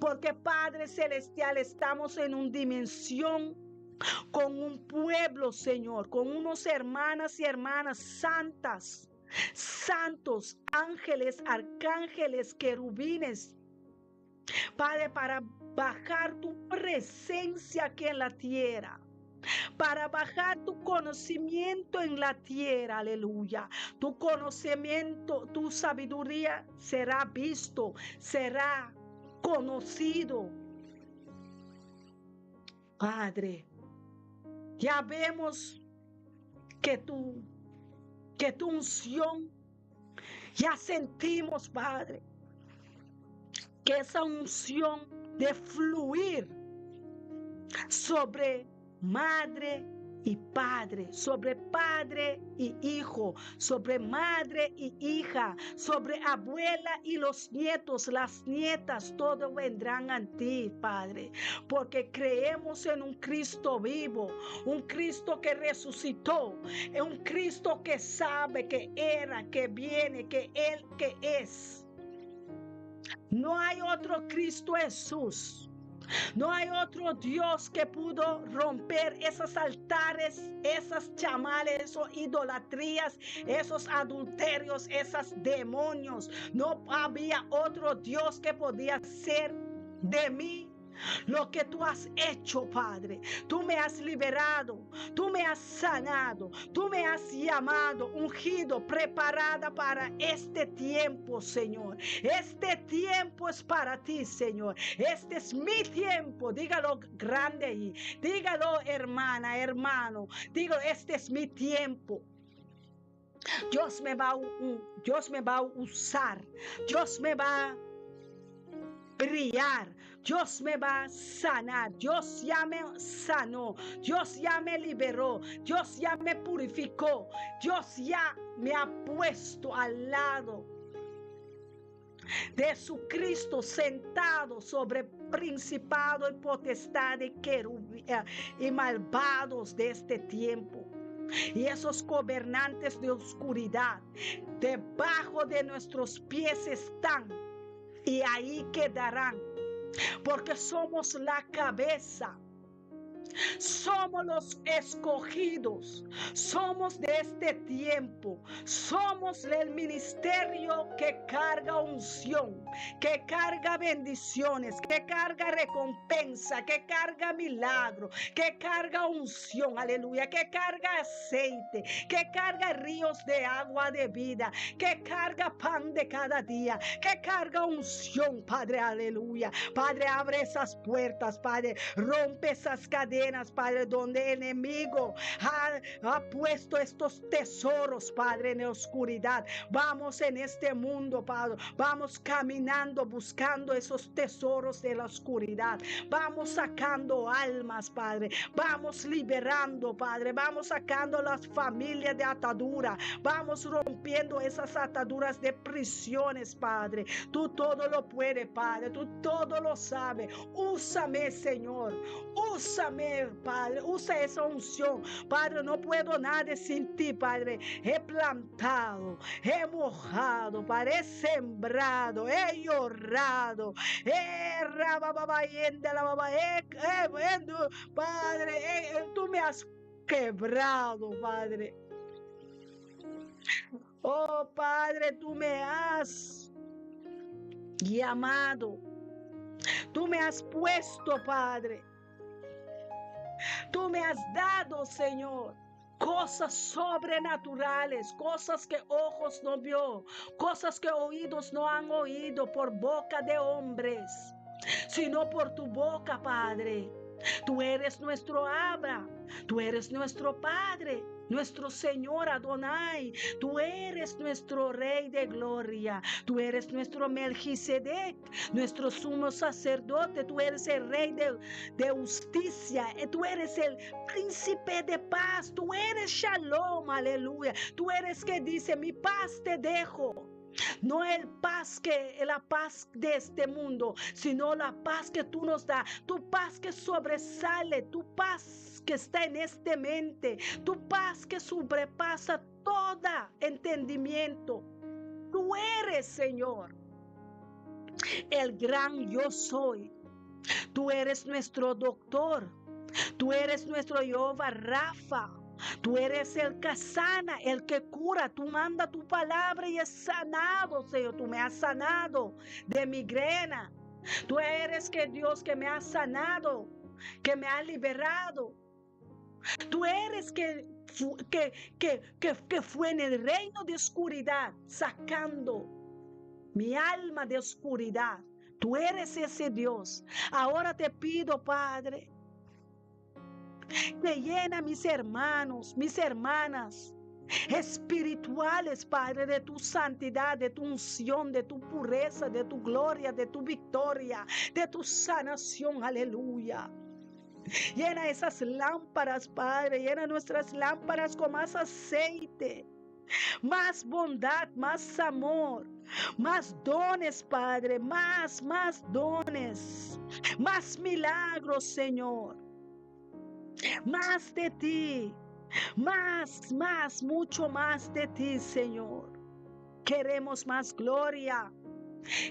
S3: Porque, Padre Celestial, estamos en una dimensión con un pueblo, Señor, con unos hermanas y hermanas santas, santos, ángeles, arcángeles, querubines, Padre, para bajar tu presencia aquí en la tierra, para bajar tu conocimiento en la tierra, aleluya. Tu conocimiento, tu sabiduría será visto, será conocido. Padre, ya vemos que tu unción, ya sentimos, Padre, que esa unción de fluir sobre madre y padre, sobre padre y hijo, sobre madre y hija, sobre abuela y los nietos, las nietas, todos vendrán a ti, Padre, porque creemos en un Cristo vivo, un Cristo que resucitó, un Cristo que sabe, que era, que viene, que Él que es. No hay otro Cristo Jesús. No hay otro Dios que pudo romper esos altares, esas chamales, esas idolatrías, esos adulterios, esos demonios. No había otro Dios que podía hacer de mí lo que tú has hecho, Padre. Tú me has liberado, tú me has sanado, tú me has llamado, ungido, preparada para este tiempo, Señor. Este tiempo es para ti, Señor. Este es mi tiempo. Dígalo grande ahí. Dígalo, hermana, hermano. Dígalo, este es mi tiempo. Dios me va a usar. Dios me va a brillar. Dios me va a sanar. Dios ya me sanó. Dios ya me liberó. Dios ya me purificó. Dios ya me ha puesto al lado de su Cristo, sentado sobre principado y potestad y malvados de este tiempo. Y esos gobernantes de oscuridad debajo de nuestros pies están, y ahí quedarán, porque somos la cabeza. Somos los escogidos, somos de este tiempo, somos el ministerio que carga unción, que carga bendiciones, que carga recompensa, que carga milagro, que carga unción, aleluya, que carga aceite, que carga ríos de agua de vida, que carga pan de cada día, que carga unción, Padre, aleluya. Padre, abre esas puertas, Padre, rompe esas cadenas, Padre, donde el enemigo ha puesto estos tesoros, Padre, en la oscuridad. Vamos en este mundo, Padre, vamos caminando, buscando esos tesoros de la oscuridad. Vamos sacando almas, Padre, vamos liberando, Padre, vamos sacando las familias de atadura, vamos rompiendo esas ataduras de prisiones, Padre. Tú todo lo puedes, Padre, tú todo lo sabes. Úsame, Señor, úsame, Padre, usa esa unción, Padre. No puedo nada sin ti, Padre. He plantado, he mojado, Padre, he sembrado, he llorado, Padre, tú me has quebrado, Padre. Oh, Padre, tú me has llamado, tú me has puesto, Padre. Tú me has dado, Señor, cosas sobrenaturales, cosas que ojos no vio, cosas que oídos no han oído por boca de hombres, sino por tu boca, Padre. Tú eres nuestro Abba, tú eres nuestro Padre, nuestro Señor Adonai. Tú eres nuestro Rey de gloria, tú eres nuestro Melquisedec, nuestro sumo sacerdote. Tú eres el Rey de justicia, tú eres el príncipe de paz, tú eres Shalom, aleluya. Tú eres que dice: mi paz te dejo. No la paz de este mundo, sino la paz que tú nos das, tu paz que sobresale, tu paz que está en esta mente, tu paz que sobrepasa todo entendimiento. Tú eres, Señor, el gran yo soy. Tú eres nuestro doctor, tú eres nuestro Jehová Rafa. Tú eres el que sana, el que cura. Tú manda tu palabra y es sanado, Señor. Tú me has sanado de migrena. Tú eres que Dios que me ha sanado, que me ha liberado. Tú eres que fue en el reino de oscuridad, sacando mi alma de oscuridad. Tú eres ese Dios. Ahora te pido, Padre, que llena mis hermanos, mis hermanas espirituales, Padre, de tu santidad, de tu unción, de tu pureza, de tu gloria, de tu victoria, de tu sanación, aleluya. Llena esas lámparas, Padre, llena nuestras lámparas con más aceite, más bondad, más amor, más dones, Padre, más dones, más milagros, Señor. Más de ti, más, mucho más de ti, Señor. Queremos más gloria,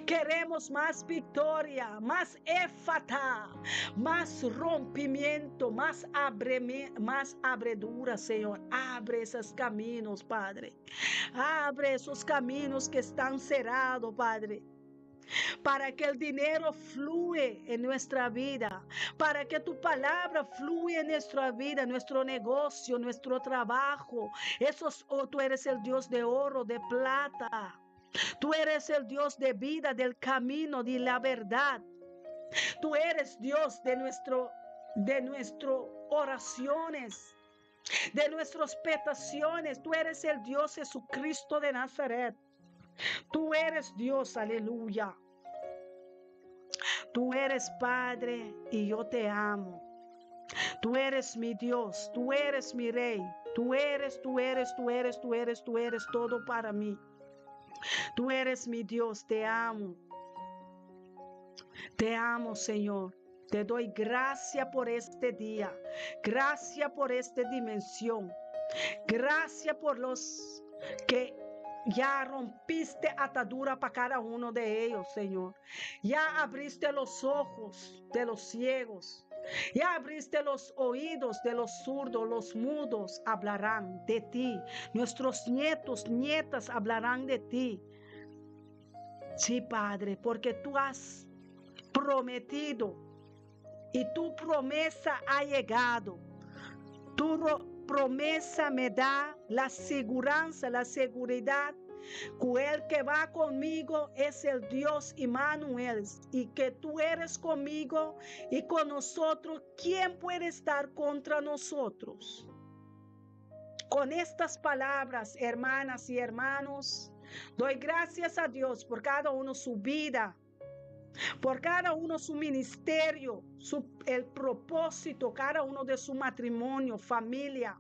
S3: Queremos más victoria, más éfata, más rompimiento, más abredura, Señor. Abre esos caminos, Padre. Abre esos caminos que están cerrados, Padre. Para que el dinero fluya en nuestra vida, para que tu palabra fluya en nuestra vida, nuestro negocio, nuestro trabajo. Tú eres el Dios de oro, de plata. Tú eres el Dios de vida, del camino, de la verdad. Tú eres Dios de nuestras oraciones, de nuestras peticiones. Tú eres el Dios Jesucristo de Nazaret. Tú eres Dios, aleluya. Tú eres Padre y yo te amo. Tú eres mi Dios, tú eres mi Rey. Tú eres todo para mí. Tú eres mi Dios, te amo. Te amo, Señor. Te doy gracias por este día. Gracias por esta dimensión. Gracias por los que ya rompiste atadura para cada uno de ellos, Señor. Ya abriste los ojos de los ciegos. Ya abriste los oídos de los sordos, los mudos hablarán de ti. Nuestros nietos, nietas hablarán de ti. Sí, Padre, porque tú has prometido y tu promesa ha llegado. Tu promesa me da la seguridad que el que va conmigo es el Dios Emmanuel, y que tú eres conmigo y con nosotros. ¿Quién puede estar contra nosotros? Con estas palabras, hermanas y hermanos, doy gracias a Dios por cada uno su vida, por cada uno su ministerio, el propósito, cada uno de su matrimonio, familia,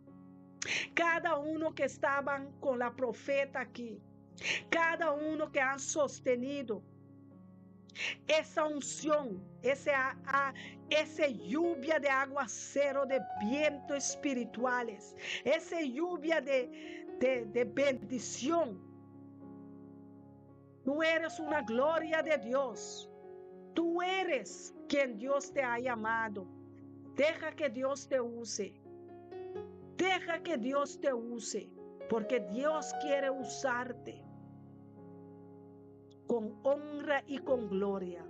S3: cada uno que estaban con la profeta aquí, cada uno que han sostenido esa unción, esa lluvia de aguacero, de vientos espirituales, esa lluvia de bendición. Tú eres una gloria de Dios. Tú eres quien Dios te ha llamado. Deja que Dios te use. Deja que Dios te use, porque Dios quiere usarte con honra y con gloria.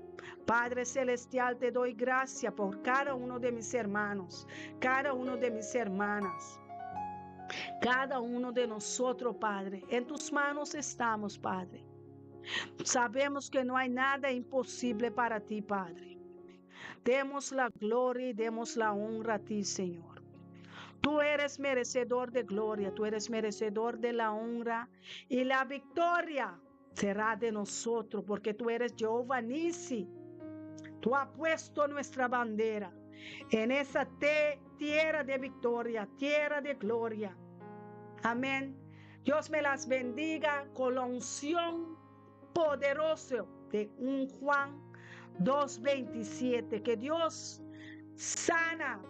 S3: Padre Celestial, te doy gracias por cada uno de mis hermanos, cada uno de mis hermanas, cada uno de nosotros, Padre. En tus manos estamos, Padre. Sabemos que no hay nada imposible para ti, Padre. Demos la gloria y demos la honra a ti, Señor. Tú eres merecedor de gloria, tú eres merecedor de la honra, y la victoria será de nosotros, porque tú eres Jehová Nisi. Tú has puesto nuestra bandera en esa tierra de victoria, tierra de gloria. Amén. Dios me las bendiga con la unción poderosa de un Juan 2:27. Que Dios sana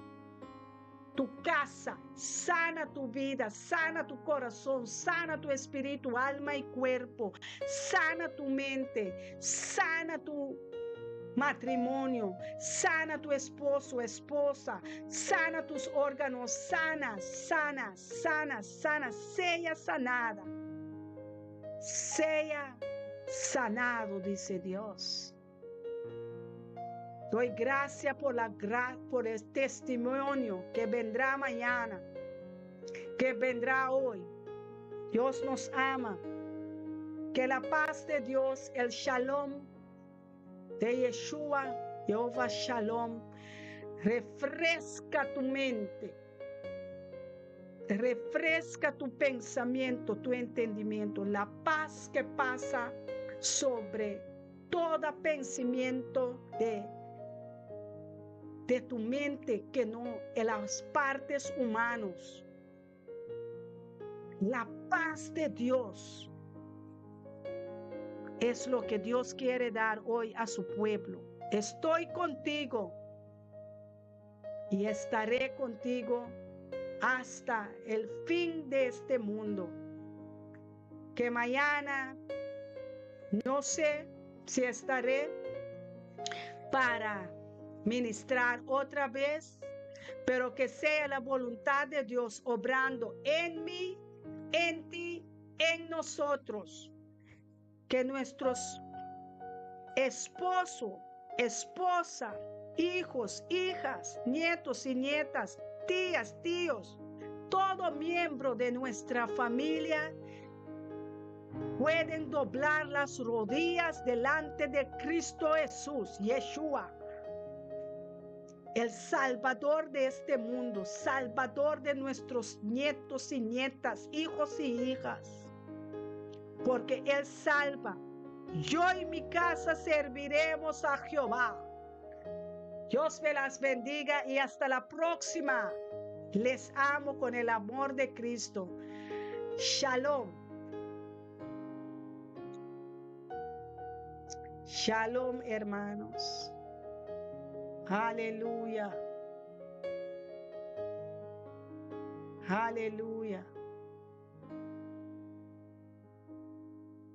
S3: tu casa, sana tu vida, sana tu corazón, sana tu espíritu, alma y cuerpo, sana tu mente, sana tu matrimonio, sana tu esposo, esposa, sana tus órganos, sana, sea sanada, sea sanado, dice Dios. Doy gracias por el testimonio que vendrá mañana, que vendrá hoy. Dios nos ama. Que la paz de Dios, el shalom de Yeshua, Jehová Shalom, refresca tu mente, refresca tu pensamiento, tu entendimiento. La paz que pasa sobre todo pensamiento de tu mente, que no en las partes humanas. La paz de Dios es lo que Dios quiere dar hoy a su pueblo. Estoy contigo y estaré contigo hasta el fin de este mundo. Que mañana, no sé si estaré para ministrar otra vez, pero que sea la voluntad de Dios obrando en mí, en ti, en nosotros, que nuestros esposo, esposa, hijos, hijas, nietos y nietas, tías, tíos, todo miembro de nuestra familia pueden doblar las rodillas delante de Cristo Jesús, Yeshua, el Salvador de este mundo, Salvador de nuestros nietos y nietas, hijos y hijas, porque Él salva. Yo y mi casa serviremos a Jehová. Dios me las bendiga y hasta la próxima. Les amo con el amor de Cristo. Shalom. Shalom, hermanos. Aleluya. Aleluya.